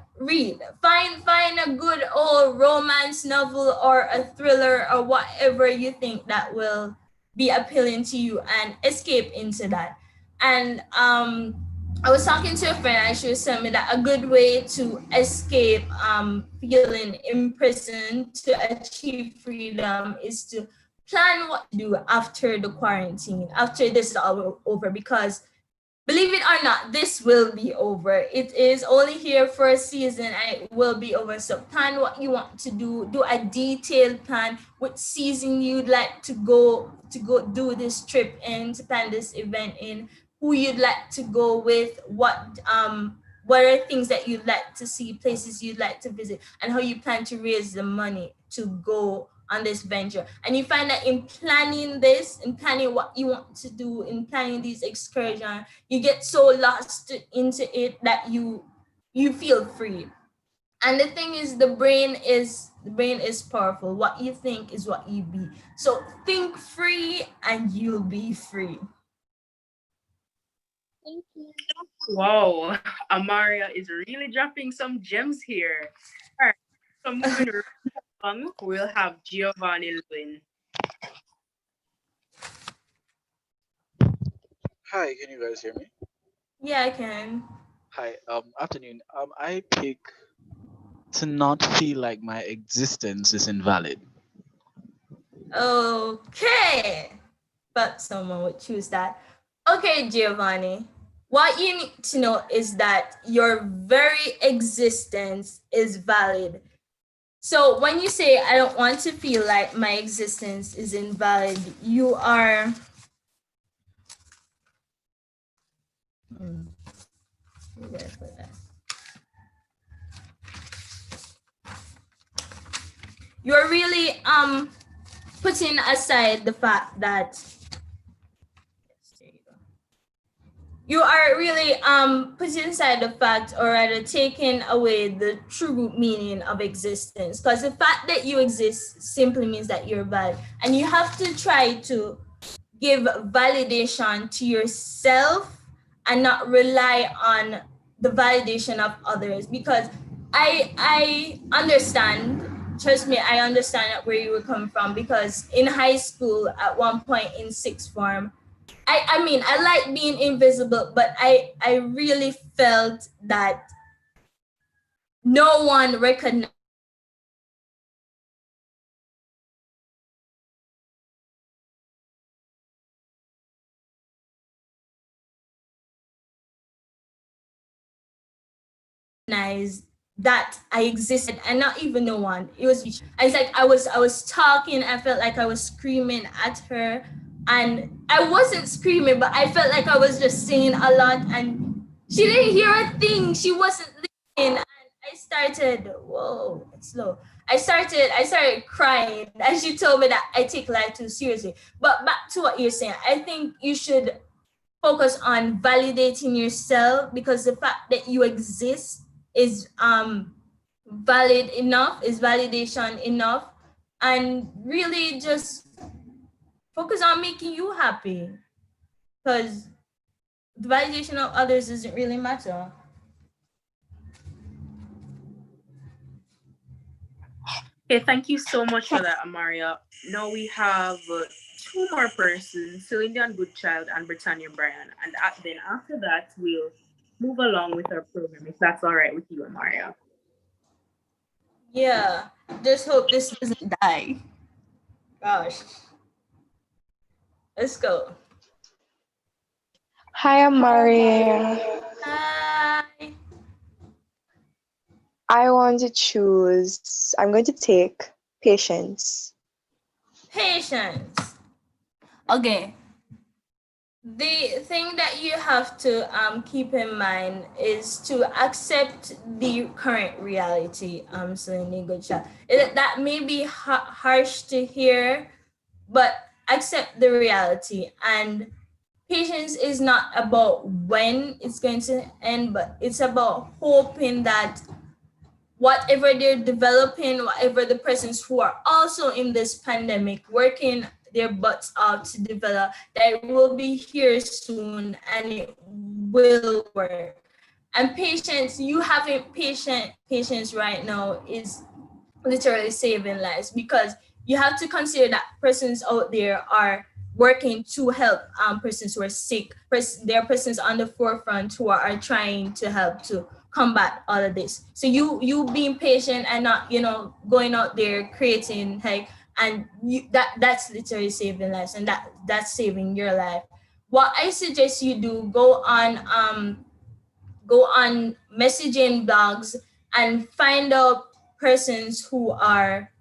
Find a good old romance novel or a thriller or whatever you think that will be appealing to you and escape into that. And I was talking to a friend and she was telling me that a good way to escape feeling imprisoned, to achieve freedom, is to plan what to do after the quarantine, after this is all over, because believe it or not, this will be over. It is only here for a season and it will be over. So plan what you want to do a detailed plan, which season you'd like to go do this trip in, to plan this event in, who you'd like to go with, what are things that you'd like to see, places you'd like to visit, and how you plan to raise the money to go on this venture. And you find that in planning this, in planning what you want to do, in planning these excursions, you get so lost into it that you feel free. And the thing is, the brain is powerful. What you think is what you be. So think free and you'll be free. Thank you. Wow, Amaria is really dropping some gems here. All right, so moving on, we'll have Giovanni Lewin. Hi, can you guys hear me? Yeah, I can. Hi, afternoon. I pick to not feel like my existence is invalid. Okay, but someone would choose that. Okay, Giovanni, what you need to know is that your very existence is valid. So when you say, I don't want to feel like my existence is invalid, you are you're really putting aside the fact that you are really putting aside the fact, or rather taking away the true meaning of existence, because the fact that you exist simply means that you're valid, and you have to try to give validation to yourself and not rely on the validation of others. Because I understand, trust me, I understand where you were coming from, because in high school at one point in sixth form, I mean, I like being invisible, but I really felt that no one recognized that I existed, and not even no one. It's like I was talking, I felt like I was screaming at her, and I wasn't screaming, but I felt like I was just saying a lot, and she didn't hear a thing. She wasn't listening, and I started, whoa, it's slow. I started crying, and she told me that I take life too seriously. But back to what you're saying, I think you should focus on validating yourself, because the fact that you exist is valid enough, is validation enough. And really just focus on making you happy, because the validation of others doesn't really matter. Okay, thank you so much for that, Amaria. Now we have two more persons, Celine Goodchild and Britannia Bryan. And then after that, we'll move along with our program, if that's all right with you, Amaria. Yeah, just hope this doesn't die. Gosh. Let's go. Hi, Amaria. Hi. I want to choose, I'm going to take patience. Patience. Okay. The thing that you have to keep in mind is to accept the current reality. Celine Goodchild. That may be harsh to hear, but accept the reality. And patience is not about when it's going to end, but it's about hoping that whatever they're developing, whatever the persons who are also in this pandemic working their butts off to develop, that it will be here soon and it will work. And patience, you having patience right now is literally saving lives, because you have to consider that persons out there are working to help persons who are sick. There are persons on the forefront who are trying to help to combat all of this. So you being patient and not going out there creating and that's literally saving lives, and that's saving your life. What I suggest you do, go on messaging blogs and find out persons who are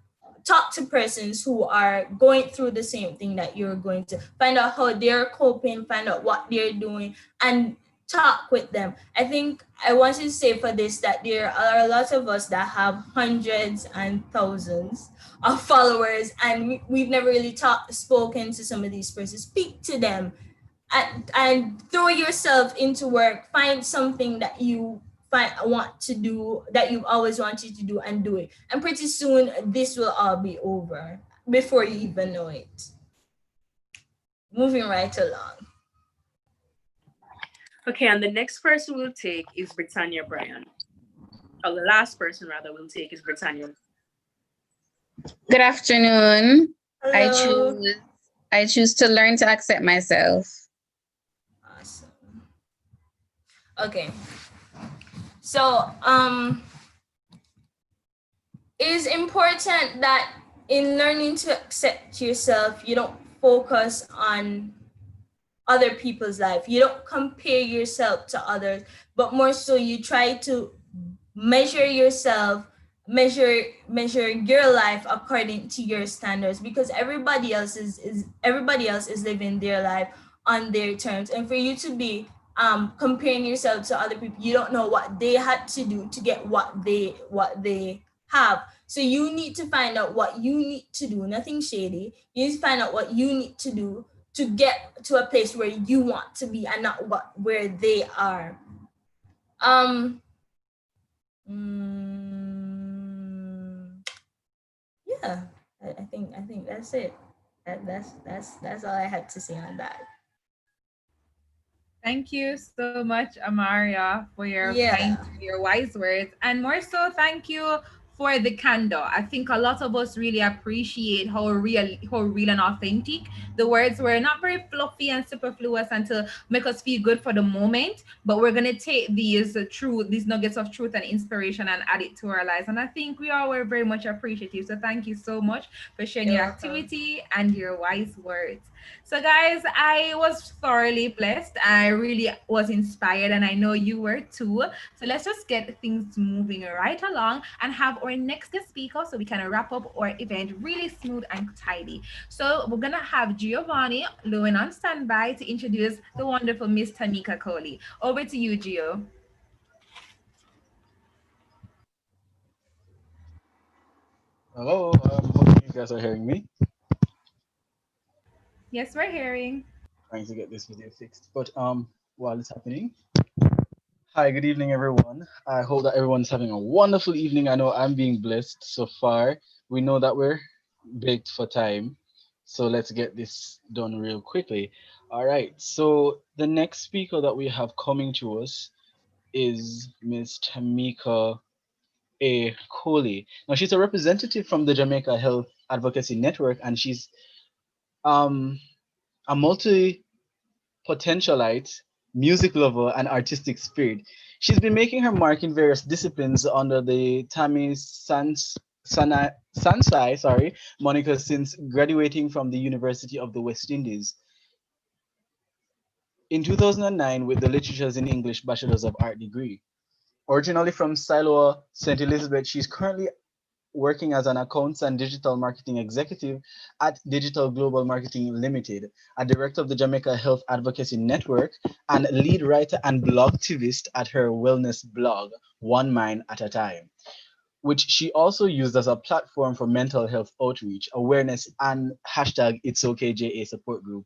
talk to persons who are going through the same thing that you're going to, find out how they're coping, find out what they're doing, and talk with them. I think I want to say for this that there are a lot of us that have hundreds and thousands of followers, and we've never really spoken to some of these persons. Speak to them and throw yourself into work. Find something that you want to do, that you've always wanted to do, and do it. And pretty soon this will all be over before you even know it. Moving right along. Okay, and the next person we'll take is Britannia Bryan. Or the last person rather we'll take is Britannia. Good afternoon. Hello. I choose to learn to accept myself. Awesome. Okay. So it is important that in learning to accept yourself, you don't focus on other people's life. You don't compare yourself to others, but more so you try to measure yourself, measure your life according to your standards, because everybody else is living their life on their terms. And for you to be comparing yourself to other people, you don't know what they had to do to get what they have. So you need to find out what you need to do, nothing shady. You need to find out what you need to do to get to a place where you want to be, and not where they are. Yeah, I think that's it. That's all I had to say on that. Thank you so much, Amaria, for your your wise words, and more so, thank you for the candor. I think a lot of us really appreciate how real and authentic the words were. Not very fluffy and superfluous, and to make us feel good for the moment, but we're gonna take these nuggets of truth and inspiration and add it to our lives. And I think we all were very much appreciative. So thank you so much for sharing your activity and your wise words. So guys, I was thoroughly blessed. I really was inspired, and I know you were too. So let's just get things moving right along and have our next guest speaker so we can wrap up our event really smooth and tidy. So we're gonna have Giovanni Lewin on standby to introduce the wonderful Miss Tamika Coley. Over to you, Gio. Hello, hope you guys are hearing me. Yes, we're hearing. Trying to get this video fixed, but while it's happening, hi, good evening, everyone. I hope that everyone's having a wonderful evening. I know I'm being blessed so far. We know that we're baked for time, So let's get this done real quickly. All right. So the next speaker that we have coming to us is Miss Tamika A. Coley. Now she's a representative from the Jamaica Health Advocacy Network, and she's um, a multi potentialite, music lover, and artistic spirit. She's been making her mark in various disciplines under the Sansai, moniker since graduating from the University of the West Indies in 2009 with the Literatures in English Bachelor's of Art degree. Originally from Siloa, St. Elizabeth, she's currently working as an accounts and digital marketing executive at Digital Global Marketing Limited, a director of the Jamaica Health Advocacy Network, and lead writer and blogtivist at her wellness blog, One Mind at a Time, which she also used as a platform for mental health outreach, awareness, and hashtag It's Okay JA support group.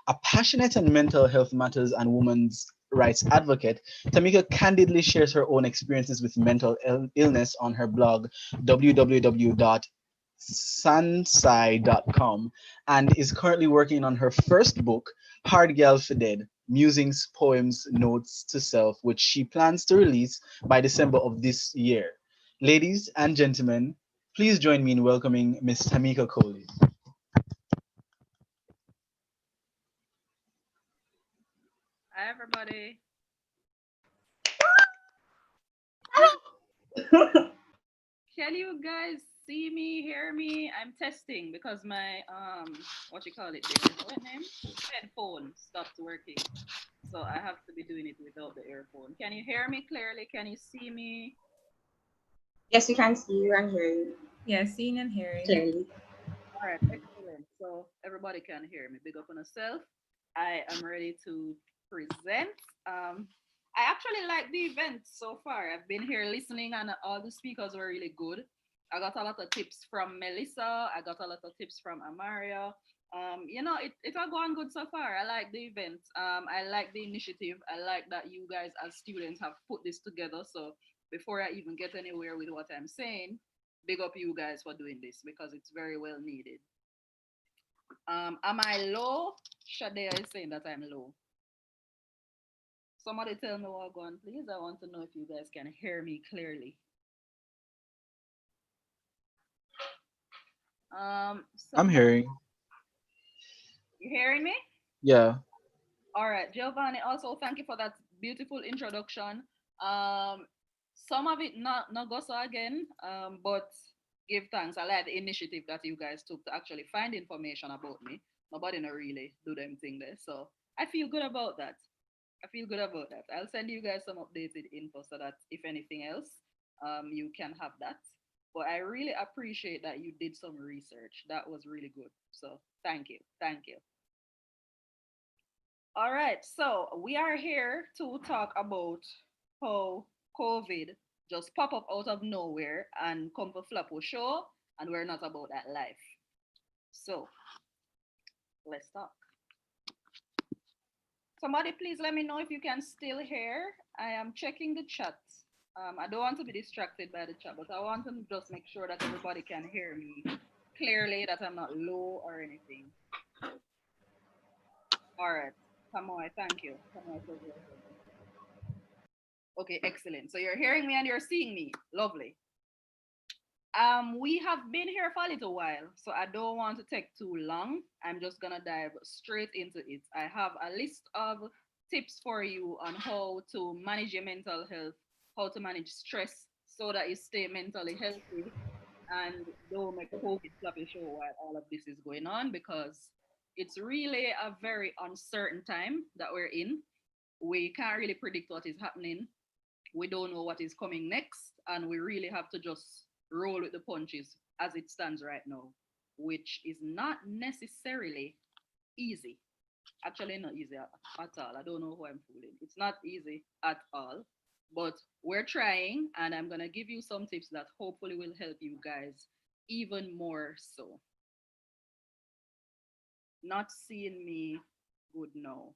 A passionate on mental health matters and women's rights advocate, Tamika candidly shares her own experiences with mental illness on her blog, www.sansai.com, and is currently working on her first book, Hard Gal for Dead, Musings, Poems, Notes to Self, which she plans to release by December of this year. Ladies and gentlemen, please join me in welcoming Miss Tamika Coley. Hi, everybody. Can you guys see me, hear me? I'm testing because my what you call it there? What name? Headphone stopped working. So I have to be doing it without the earphone. Can you hear me clearly? Can you see me? Yes, we can see you and hear you Yeah, seeing and hearing. clearly. All right, excellent. So everybody can hear me. Big up on yourself. I am ready to present. I actually like the event so far. I've been here listening, and all the speakers were really good. I got a lot of tips from Melissa. I got a lot of tips from Amaria. It all gone good so far. I like the event. I like the initiative. I like that you guys as students have put this together. So before I even get anywhere with what I'm saying, big up you guys for doing this because it's very well needed. Am I low? Shadea is saying that I'm low. Somebody tell me what going, please. I want to know if you guys can hear me clearly. I'm hearing. You hearing me? Yeah. All right, Giovanni. Also, thank you for that beautiful introduction. Some of it not go so again, but give thanks. I like the initiative that you guys took to actually find information about me. Nobody no really do them thing there, so I feel good about that. I feel good about that. I'll send you guys some updated info so that if anything else, you can have that. But I really appreciate that you did some research. That was really good. So thank you. Thank you. All right. So we are here to talk about how COVID just pop up out of nowhere and come for flap or show, and we're not about that life. So let's talk. Somebody please let me know if you can still hear. I am checking the chat. I don't want to be distracted by the chat, but I want to just make sure that everybody can hear me clearly, that I'm not low or anything. All right. Kamoy, thank you. Kamoy, okay, excellent. So you're hearing me and you're seeing me. Lovely. We have been here for a little while, so I don't want to take too long. I'm just gonna dive straight into it. I have a list of tips for you on how to manage your mental health, how to manage stress so that you stay mentally healthy and don't make COVID floppy show while all of this is going on, because it's really a very uncertain time that we're in. We can't really predict what is happening. We don't know what is coming next, and we really have to just roll with the punches as it stands right now, which is not necessarily easy. Actually, not easy at all. I don't know who I'm fooling. It's not easy at all, but we're trying, and I'm gonna give you some tips that hopefully will help you guys even more so. Not seeing me good now.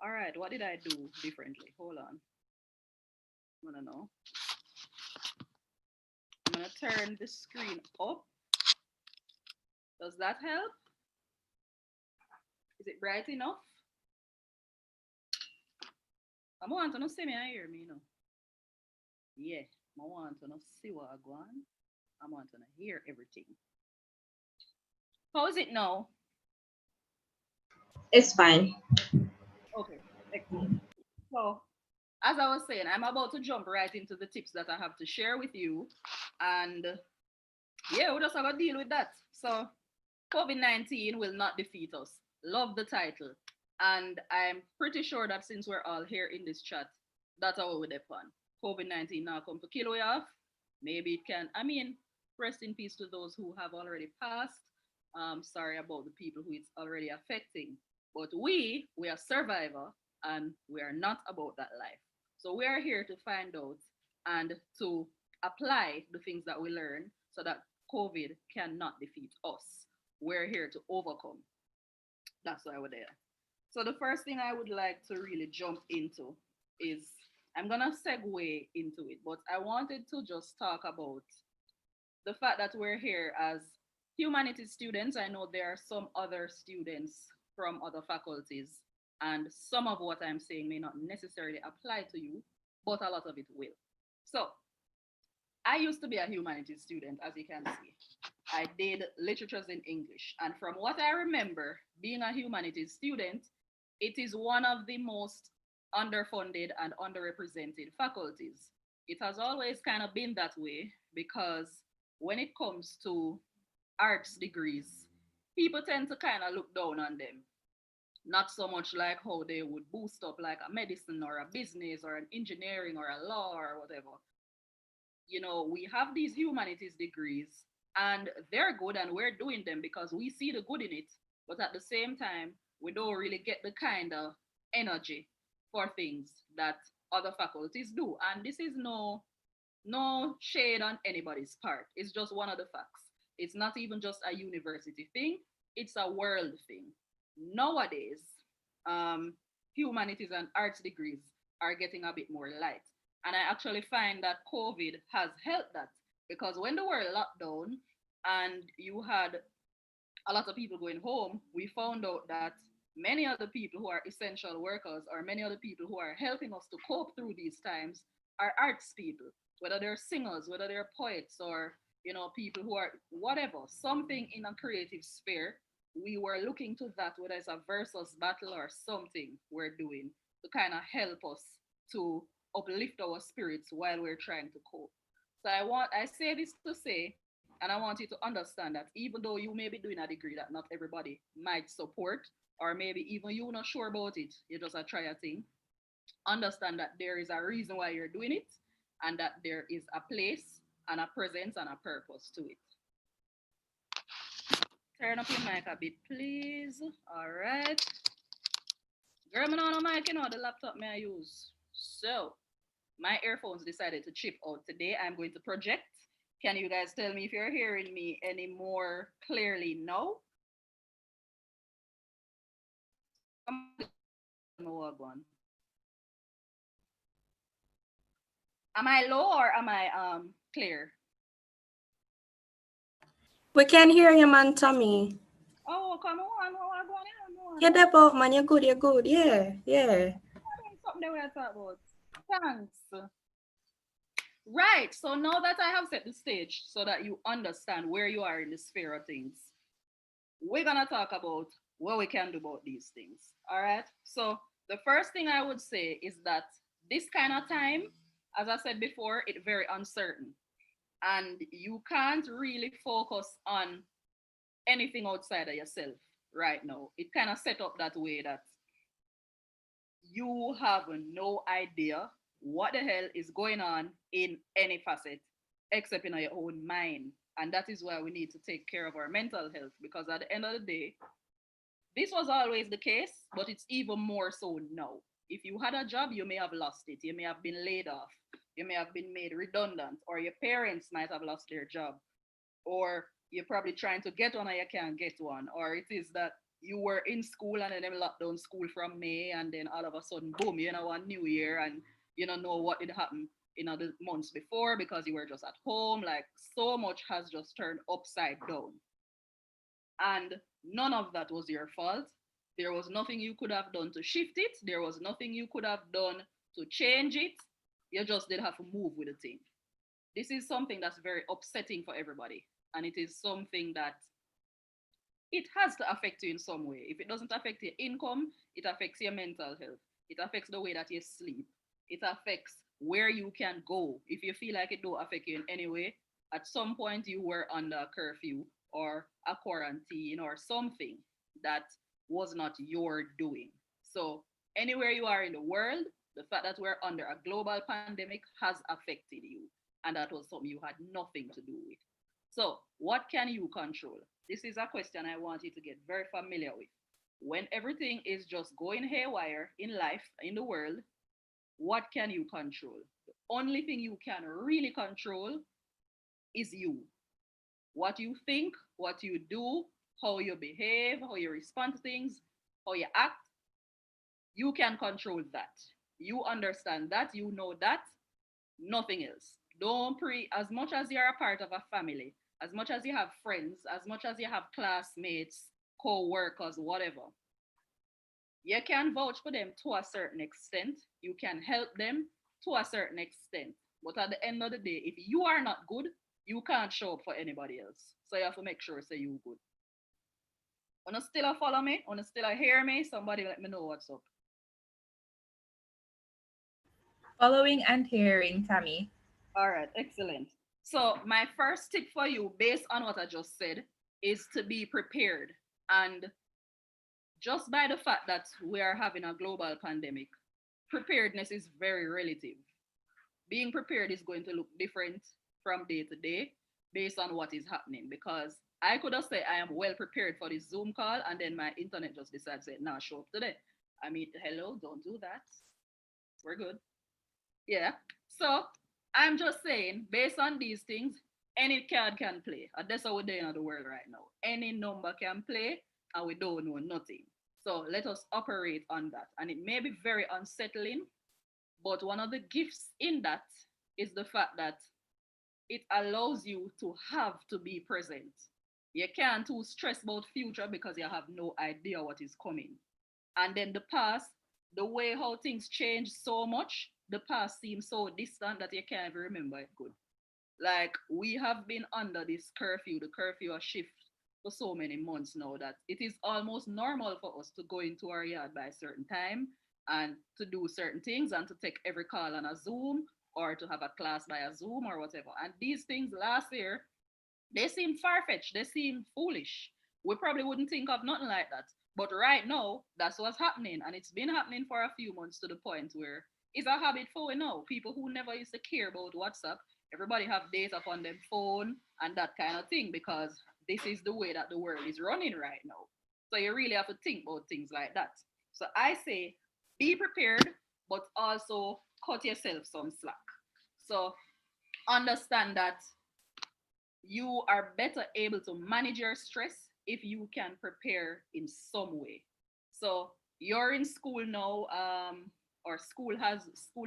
All right, what did I do differently? Hold on. I wanna know. I'm gonna turn the screen up. Does that help? Is it bright enough? I want to see me and hear me, Yeah, I want to see what I go on. I want to hear everything. How is it now? It's fine. Okay, excellent. So, as I was saying, I'm about to jump right into the tips that I have to share with you. And yeah, we just have to deal with that. So, COVID-19 will not defeat us. Love the title. And I'm pretty sure that since we're all here in this chat, that's how we're fun. COVID-19 now come to kill we off. Maybe it can, rest in peace to those who have already passed. Sorry about the people who it's already affecting. But we are survivor and we are not about that life. So we are here to find out and to apply the things that we learn so that COVID cannot defeat us. We're here to overcome. That's why we're there. So the first thing I would like to really jump into is I'm gonna segue into it, but I wanted to just talk about the fact that we're here as humanities students. I know there are some other students from other faculties, and some of what I'm saying may not necessarily apply to you, but a lot of it will. So I used to be a humanities student, as you can see. I did literatures in English. And from what I remember, being a humanities student, it is one of the most underfunded and underrepresented faculties. It has always kind of been that way because when it comes to arts degrees, people tend to kind of look down on them. Not so much like how they would boost up like a medicine or a business or an engineering or a law or whatever. We have these humanities degrees and they're good and we're doing them because we see the good in it. But at the same time, we don't really get the kind of energy for things that other faculties do. And this is no shade on anybody's part. It's just one of the facts. It's not even just a university thing, it's a world thing. Nowadays, humanities and arts degrees are getting a bit more light. And I actually find that COVID has helped that because when the world locked down and you had a lot of people going home, we found out that many of the people who are essential workers or many of the people who are helping us to cope through these times are arts people, whether they're singers, whether they're poets or people who are whatever, something in a creative sphere. We were looking to that, whether it's a versus battle or something we're doing to kind of help us to uplift our spirits while we're trying to cope. So I say this to say, and I want you to understand that even though you may be doing a degree that not everybody might support, or maybe even you're not sure about it, you just a try a thing, understand that there is a reason why you're doing it and that there is a place and a presence and a purpose to it. Turn up your mic a bit, please. All right. Girl, I don't know mic, the laptop may I use. So, my earphones decided to chip out today. I'm going to project. Can you guys tell me if you're hearing me any more clearly now? Am I low or am I clear? We can hear you, man, Tommy. Oh, come on. You're the boat, man. You're good. You're good. Yeah. Something that we are talking about. Thanks. Right. So now that I have set the stage so that you understand where you are in the sphere of things, we're going to talk about what we can do about these things. All right. So the first thing I would say is that this kind of time, as I said before, it's very uncertain. And you can't really focus on anything outside of yourself right now. It kind of set up that way that you have no idea what the hell is going on in any facet except in your own mind. And that is why we need to take care of our mental health, because at the end of the day, this was always the case, but it's even more so now. If you had a job, you may have lost it. You may have been laid off. You may have been made redundant, or your parents might have lost their job, or you're probably trying to get one and you can't get one, or it is that you were in school and then they locked down school from May, and then all of a sudden, boom, one new year, and you don't know what did happen in the months before because you were just at home. Like, so much has just turned upside down. And none of that was your fault. There was nothing you could have done to shift it. There was nothing you could have done to change it. You just did have to move with the thing. This is something that's very upsetting for everybody. And it is something that it has to affect you in some way. If it doesn't affect your income, it affects your mental health. It affects the way that you sleep. It affects where you can go. If you feel like it don't affect you in any way, at some point you were under a curfew or a quarantine or something that was not your doing. So anywhere you are in the world, the fact that we're under a global pandemic has affected you. And that was something you had nothing to do with. So what can you control? This is a question I want you to get very familiar with. When everything is just going haywire in life, in the world, what can you control? The only thing you can really control is you. What you think, what you do, how you behave, how you respond to things, how you act, you can control that. You understand that, you know that, nothing else. Don't as much as you're a part of a family, as much as you have friends, as much as you have classmates, co-workers, whatever, you can vouch for them to a certain extent. You can help them to a certain extent. But at the end of the day, if you are not good, you can't show up for anybody else. So you have to make sure say you good. Wanna still follow me? Wanna still hear me? Somebody let me know what's up. Following and hearing, Tammy. All right, excellent. So my first tip for you, based on what I just said, is to be prepared. And just by the fact that we are having a global pandemic, preparedness is very relative. Being prepared is going to look different from day to day based on what is happening. Because I could have said I am well prepared for this Zoom call, and then my internet just decides to say, nah, show up today. I mean, hello, don't do that. We're good. Yeah. So I'm just saying, based on these things, any card can play. And that's how we're doing in the world right now. Any number can play, and we don't know nothing. So let us operate on that. And it may be very unsettling, but one of the gifts in that is the fact that it allows you to have to be present. You can't too stress about future because you have no idea what is coming. And then the past, the way how things change so much, the past seems so distant that you can't even remember it good. Like, we have been under this curfew, the curfew has shifted for so many months now that it is almost normal for us to go into our yard by a certain time and to do certain things and to take every call on a Zoom or to have a class by a Zoom or whatever. And these things last year, they seem far-fetched, they seem foolish. We probably wouldn't think of nothing like that. But right now, that's what's happening. And it's been happening for a few months to the point where it's a habit for we now. People who never used to care about WhatsApp, everybody have data on their phone and that kind of thing because this is the way that the world is running right now. So you really have to think about things like that. So I say, be prepared, but also cut yourself some slack. So understand that you are better able to manage your stress if you can prepare in some way. So you're in school now, or school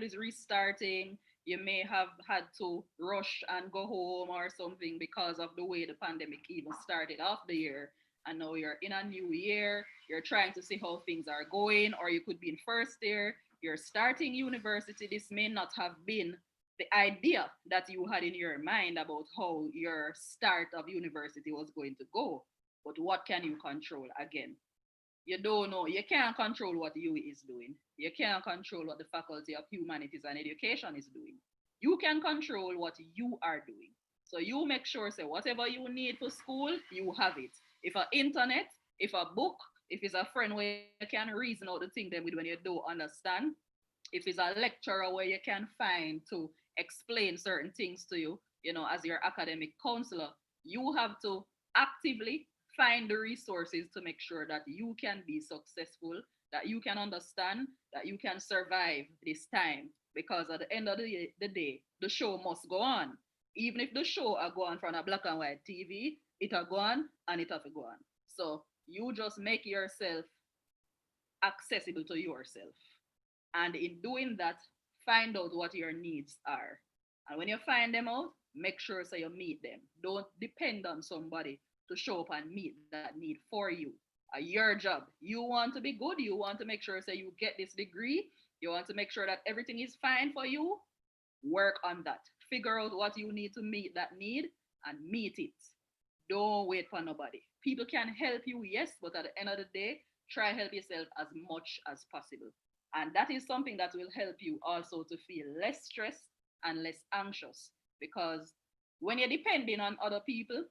is restarting. You may have had to rush and go home or something because of the way the pandemic even started off the year. And now you're in a new year, you're trying to see how things are going, or you could be in first year, you're starting university. This may not have been the idea that you had in your mind about how your start of university was going to go. But what can you control? Again, you don't know. You can't control what you is doing. You can't control what the Faculty of Humanities and Education is doing. You can control what you are doing. So you make sure, say, whatever you need for school, you have it. If an internet, if a book, if it's a friend where you can reason out the thing then with when you don't understand, if it's a lecturer where you can find to explain certain things to you, as your academic counselor, you have to actively find the resources to make sure that you can be successful, that you can understand, that you can survive this time. Because at the end of the day, the show must go on. Even if the show are going from a black and white TV, it are go on and it have to go on. So you just make yourself accessible to yourself. And in doing that, find out what your needs are. And when you find them out, make sure so you meet them. Don't depend on somebody to show up and meet that need for you. Your job. You want to be good. You want to make sure say you get this degree. You want to make sure that everything is fine for you. Work on that. Figure out what you need to meet that need and meet it. Don't wait for nobody. People can help you, yes, but at the end of the day, try help yourself as much as possible. And that is something that will help you also to feel less stressed and less anxious. Because when you're depending on other people,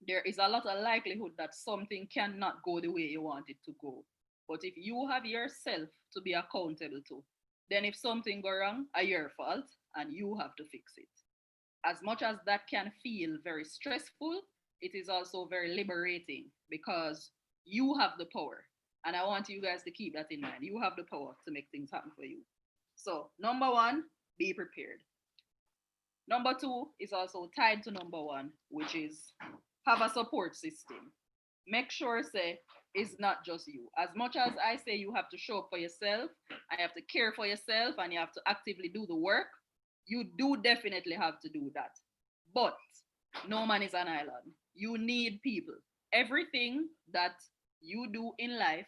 there is a lot of likelihood that something cannot go the way you want it to go. But if you have yourself to be accountable to, then if something go wrong, it's your fault and you have to fix it. As much as that can feel very stressful, it is also very liberating because you have the power. And I want you guys to keep that in mind. You have the power to make things happen for you. So, number one, be prepared. Number two is also tied to number one, which is have a support system. Make sure, say, it's not just you. As much as I say you have to show up for yourself, and you have to care for yourself, and you have to actively do the work, you do definitely have to do that. But no man is an island. You need people. Everything that you do in life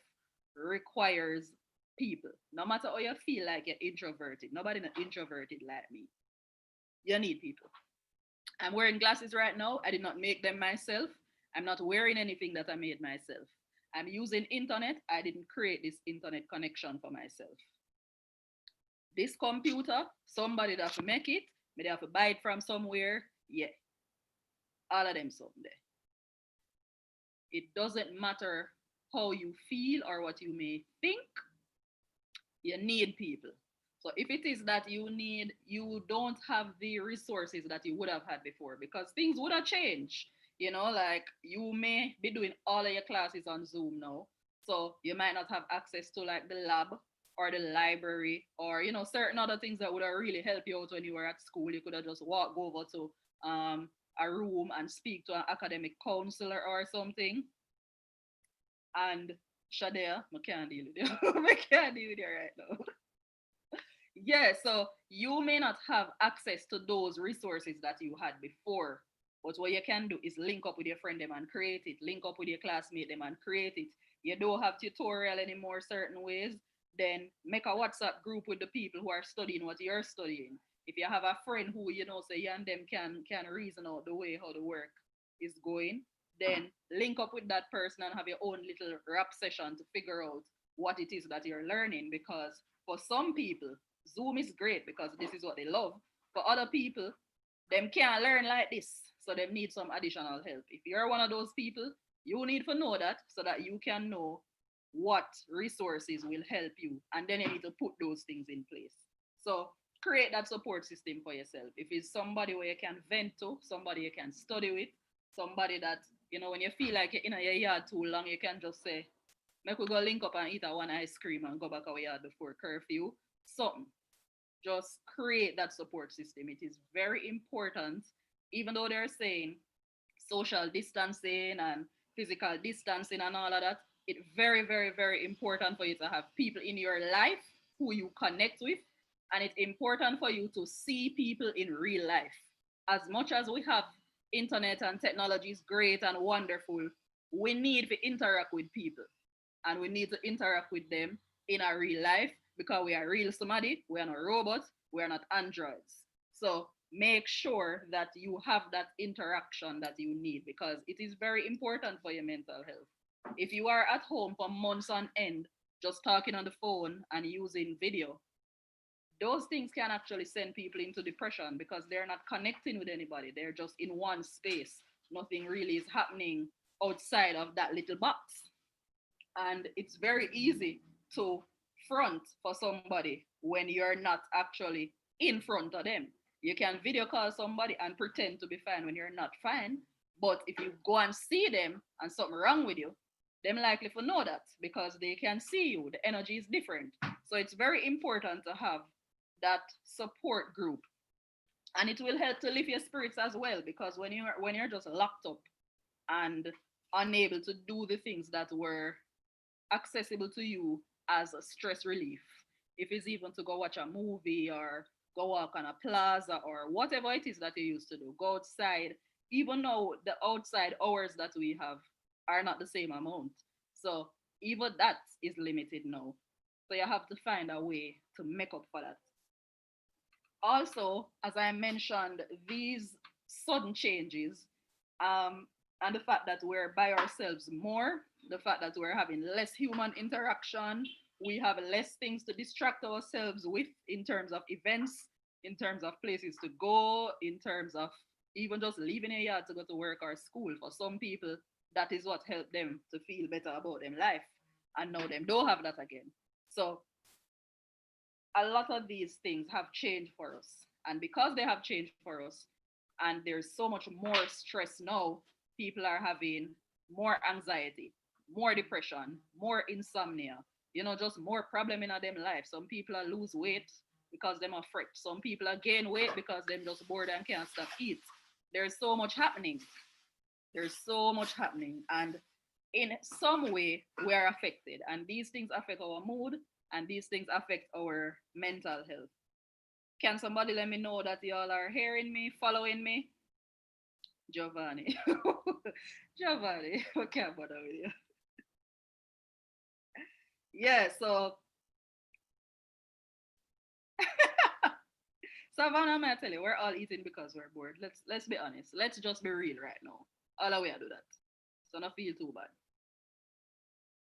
requires people. No matter how you feel like you're introverted, nobody not introverted like me. You need people. I'm wearing glasses right now. I did not make them myself. I'm not wearing anything that I made myself. I'm using internet. I didn't create this internet connection for myself. This computer, somebody that have to make it, maybe they have to buy it from somewhere. Yeah. All of them someday. It doesn't matter how you feel or what you may think. You need people. So if it is that you don't have the resources that you would have had before, because things would have changed. Like you may be doing all of your classes on Zoom now. So you might not have access to like the lab or the library or, certain other things that would have really helped you out when you were at school. You could have just go over to a room and speak to an academic counselor or something. And Shadea, I can't deal with you. I can't deal with you right now. Yeah, so you may not have access to those resources that you had before, but what you can do is link up with your friend them and create it, link up with your classmate them and create it. You don't have tutorial anymore certain ways, then make a WhatsApp group with the people who are studying what you're studying. If you have a friend who, say you and them can reason out the way how the work is going, then link up with that person and have your own little rap session to figure out what it is that you're learning. Because for some people, Zoom is great because this is what they love. For other people, them can't learn like this, so they need some additional help. If you're one of those people, you need to know that so that you can know what resources will help you, and then you need to put those things in place. So create that support system for yourself. If it's somebody where you can vent to, somebody you can study with, somebody that, when you feel like you're in your yard too long, you can just say, make we go link up and eat one ice cream and go back our yard before curfew. Something. Just create that support system. It is very important, even though they're saying social distancing and physical distancing and all of that. It's very, very, very important for you to have people in your life who you connect with. And it's important for you to see people in real life. As much as we have internet and technology is great and wonderful, we need to interact with people. And we need to interact with them in a real life because we are real somebody. We are not robots. We are not androids. So make sure that you have that interaction that you need because it is very important for your mental health. If you are at home for months on end, just talking on the phone and using video, those things can actually send people into depression because they're not connecting with anybody. They're just in one space. Nothing really is happening outside of that little box. And it's very easy to front for somebody when you're not actually in front of them. You can video call somebody and pretend to be fine when you're not fine. But if you go and see them and something wrong with you, them likely to know that because they can see you. The energy is different. So it's very important to have that support group. And it will help to lift your spirits as well because when you're just locked up and unable to do the things that were accessible to you as a stress relief, if it's even to go watch a movie or go walk on a plaza or whatever it is that you used to do, go outside, even though the outside hours that we have are not the same amount. So even that is limited now. So you have to find a way to make up for that. Also, as I mentioned, these sudden changes, and the fact that we're by ourselves more, the fact that we're having less human interaction, we have less things to distract ourselves with in terms of events, in terms of places to go, in terms of even just leaving a yard to go to work or school. For some people, that is what helped them to feel better about their life. And now them don't have that again. So a lot of these things have changed for us. And because they have changed for us, and there's so much more stress now, people are having more anxiety, more depression, more insomnia, just more problem in their life. Some people are lose weight because them are fret. Some people are gain weight because them just bored and can't stop eat. There's so much happening. There's so much happening. And in some way, we are affected. And these things affect our mood, and these things affect our mental health. Can somebody let me know that y'all are hearing me, following me? Giovanni. Giovanni, I can't bother with you. Yeah, so Savannah, I tell you, we're all eating because we're bored. Let's be honest. Let's just be real right now. All the way I do that. So not feel too bad.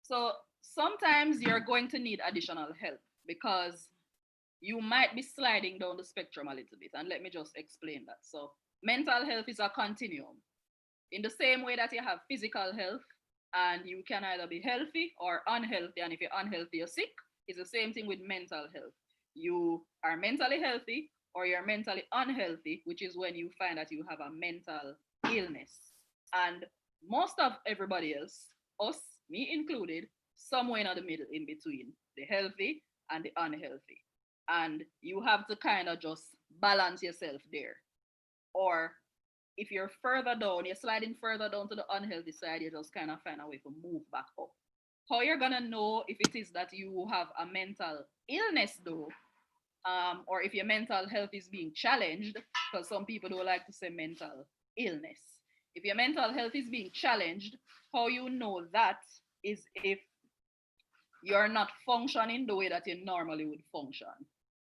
So sometimes you're going to need additional help because you might be sliding down the spectrum a little bit. And let me just explain that. So mental health is a continuum. In the same way that you have physical health and you can either be healthy or unhealthy, and if you're unhealthy, you're sick, it's the same thing with mental health. You are mentally healthy or you're mentally unhealthy, which is when you find that you have a mental illness. And most of everybody else, us, me included, somewhere in the middle in between the healthy and the unhealthy. And you have to kind of just balance yourself there. Or if you're further down, you're sliding further down to the unhealthy side, you just kind of find a way to move back up. How you're gonna know if it is that you have a mental illness though, or if your mental health is being challenged, because some people don't like to say mental illness. If your mental health is being challenged, how you know that is if you're not functioning the way that you normally would function.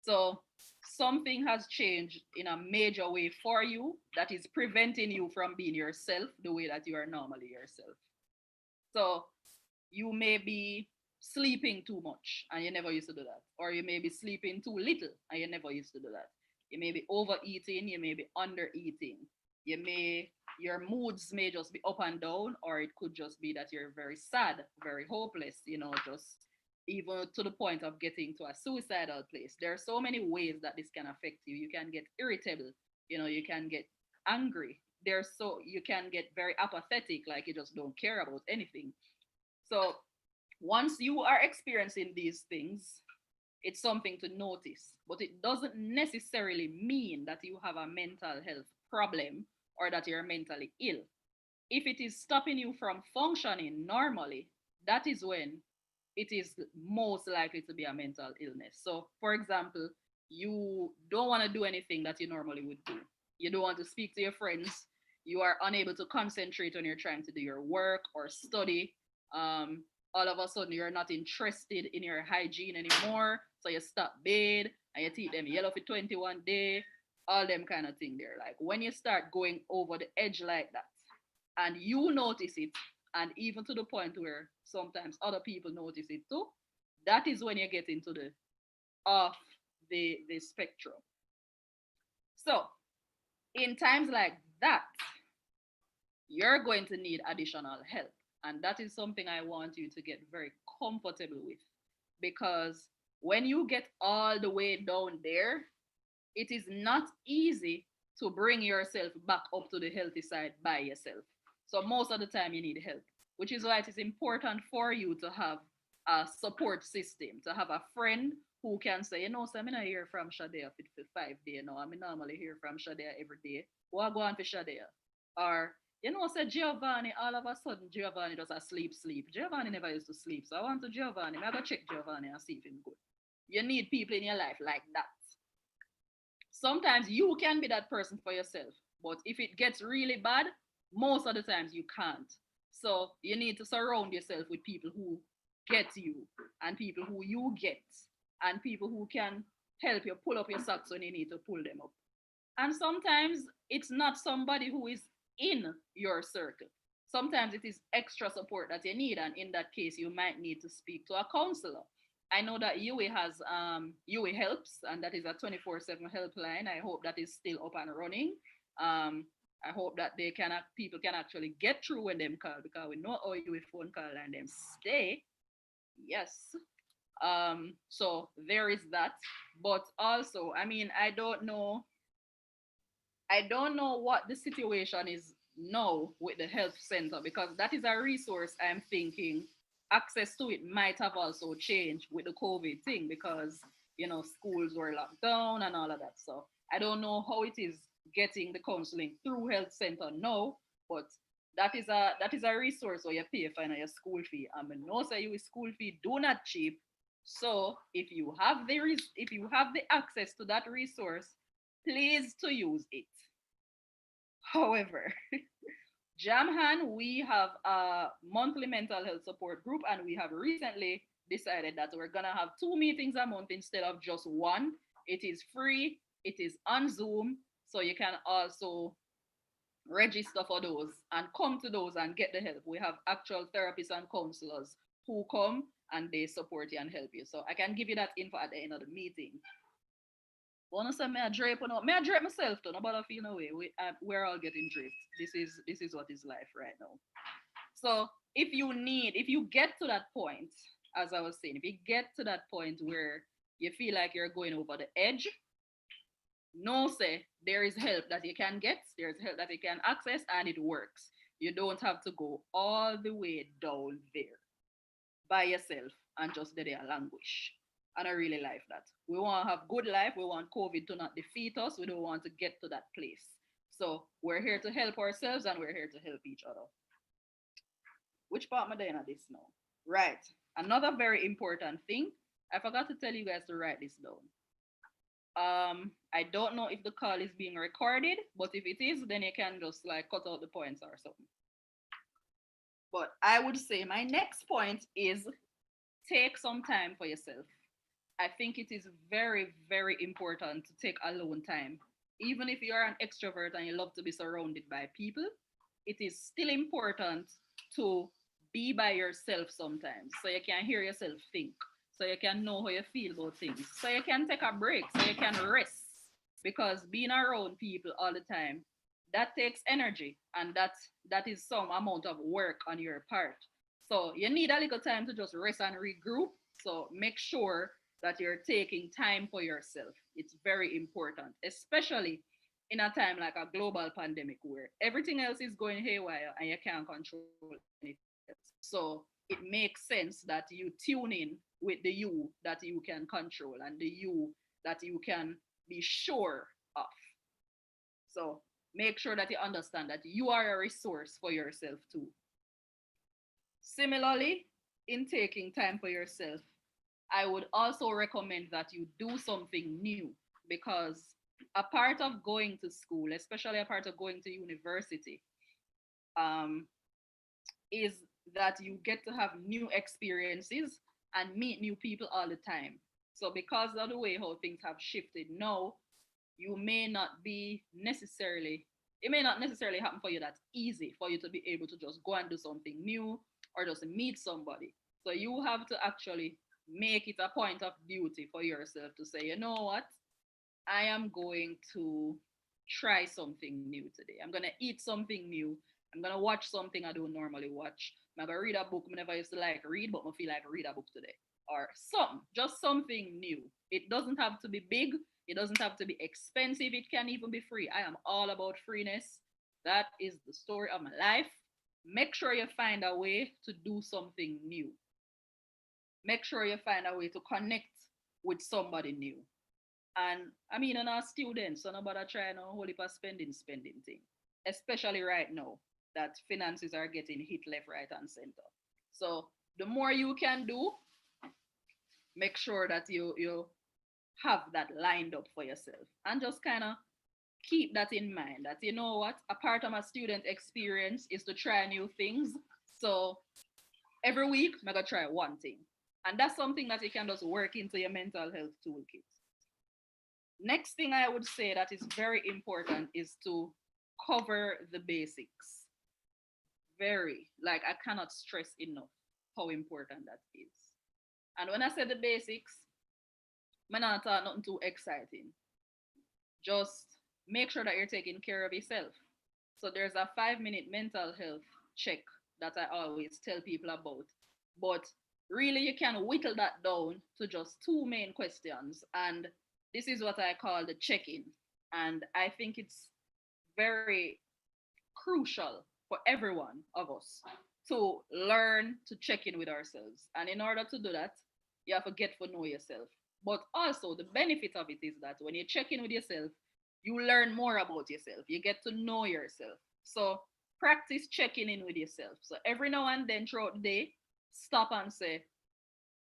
So something has changed in a major way for you that is preventing you from being yourself the way that you are normally yourself. So you may be sleeping too much and you never used to do that. Or you may be sleeping too little and you never used to do that. You may be overeating, you may be undereating. Your moods may just be up and down, or it could just be that you're very sad, very hopeless, just even to the point of getting to a suicidal place. There are so many ways that this can affect you. You can get irritable, you can get angry. You can get very apathetic, like you just don't care about anything. So once you are experiencing these things, it's something to notice, but it doesn't necessarily mean that you have a mental health problem or that you're mentally ill. If it is stopping you from functioning normally, that is when it is most likely to be a mental illness. So, for example, you don't want to do anything that you normally would do. You don't want to speak to your friends. You are unable to concentrate when you're trying to do your work or study. All of a sudden, you're not interested in your hygiene anymore. So you stop bed and you teeth them yellow for 21 days. All them kind of thing there. Like when you start going over the edge like that and you notice it, and even to the point where sometimes other people notice it too, that is when you get into the off the spectrum. So in times like that, you're going to need additional help. And that is something I want you to get very comfortable with, because when you get all the way down there, it is not easy to bring yourself back up to the healthy side by yourself. So most of the time you need help, which is why it is important for you to have a support system, to have a friend who can say, so I'm not hear from Shadea for 5 days now. I'm normally hear from Shadea every day. What go on for Shadea? Or, say Giovanni, all of a sudden Giovanni does a sleep. Giovanni never used to sleep. So I want to Giovanni. I go check Giovanni and see if he's good. You need people in your life like that. Sometimes you can be that person for yourself, but if it gets really bad, most of the times you can't. So you need to surround yourself with people who get you, and people who you get, and people who can help you pull up your socks when you need to pull them up. And sometimes it's not somebody who is in your circle. Sometimes it is extra support that you need, and in that case, you might need to speak to a counselor. I know that UA has UA Helps, and that is a 24/7 helpline. I hope that is still up and running. I hope that people can actually get through when them call, because we know how UA phone call and them stay. Yes. So there is that. But also, I mean, I don't know what the situation is now with the health center, because that is a resource I'm thinking access to it might have also changed with the COVID thing, because schools were locked down and all of that. So I don't know how it is getting the counseling through health center now, but that is a resource where you pay for your school fee. And I know say your school fee do not cheap. So if you have the access to that resource, please to use it. However, Jamhan, we have a monthly mental health support group, and we have recently decided that we're gonna have 2 meetings a month instead of just one. It is free, it is on Zoom, so you can also register for those and come to those and get the help. We have actual therapists and counselors who come and they support you and help you. So I can give you that info at the end of the meeting. Wanna say me a drape or not? Me a drape myself too. Nobody feel no way. We're all getting draped. This is what is life right now. So if you get to that point, as I was saying, if you get to that point where you feel like you're going over the edge, no say there is help that you can get, there's help that you can access, and it works. You don't have to go all the way down there by yourself and just there languish. And I really like that. We want to have good life. We want COVID to not defeat us. We don't want to get to that place. So we're here to help ourselves, and we're here to help each other. Which part am I doing at this now? Right. Another very important thing. I forgot to tell you guys to write this down. I don't know if the call is being recorded, but if it is, then you can just like cut out the points or something. But I would say my next point is take some time for yourself. I think it is very, very important to take alone time. Even if you're an extrovert and you love to be surrounded by people, it is still important to be by yourself sometimes, so you can hear yourself think, so you can know how you feel about things, so you can take a break, so you can rest. Because being around people all the time, that takes energy, and that is some amount of work on your part. So you need a little time to just rest and regroup. So make sure that you're taking time for yourself. It's very important, especially in a time like a global pandemic where everything else is going haywire and you can't control anything else. So it makes sense that you tune in with the you that you can control and the you that you can be sure of. So make sure that you understand that you are a resource for yourself too. Similarly, in taking time for yourself, I would also recommend that you do something new, because a part of going to school, especially a part of going to university, um, is that you get to have new experiences and meet new people all the time. So because of the way how things have shifted now, you may not be necessarily, it may not necessarily happen for you that easy for you to be able to just go and do something new or just meet somebody. So you have to actually make it a point of duty for yourself to say, you know what? I am going to try something new today. I'm going to eat something new. I'm going to watch something I don't normally watch. I'm going to read a book I never used to like read, but I feel like read a book today. Or just something new. It doesn't have to be big. It doesn't have to be expensive. It can even be free. I am all about freeness. That is the story of my life. Make sure you find a way to do something new. Make sure you find a way to connect with somebody new. And I mean, I'm a student, so nobody try no whole heap of spending thing. Especially right now that finances are getting hit left, right, and center. So the more you can do, make sure that you have that lined up for yourself, and just kind of keep that in mind, that you know what, a part of my student experience is to try new things. So every week, I'm gonna try one thing. And that's something that you can just work into your mental health toolkit. Next thing I would say that is very important is to cover the basics. Very, like, I cannot stress enough how important that is. And when I say the basics, I'm not talking nothing too exciting. Just make sure that you're taking care of yourself. So there's a 5 minute mental health check that I always tell people about. But really, you can whittle that down to just two main questions. And this is what I call the check in. And I think it's very crucial for every one of us to learn to check in with ourselves. And in order to do that, you have to get to know yourself. But also, the benefit of it is that when you check in with yourself, you learn more about yourself. You get to know yourself. So practice checking in with yourself. So every now and then throughout the day, stop and say,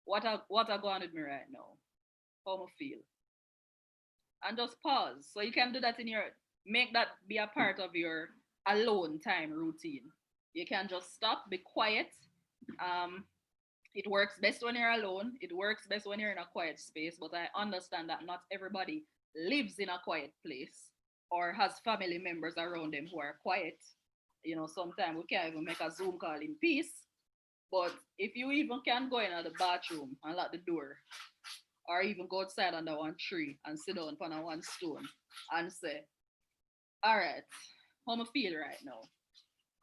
what I going with me right now? How I feel? And just pause. So you can do that in your make that be a part of your alone time routine. You can just stop, be quiet. Um, it works best when you're alone. It works best when you're in a quiet space. But I understand that not everybody lives in a quiet place or has family members around them who are quiet. You know, sometimes we can't even make a Zoom call in peace. But if you even can go in the bathroom and lock the door, or even go outside under one tree and sit down upon a one stone and say, all right, how I feel right now.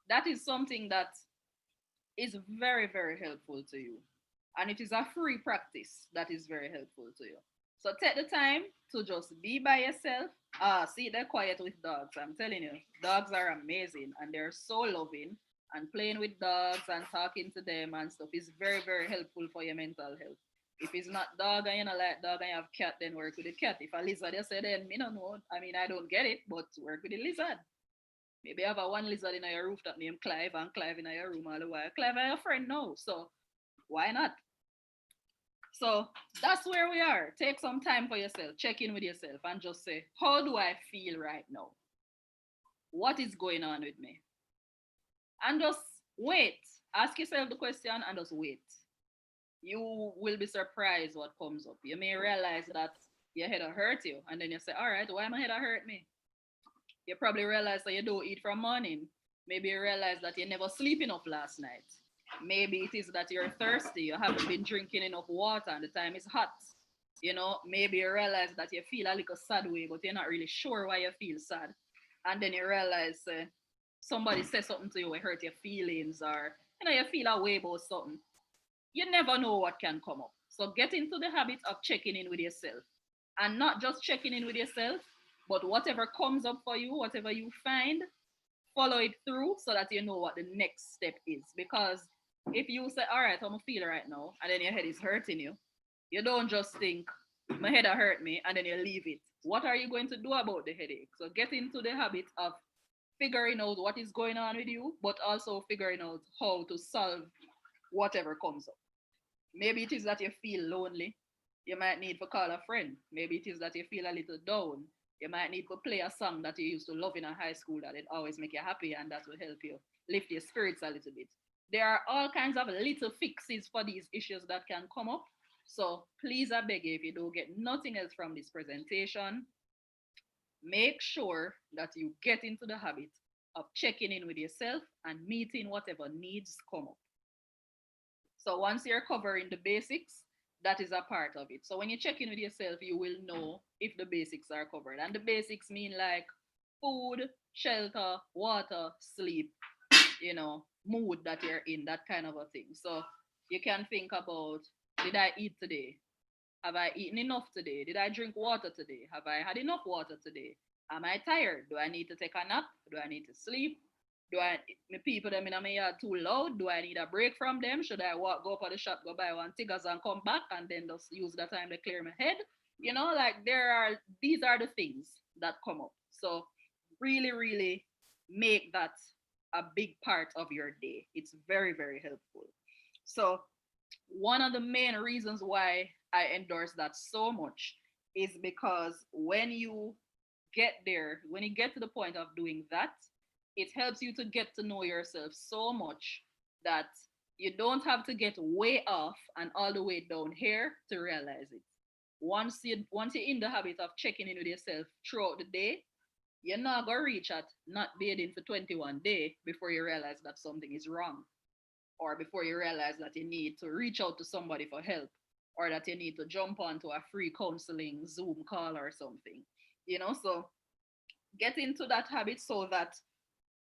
That is something that is very, very helpful to you. And it is a free practice that is very helpful to you. So take the time to just be by yourself. See, they're quiet with dogs. I'm telling you, dogs are amazing and they're so loving. And playing with dogs and talking to them and stuff is very, very helpful for your mental health. If it's not dog and you know like dog and you have cat, then work with the cat. If a lizard, you say then me don't know. I mean, I don't get it, but work with the lizard. Maybe have a one lizard in your roof that named Clive and Clive in your room all the while. Clive are your friend now, so why not? So that's where we are. Take some time for yourself, check in with yourself, and just say, how do I feel right now? What is going on with me? And just wait. Ask yourself the question and just wait. You will be surprised what comes up. You may realize that your head hurt you, and then you say, all right, why my head hurt me? You probably realize that you don't eat from morning. Maybe you realize that you never sleep enough last night. Maybe it is that you're thirsty, you haven't been drinking enough water and the time is hot. You know, maybe you realize that you feel a little sad way, but you're not really sure why you feel sad. And then you realize somebody says something to you, it hurt your feelings, or you know, you feel a way about something. You never know what can come up. So get into the habit of checking in with yourself. And not just checking in with yourself, but whatever comes up for you, whatever you find, follow it through so that you know what the next step is. Because if you say, all right, I'm feel right now, and then your head is hurting you, you don't just think, my head hurt me, and then you leave it. What are you going to do about the headache? So get into the habit of figuring out what is going on with you, but also figuring out how to solve whatever comes up. Maybe it is that you feel lonely. You might need to call a friend. Maybe it is that you feel a little down. You might need to play a song that you used to love in a high school that it always make you happy and that will help you lift your spirits a little bit. There are all kinds of little fixes for these issues that can come up. So please, I beg you, if you don't get nothing else from this presentation, make sure that you get into the habit of checking in with yourself and meeting whatever needs come up. So once you're covering the basics, that is a part of it. So when you check in with yourself, you will know if the basics are covered. And the basics mean like food, shelter, water, sleep, you know, mood that you're in, that kind of a thing. So you can think about, did I eat today? Have I eaten enough today? Did I drink water today? Have I had enough water today? Am I tired? Do I need to take a nap? Do I need to sleep? Do I my people them in my yard too loud? Do I need a break from them? Should I go up at the shop, go buy one tigers and come back and then just use the time to clear my head? You know, like these are the things that come up. So really, really make that a big part of your day. It's very, very helpful. So one of the main reasons why I endorse that so much is because when you get there, when you get to the point of doing that, it helps you to get to know yourself so much that you don't have to get way off and all the way down here to realize it. Once you're in the habit of checking in with yourself throughout the day, you're not gonna reach at not bathing for 21 days before you realize that something is wrong, or before you realize that you need to reach out to somebody for help, or that you need to jump onto a free counseling Zoom call or something. So get into that habit so that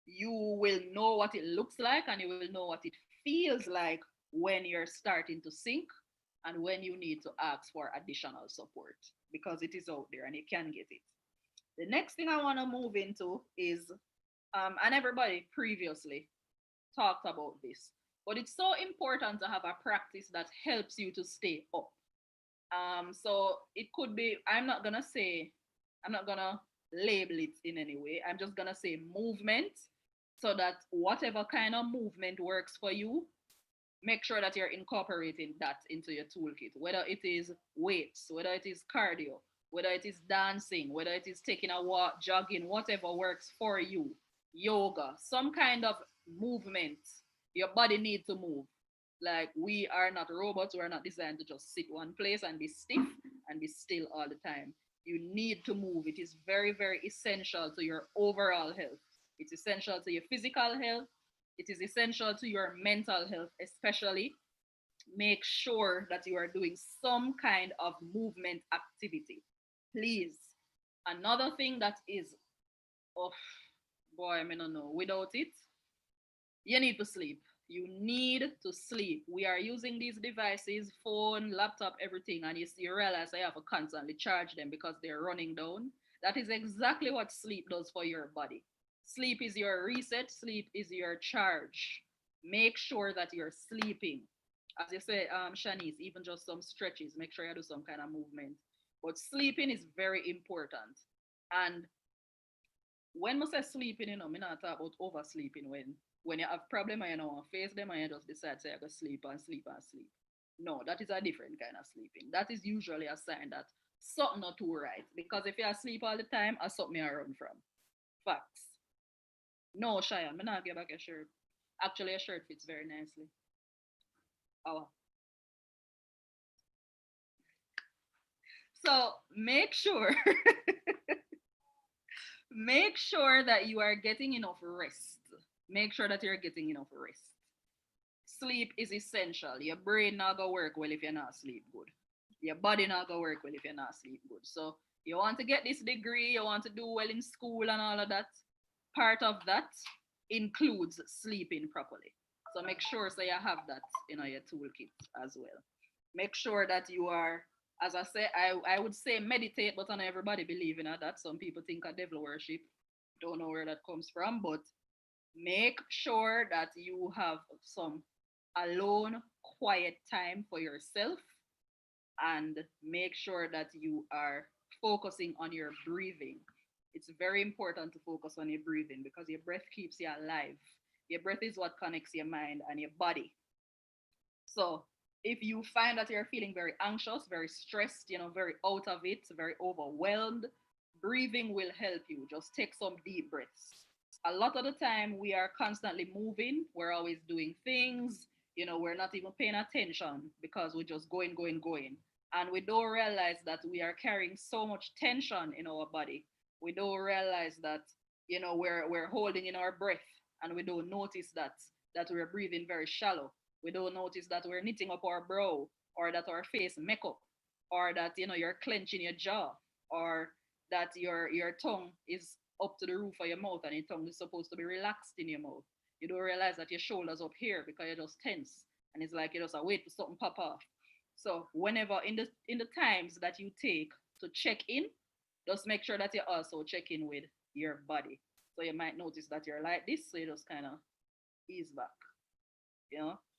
you will know what it looks like and you will know what it feels like when you're starting to sink and when you need to ask for additional support, because it is out there and you can get it. The next thing I want to move into is, and everybody previously talked about this, but it's so important to have a practice that helps you to stay up. So it could be, I'm not gonna label it in any way. I'm just gonna say movement, so that whatever kind of movement works for you, make sure that you're incorporating that into your toolkit, whether it is weights, whether it is cardio, whether it is dancing, whether it is taking a walk, jogging, whatever works for you, yoga, some kind of movement. Your body needs to move. Like, we are not robots. We're not designed to just sit one place and be stiff and be still all the time. You need to move. It is very, very essential to your overall health. It's essential to your physical health. It is essential to your mental health, especially. Make sure that you are doing some kind of movement activity, please. Another thing that is, oh boy, I don't know, without it, you need to sleep. You need to sleep. We are using these devices, phone, laptop, everything, and you realize I have to constantly charge them because they're running down. That is exactly what sleep does for your body. Sleep is your reset. Sleep is your charge. Make sure that you're sleeping. As you say, Shanice, even just some stretches, make sure you do some kind of movement. But sleeping is very important. And when I say sleeping, I'm not talking about oversleeping when you have problem and you don't want to face them and you just decide to go sleep and sleep and sleep. No, that is a different kind of sleeping. That is usually a sign that something not too right. Because if you asleep all the time, I something I run from. Facts. No, Cheyenne, I'm not get back your shirt. Actually, your shirt fits very nicely. Oh. So make sure make sure that you are getting enough rest. Make sure that you're getting enough rest. Sleep is essential. Your brain not gonna work well if you're not sleep good. Your body not gonna work well if you're not sleep good. So you want to get this degree, you want to do well in school and all of that. Part of that includes sleeping properly. So make sure so you have that in your toolkit as well. Make sure that you are, as I say, I would say meditate, but not everybody believe in that. Some people think of devil worship. Don't know where that comes from, but make sure that you have some alone, quiet time for yourself, and make sure that you are focusing on your breathing. It's very important to focus on your breathing because your breath keeps you alive. Your breath is what connects your mind and your body. So if you find that you're feeling very anxious, very stressed, very out of it, very overwhelmed, breathing will help you. Just take some deep breaths. A lot of the time we are constantly moving. We're always doing things. We're not even paying attention because we're just going. And we don't realize that we are carrying so much tension in our body. We don't realize that, we're holding in our breath, and we don't notice that we're breathing very shallow. We don't notice that we're knitting up our brow, or that our face makeup, or that, you're clenching your jaw, or that your tongue is up to the roof of your mouth and your tongue is supposed to be relaxed in your mouth. You don't realize that your shoulders up here because you're just tense, and it's like you just wait for something pop off. So whenever in the times that you take to check in, just make sure that you also check in with your body. So you might notice that you're like this, so you just kind of ease back,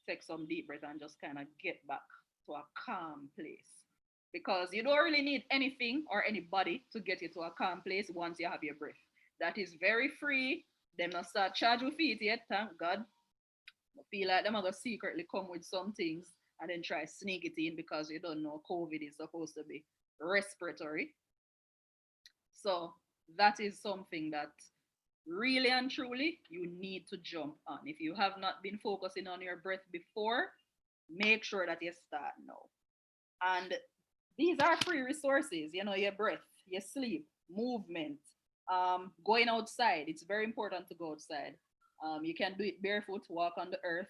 take some deep breath and just kind of get back to a calm place. Because you don't really need anything or anybody to get you to a calm place once you have your breath. That is very free. Them not start charge with feet yet, thank God. I feel like them are going to secretly come with some things and then try sneak it in because you don't know COVID is supposed to be respiratory. So that is something that really and truly, you need to jump on. If you have not been focusing on your breath before, make sure that you start now. And these are free resources, you know, your breath, your sleep, movement, going outside. It's very important to go outside. You can do it barefoot, walk on the earth.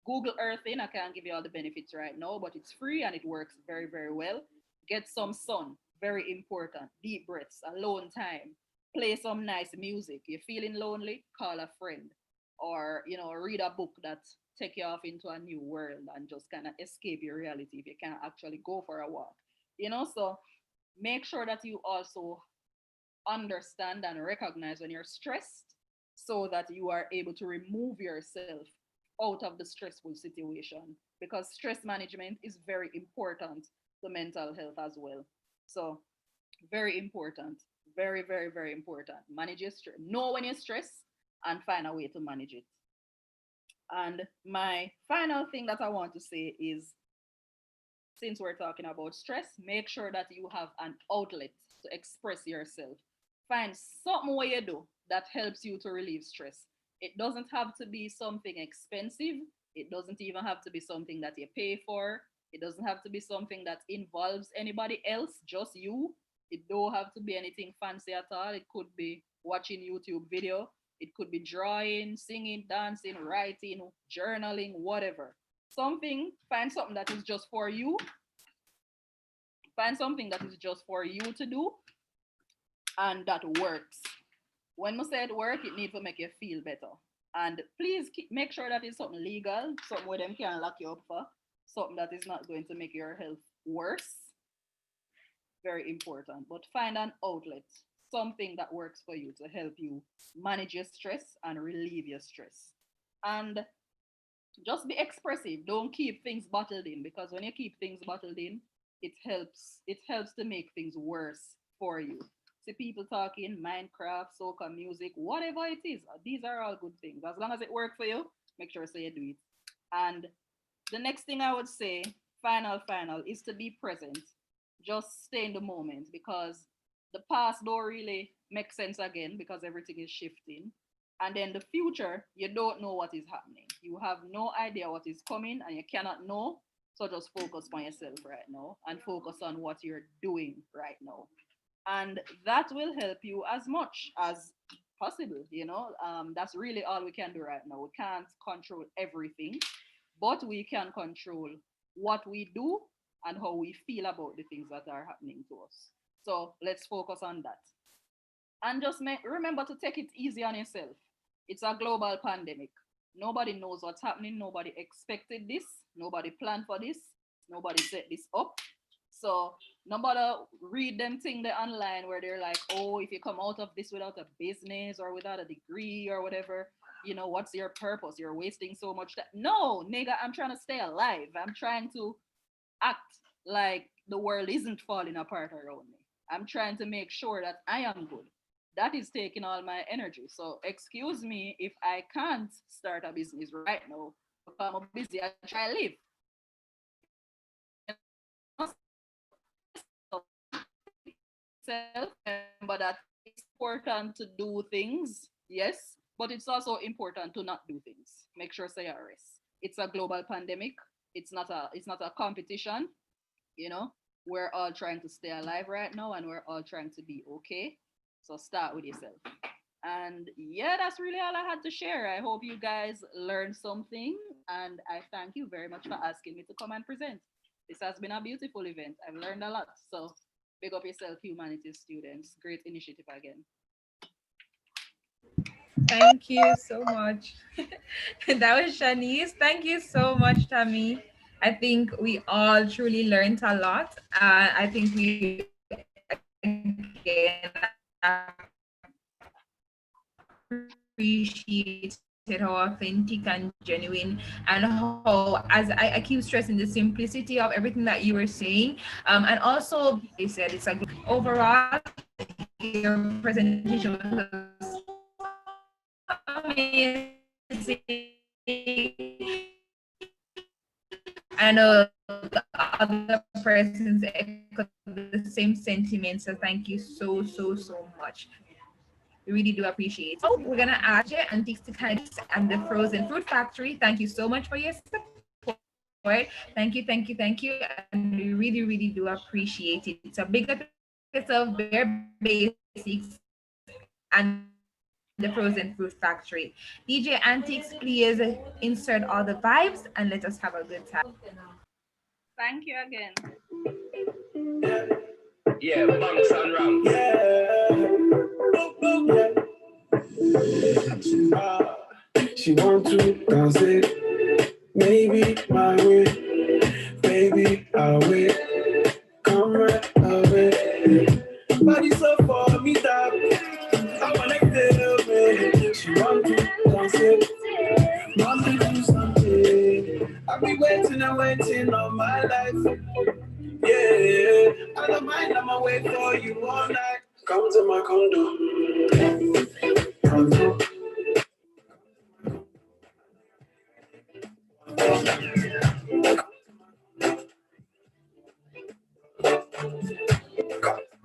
Google Earthing. I can't give you all the benefits right now, but it's free and it works very, very well. Get some sun, very important. Deep breaths, alone time. Play some nice music. You're feeling lonely, call a friend. Or, you know, read a book that take you off into a new world and just kind of escape your reality if you can't actually go for a walk. You know, so make sure that you also understand and recognize when you're stressed so that you are able to remove yourself out of the stressful situation, because stress management is very important to mental health as well. So very important, very, very, very important. Manage your stress, know when you're stressed and find a way to manage it. And my final thing that I want to say is, since we're talking about stress, make sure that you have an outlet to express yourself. Find something where you do that helps you to relieve stress. It doesn't have to be something expensive. It doesn't even have to be something that you pay for. It doesn't have to be something that involves anybody else, just you. It don't have to be anything fancy at all. It could be watching YouTube video. It could be drawing, singing, dancing, writing, journaling, whatever. Find something that is just for you. Find something that is just for you to do and that works. When I say it work, it needs to make you feel better. And please make sure that it's something legal, something where them can lock you up for, something that is not going to make your health worse. Very important. But find an outlet, something that works for you to help you manage your stress and relieve your stress. And just be expressive. Don't keep things bottled in, because when you keep things bottled in, it helps to make things worse for you. See people talking Minecraft, soca music, whatever it is. These are all good things. As long as it works for you, make sure you do it. And the next thing I would say, final, is to be present. Just stay in the moment, because the past don't really make sense again because everything is shifting. And then the future, you don't know what is happening. You have no idea what is coming and you cannot know. So just focus on yourself right now and focus on what you're doing right now. And that will help you as much as possible. That's really all we can do right now. We can't control everything, but we can control what we do and how we feel about the things that are happening to us. So let's focus on that. And just remember to take it easy on yourself. It's a global pandemic. Nobody knows what's happening. Nobody expected this. Nobody planned for this. Nobody set this up. So nobody read them thing there online where they're like, oh, if you come out of this without a business or without a degree or whatever, what's your purpose? You're wasting so much time. No, nigga, I'm trying to stay alive. I'm trying to act like the world isn't falling apart around me. I'm trying to make sure that I am good. That is taking all my energy. So excuse me if I can't start a business right now because I'm busy. I try to live. But that it's important to do things, yes, but it's also important to not do things. Make sure say rest. It's a global pandemic. It's not a competition. We're all trying to stay alive right now and we're all trying to be okay. So start with yourself. And yeah, that's really all I had to share. I hope you guys learned something and I thank you very much for asking me to come and present. This has been a beautiful event. I've learned a lot. So big up yourself, humanities students. Great initiative again. Thank you so much. That was Shanice. Thank you so much, Tammy. I think we all truly learned a lot. I think we again appreciated how authentic and genuine and how, as I keep stressing, the simplicity of everything that you were saying. And also, they said it's a overall your presentation was amazing. I know the other persons echo the same sentiments, so thank you so much. We really do appreciate it. So we're gonna ask you and Antiques to Candies and the Frozen Fruit Factory. Thank you so much for your support. Thank you, thank you, thank you. And we really, really do appreciate it. So big up yourself, Bare Basics and the Frozen Fruit Factory. DJ Antiques, please insert all the vibes and let us have a good time. Thank you again. Yeah, bunks and ram. She want to dance it, maybe my way, baby I'll wait, come right away. Body so for me that I wanna feel me. She want to dance it, want to do something. I've been waiting and waiting all my life. Yeah, I don't mind, I'ma wait for you all night. Come to my condo. Condo.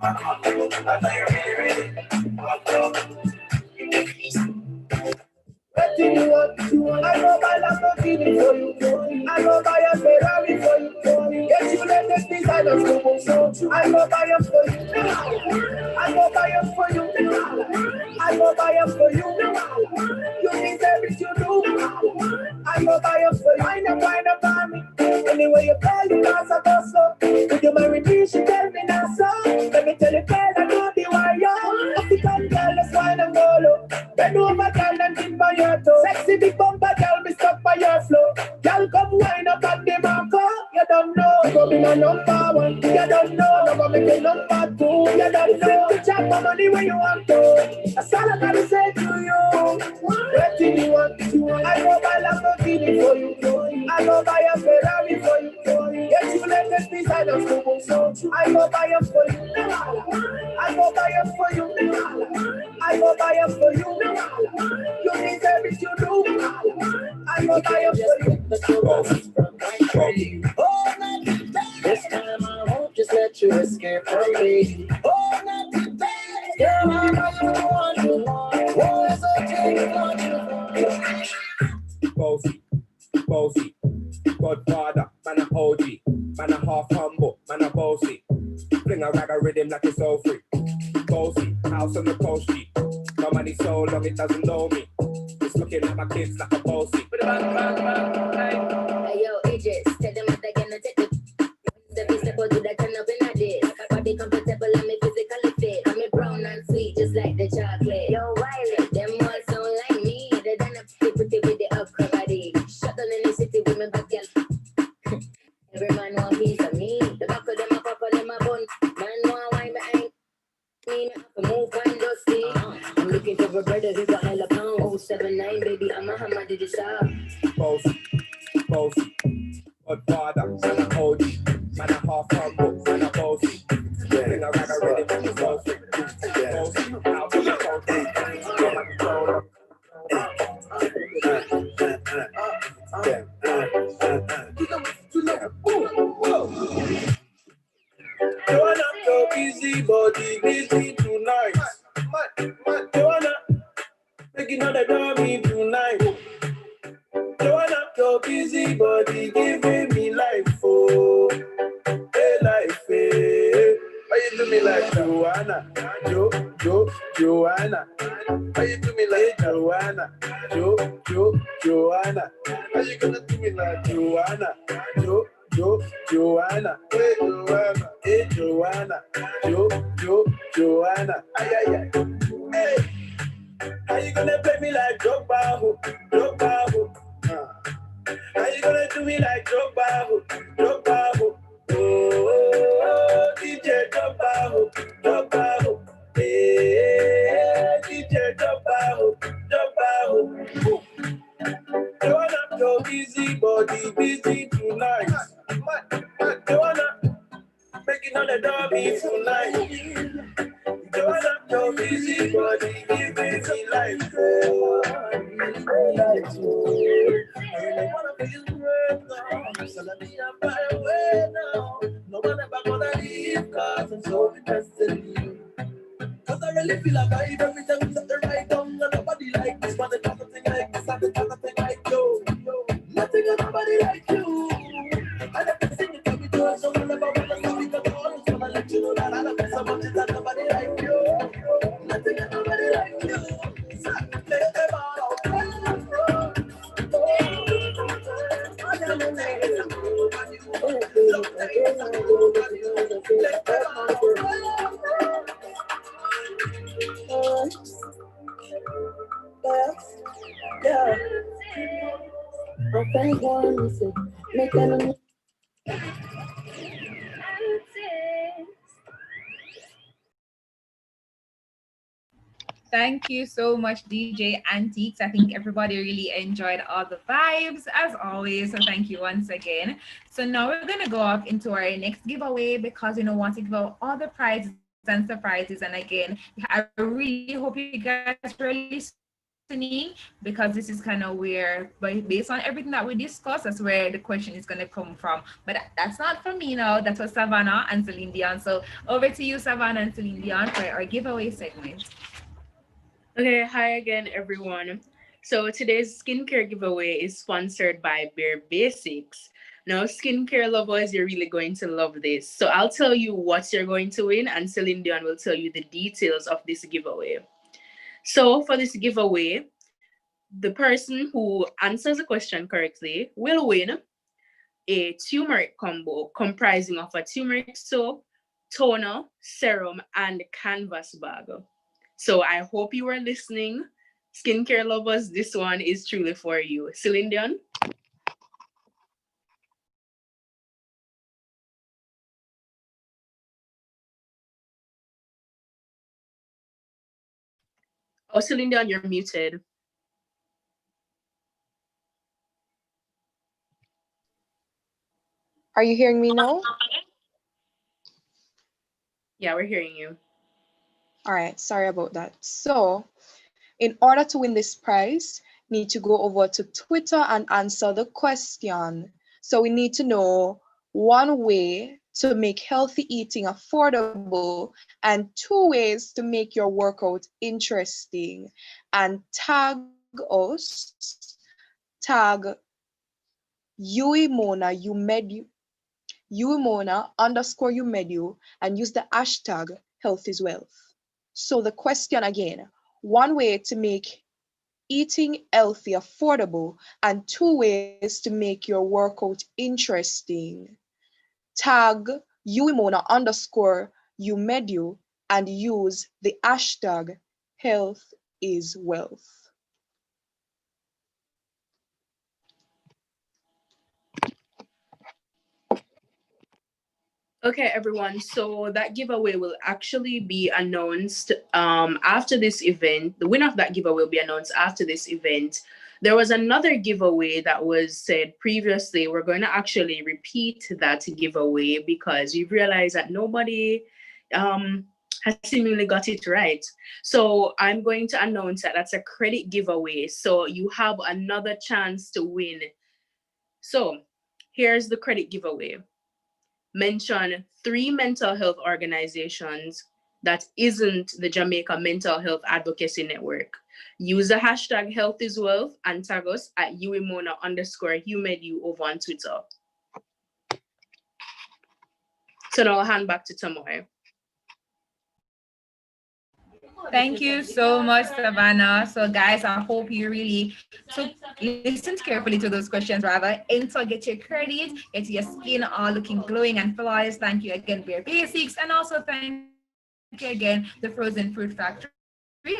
I know you're really, What you want? I go buy Lamborghini for you. I go buy a Ferrari for you. Get you latest designers so I go buy them for you. I go buy them for you. I go buy them for you. You deserve it, you do. I go buy them for you. Wind up on me. Anyway you call you cause I go so. Would you marry me? She tell me now so. Let me tell you girl I know the wire. African girl, let's wine and go low. Bend over girl and dip by your toe. Sexy big bumper girl, be stuck by your flow. Girl come wine up on the marker. You don't know, go be my number one. You don't know, no go make it number two. You don't know, to chat for money when you want to. That's all I gotta say to you. What do you want? I go buy Lamborghini for you. I go buy a Ferrari for you. Get you latest designers so I go buy them for you. I go buy them for you. I go buy them for you. You deserve it, you do. I go buy them for you. Oh, not today. This time I won't just let you escape from me. Oh, not today. Girl, I know you want to. Oh, so take you. Bossy, Godfather, man a OG, man a half humble, man a bossy. Fling a rag a rhythm like it's all free. Bossy, house on the coast G. My money so long it doesn't know me. It's looking at my kids like a bossy. Hey yo, Idris, tell them what they're gonna take it. Step out to that turn up in a dish. Body comfortable and me physically fit. I'm a brown and sweet just like the chocolate. Yo, Wiley, them all sound like me. They done a pretty with the upper body. Shut down in the city with me back girl. Every man want piece of me. The back of them a pop and them a bun. Man want wine behind me. I have to move one dusty. I'm looking for a brother who got hella pound. 079 baby, I'm a hammer to the shop. Bossy, Godfather, man a OG, man a half humble, man a bossy. Fling a rag a rhythm like it's all free. Bossy, house on the coast G. Joanna, so busy body, busy tonight. Joanna, making all the dummy tonight. Joanna, so busy body, giving me life, oh, hey life, hey. Why you do me like Joanna, Joanna? Why you do me like Joanna, Joanna? How you gonna do me like Joanna, Joanna? Hey Joanna, hey Joanna, Joanna? Ay ay ay, hey. How you gonna play me like Drogba? How you gonna do me like Drogba? Oh, DJ Drogba, hey, DJ Drogba. Joanna, your busy body, busy tonight. Joanna, making all the dummy tonight. Joanna, your busy body, giving me life. Oh, I really wanna feel good now. So let me up my way now. No one ever gonna leave, cause I'm so interested in you. Cause I really feel like I every time we step the like this, want to talk nothing like this, want to talk nothing like you. Nothing and nobody like you. I love to sing it every day, so whenever we just speak at all, just wanna let you know that I love you so much, that nobody like you. Nothing and nobody like you. So, let them all out. Yeah. Okay, one, listen. Make them. Thank you so much, DJ Antiques. I think everybody really enjoyed all the vibes as always. So thank you once again. So now we're gonna go off into our next giveaway because we want to give out all the prizes and surprises. And again, I really hope you guys are listening because this is kind of where, based on everything that we discussed, that's where the question is gonna come from. But that's not for me now. That's for Savannah and Celine Dion. So over to you, Savannah and Celine Dion, for our giveaway segment. Okay, hi again, everyone. So today's skincare giveaway is sponsored by Bare Basics. Now, skincare lovers, you're really going to love this. So I'll tell you what you're going to win, and Celine Dion will tell you the details of this giveaway. So for this giveaway, the person who answers the question correctly will win a turmeric combo comprising of a turmeric soap, toner, serum, and canvas bag. So I hope you are listening. Skincare lovers, this one is truly for you. Celine Dion? Oh, Celine Dion, you're muted. Are you hearing me now? Yeah, we're hearing you. All right, sorry about that. So, in order to win this prize, you need to go over to Twitter and answer the question. So we need to know one way to make healthy eating affordable and 2 ways to make your workout interesting. And tag us, tag UIMONA_UMedu, and use the hashtag health is wealth. So the question again, one way to make eating healthy affordable and 2 ways to make your workout interesting. Tag UIMONA_UMedu and use the hashtag health is wealth. Okay, everyone. So that giveaway will actually be announced after this event. The winner of that giveaway will be announced after this event. There was another giveaway that was said previously. We're going to actually repeat that giveaway because we've realized that nobody has seemingly got it right. So I'm going to announce that that's a credit giveaway. So you have another chance to win. So here's the credit giveaway. Mention 3 mental health organizations that isn't the Jamaica Mental Health Advocacy Network. Use the hashtag health is wealth and tag us at UIMONA_UMedu over on Twitter. So now I'll hand back to Tamoy. Thank you so much, Savannah. So, guys, I hope you really listened carefully to those questions. Rather, enter, get your credit, get your skin all looking glowing and flawless. Thank you again, Bare Basics, and also thank you again, the Frozen Fruit Factory,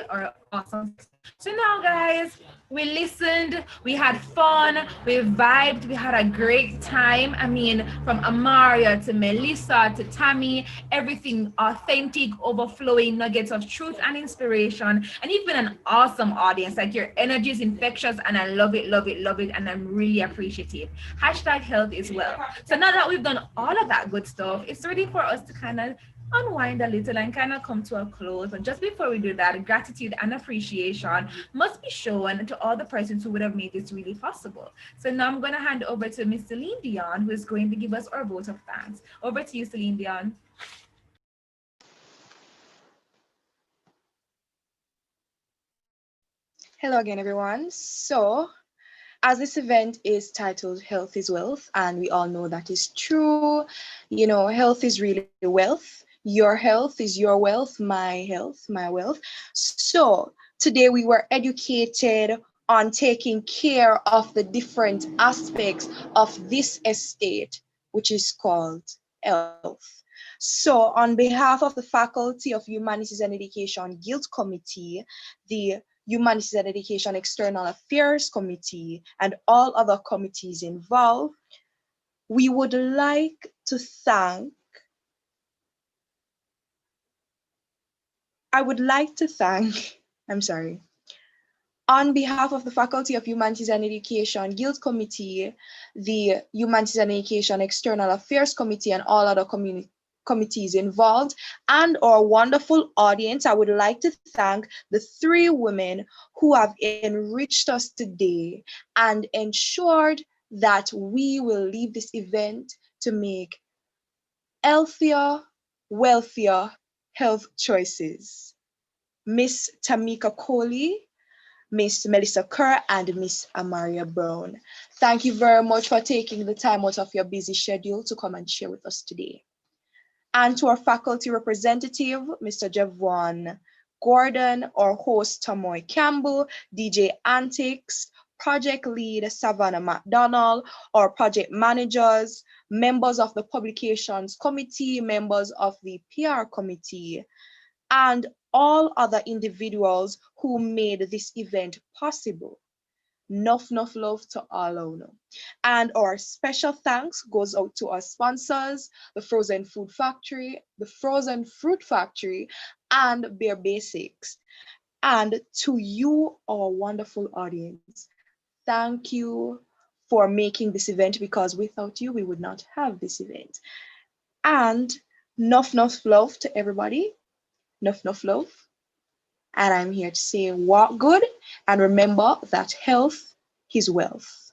or awesome. So now, guys, we listened, we had fun, we vibed, we had a great time. I mean, from Amaria to Melissa to Tammy, everything authentic, overflowing nuggets of truth and inspiration, and even an awesome audience. Like, your energy is infectious, and I love it, love it, love it, and I'm really appreciative. Hashtag health is well. So now that we've done all of that good stuff, it's ready for us to kind of unwind a little and kind of come to a close. But just before we do that, gratitude and appreciation must be shown to all the persons who would have made this really possible. So now I'm going to hand over to Miss Celine Dion, who is going to give us our vote of thanks. Over to you, Celine Dion. Hello again, everyone. So, as this event is titled Health is Wealth, and we all know that is true, health is really wealth. Your health is your wealth, my health, my wealth. So, today we were educated on taking care of the different aspects of this estate, which is called health. So, on behalf of the Faculty of Humanities and Education Guild Committee, the Humanities and Education External Affairs Committee, and all other committees involved, we would like to thank, I'm sorry, on behalf of the Faculty of Humanities and Education Guild Committee, the Humanities and Education External Affairs Committee, and all other committees involved, and our wonderful audience, I would like to thank the three women who have enriched us today and ensured that we will leave this event to make healthier, wealthier health choices. Miss Tamika Coley, Miss Melissa Kerr, and Miss Amaria Brown. Thank you very much for taking the time out of your busy schedule to come and share with us today. And to our faculty representative, Mr. Javon Gordon, our host, Tamoy Campbell, DJ Antics, project lead, Savannah McDonald, our project managers, members of the publications committee, members of the PR committee, and all other individuals who made this event possible. Enough love to all of them. And our special thanks goes out to our sponsors, the Frozen Fruit Factory, and Bare Basics. And to you, our wonderful audience, thank you for making this event, because without you, we would not have this event. And enough love to everybody. Enough love. And I'm here to say walk good and remember that health is wealth.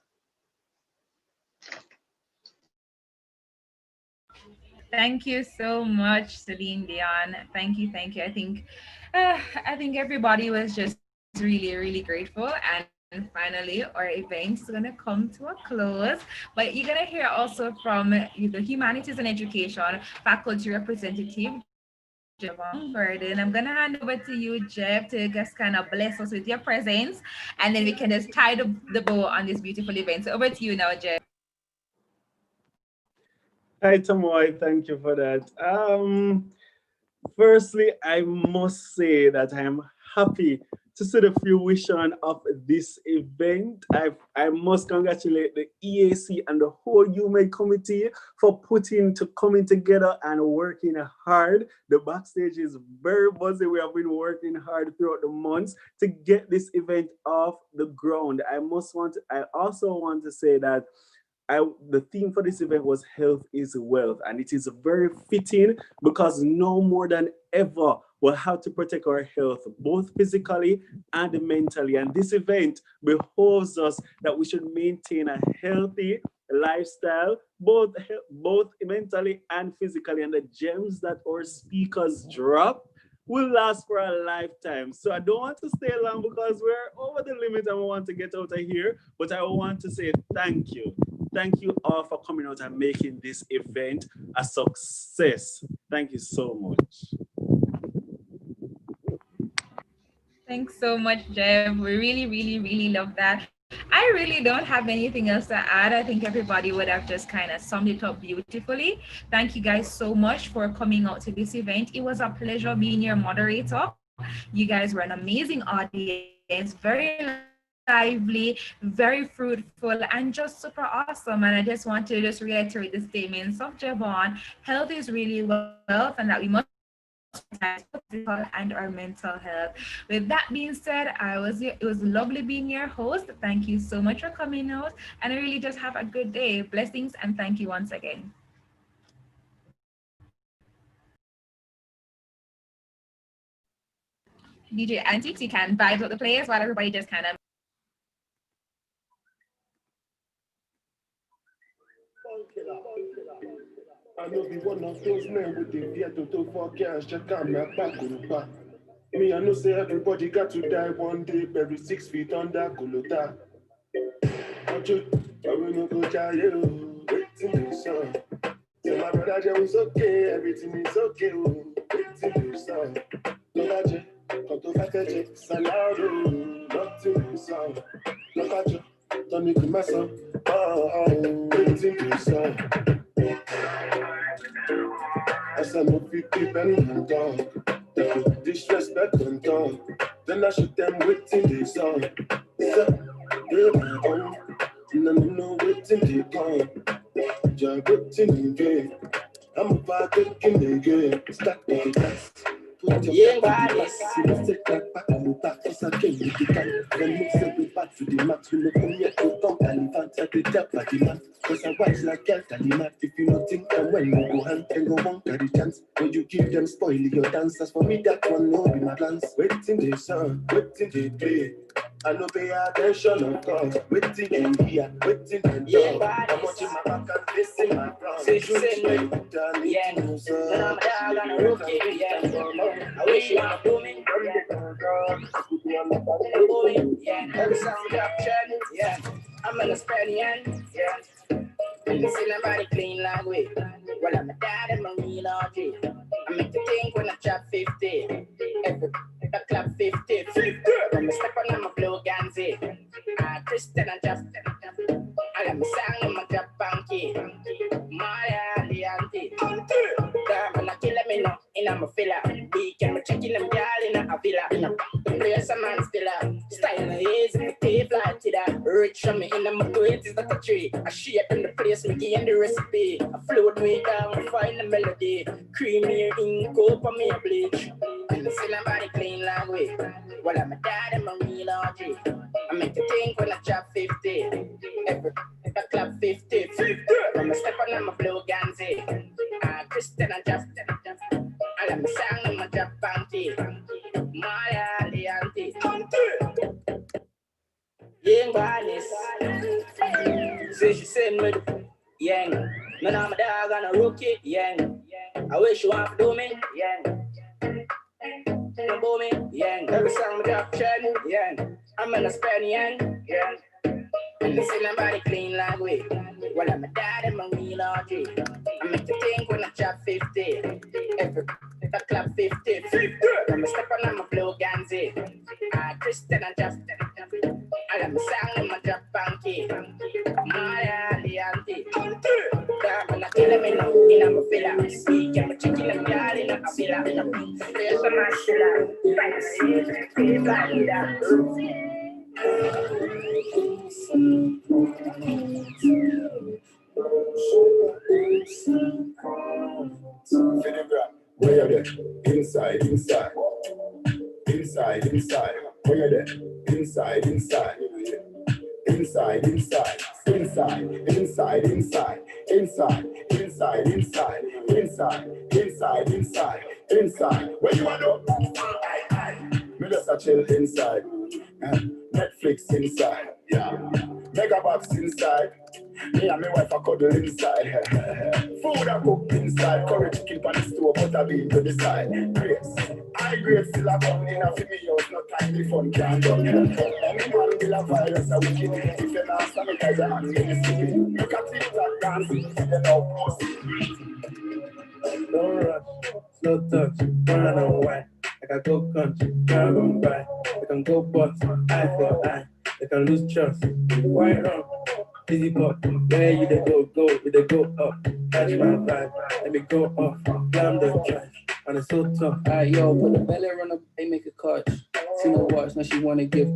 Thank you so much, Celine Dion. Thank you. I think everybody was just really grateful. And finally, our event's gonna come to a close. But you're gonna hear also from the Humanities and Education faculty representative, Javon Gordon. I'm gonna hand over to you, Jeff, to just kind of bless us with your presence, and then we can just tie the bow on this beautiful event. So over to you now, Jeff. Hi, Tamoy. Thank you for that. Firstly, I must say that I am happy to see the fruition of this event. I must congratulate the EAC and the whole UMED committee for coming together and working hard. The backstage is very busy. We have been working hard throughout the months to get this event off the ground. I also want to say that the theme for this event was health is wealth, and it is very fitting because no more than ever we'll have to protect our health, both physically and mentally. And this event behoves us that we should maintain a healthy lifestyle, both mentally and physically. And the gems that our speakers drop will last for a lifetime. So I don't want to stay long because we're over the limit and we want to get out of here, but I want to say thank you. Thank you all for coming out and making this event a success. Thank you so much. Thanks so much, Jeff. We really love that. I really don't have anything else to add. I think everybody would have just kind of summed it up beautifully. Thank you guys so much for coming out to this event. It was a pleasure being your moderator. You guys were an amazing audience, very lively, very fruitful, and just super awesome. And I just want to just reiterate the statements of Javon. Health is really wealth, and that we must physical and our mental health. With that being said, it was lovely being your host. Thank you so much for coming out, and I really just have a good day. Blessings, and thank you once again. DJ Antiques, you can vibe with the players while everybody just kind of I know be one of those men with the vehicle to forecast, check out my back on the back. Me, I know say everybody got to die one day, buried 6 feet under Golota. I will not go jail, waiting to sun. Tell my brother Joe it's okay, everything is okay, waiting to sun. Don't come to Fakaje, Salado, nothing to sun. Look at you, don't need to mess up, waiting to sun. I said no 50 penny and dog. They could disrespect and dog. Then I shoot them waiting they saw. So, they my own. No waiting they come. Just waiting again. I'm about to get the game. Stack the gas. Put your back to the max. You must take that back and look back. Cause I came with the gun. Then mix it with back to the max. We look on yet to come and advance at the top of the man. Cause I watch like girl Kalima. If you not think that when you go hand can go on carry chance. When you give them spoil your dancers. For me that one no be my plans. Waiting they song, waiting they play. I no pay attention of course. Waiting and here, waiting and talk. I'm watching my back and listen my front. Say you say no, yeah. No, I'm a dog on a rookie, yeah. I wish you wanna do me, yeah. Every sound drop trend, yeah. I'm in a Spanian, yeah. And you see nobody clean like we. Well, I'm a dad and my real RG. I make you think when I drop 50. Every I clap 50. When I step on my blue Ganzi. Christian and just I got my song and my drop banky. My auntie. Damn, and I kill them in a filler. We can check in them girl in a villa. The place a man still up. Style is in the tape like that. Rich from me in the motor, it is not a tree. I shape in the place, me gain the recipe. I float way down and find the melody. Creamy ink, cope on me a bleach. And I see nobody clean like we. Well, I'm a dad and my real RG. I make you think when I drop 50. Every I clap 50. When I step on my blue Ganzi. Christian and just I got my song and my drop panty. My auntie. Young Barnes. Say she send me the yang. No, I'm a dog and a rookie, yang. I wish you want to do me, yang. No do me, yang. Every song me drop trend, yang. I'm in a Spanian, yang. And you see nobody clean like we. Well, I'm a dad and my real RG. I make you think when I drop 50. Every I clap 50. When I step on my blue Ganzi. Christian and just I got my song and my drop banky. My auntie. Damn, and I kill them in a villa. Speak, I'm a chicken and girl in a villa. There's a man killer. Like that. Where you there? Inside. Where you there? Inside. Inside. Where you want to? Me just a chill inside. Netflix inside. Yeah. Megabox inside. Me and my wife a cuddle inside. Food I cook inside. Curry chicken on the stove, butter bean to the side. Grapes. I grade still a gun in a for me house. No time the fun can't done. Any man will a virus a wicked. If you not sanitize your hands, you be stupid. Look at TikTok dancing. You know post. Don't rush, slow touch, run on white. I can go country, grab on by. I can go bust, eye for eye. I can lose trust, white rum, easy pop. Where you they go, you they go up. Catch my vibe, let me go off. Slam the trash, and it's so tough. Alright, yo, put the belly on the and make a catch. See no watch, now she wanna give.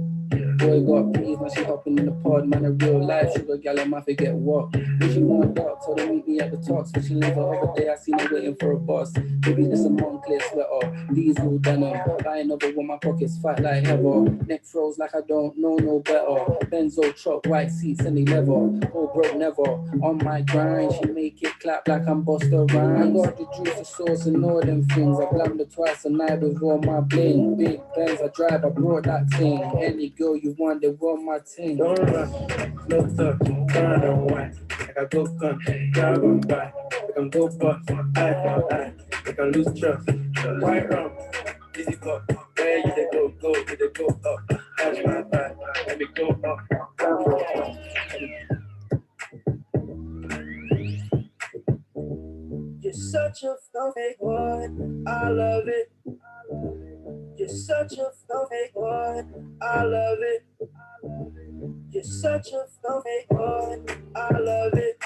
Boy got peas, now she hopping in the pod. Man, a real life sugar gal, I might forget what. When she want dark, told her meet me at the talks. When she leave the other day, I seen her waiting for a bus. Maybe this a Moncler sweater, diesel denim. Buying over with my pockets fat like heather. Neck froze like I don't know no better. Benzo truck, white seats and they leather. Oh broke never, on my grind. She make it clap like I'm Busta Rhymes. I got the juice, the sauce and all them things. I blammed her twice a night with all my bling. Big Benz I drive, I brought that thing. Any girl you want, they want my team. Don't rush, slow touch, turn on white. I can go country, grab on by. I can go bust, eye for eye. I can lose trust, white rum, easy pop. Where yeah, you the go, you the go up. Touch my back, let me go up. You're such a fake one, I love it. You're such a fake one, I love it. You're such a fake one, I love it.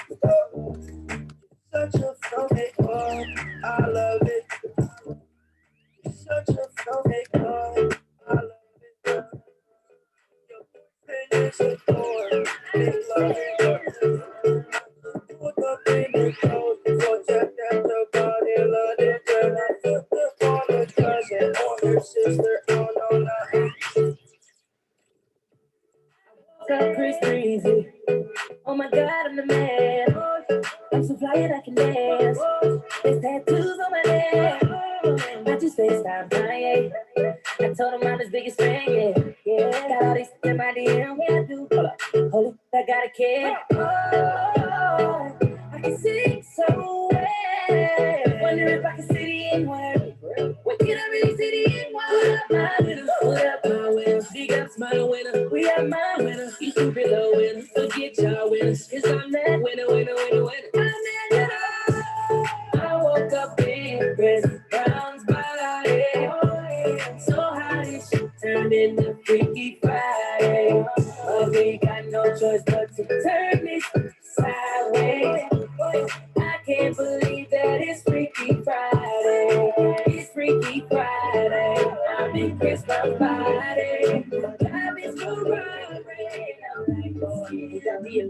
Such a fake one, I love it. You're such a fake one, I love it. Your boyfriend is a door, big love it. Put up in the clothes, before check out the body, love it. Girl, I put the on her cousin or her sister, oh no, nothing. Got Chris Breezy. Oh my God, I'm the man. I'm so fly and I can dance. There's tattoos on my neck. I just FaceTime Kanye. I told him I'm his biggest fan, yeah. Got all these in my DM, yeah, I do. Hold it, I got a kid. Oh, I can sing so well. Wonder if I can see the N-word. What can I really see the N-word? What up, my winner? What up, my winner? Big up, smile winner. We are my winner. You should be the winner. Forget y'all winners. Cause I'm that winner, winner, winner, winner. I'm that winner. I woke up in Chris Brown's body. So how this shit turned into Freaky Friday. But we got no choice but to turn this sideways. I can't believe that it's Freaky Friday. It's Freaky Friday. I'm in Chris Brown's body. Life is so right. I'm like, oh, yeah.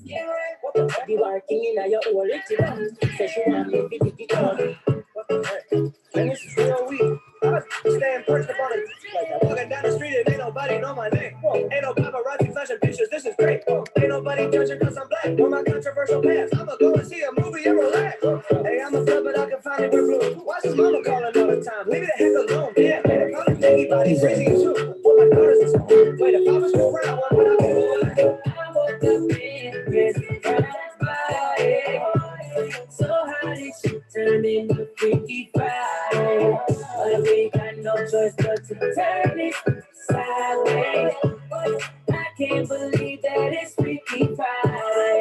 Yeah, what the fuck? You are king in your old little. Say she want me to be the what the heck? Man, this is real weak. I stand perched up on it. Like I'm walking down the street and ain't nobody know my name. Ain't no paparazzi flashing pictures. This is great. Ain't nobody judging cause I'm black. On my controversial past, I'ma go and see a movie and relax. Hey, I'm a blood, but I can finally wear blue. Why is mama calling all the time? Leave me the heck alone. Yeah, man, if I'm anybody's crazy too. Put my daughters in school. Wait, if I was still around, what would I be doing? I woke up in Chris Brown's body. So how did she turn into Freaky Friday? But we got no choice but to turn it sideways. I can't believe that it's Freaky Friday.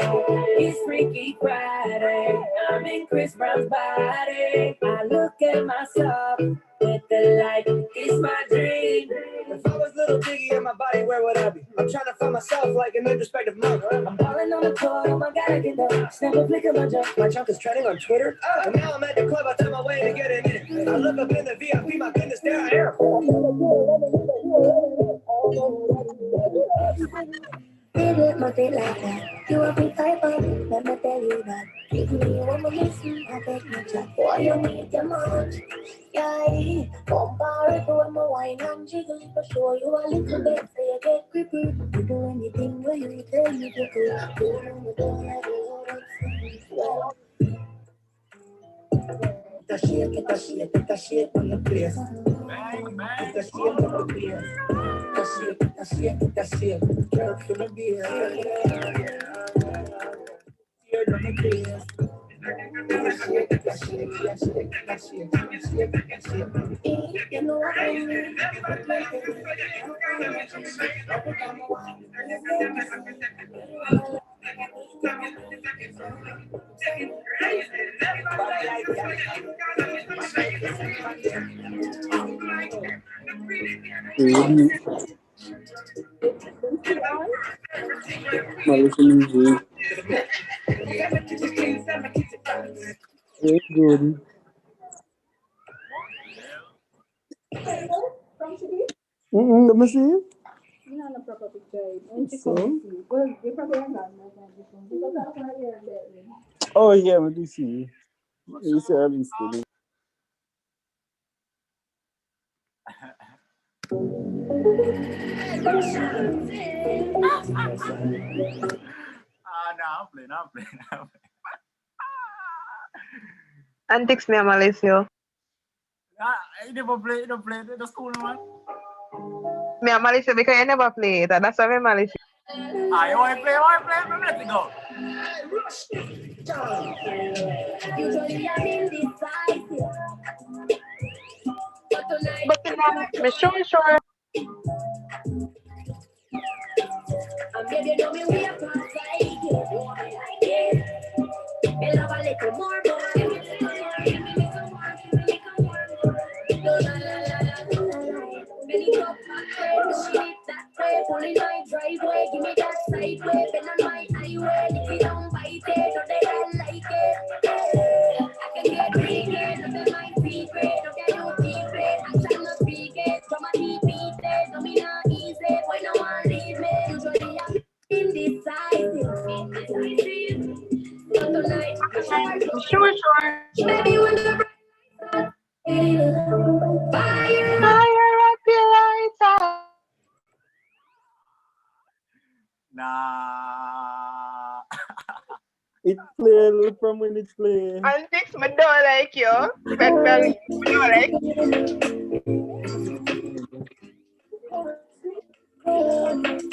It's Freaky Friday. I'm in Chris Brown's body. I look at myself with the light. It's my dream. If I was little Diggy in my body, where would I be? I'm trying to find myself like an introspective monk. I'm balling on the court, oh my God, I get up. Snap a flick of my junk. My junk is trending on Twitter. And now I'm at the club, I tell my way to get it in. I look up in the VIP, my goodness, there I am. Baby, my feet like that. You a big fiber, let me tell you that. Give me one more listen, I take my chat. Boy, you need them much. Yeah, compare it to when my wine and jiggle. For sure you a little bit, so you get creepy. You do anything where you tell me to do. You don't let Get that shit on the place. Bang, bang. Get that shit on the place. Get that shit. Girl, to the beer. Here on the place. Get that shit. You know what I mean? Very good. Let me see. So? Oh yeah, let me see. You see, I missed it. I'm playing. Antics me, Malicio. You never play the school one? Me, Malicio, because you never play it. That's why me, Malicio. You want to play, let it go. Usually I'm indecisive. But tonight Me sure. Baby, you know me, we are past like it. Me love a little more, boy. Give me some more, la la la la. Belly up, back way, she need that way. Pulling my driveway, give me that sideway. Been on my highway, if you don't bite it, or they don't like it. I can get naked, nothing my secret. Don't get no secret, I shall not speak it. From my deep beat it, no me not easy. Why no one leave me? Usually I'm indecisive. But tonight, Sure. baby, when the fire up your lights. Nah. It play from when it play. And this me don't like you. But me don't like.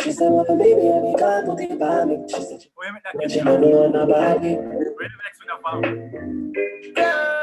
She said, well, baby, I be glad to think about me. She said, but you don't know nobody. Wait a minute, Girl,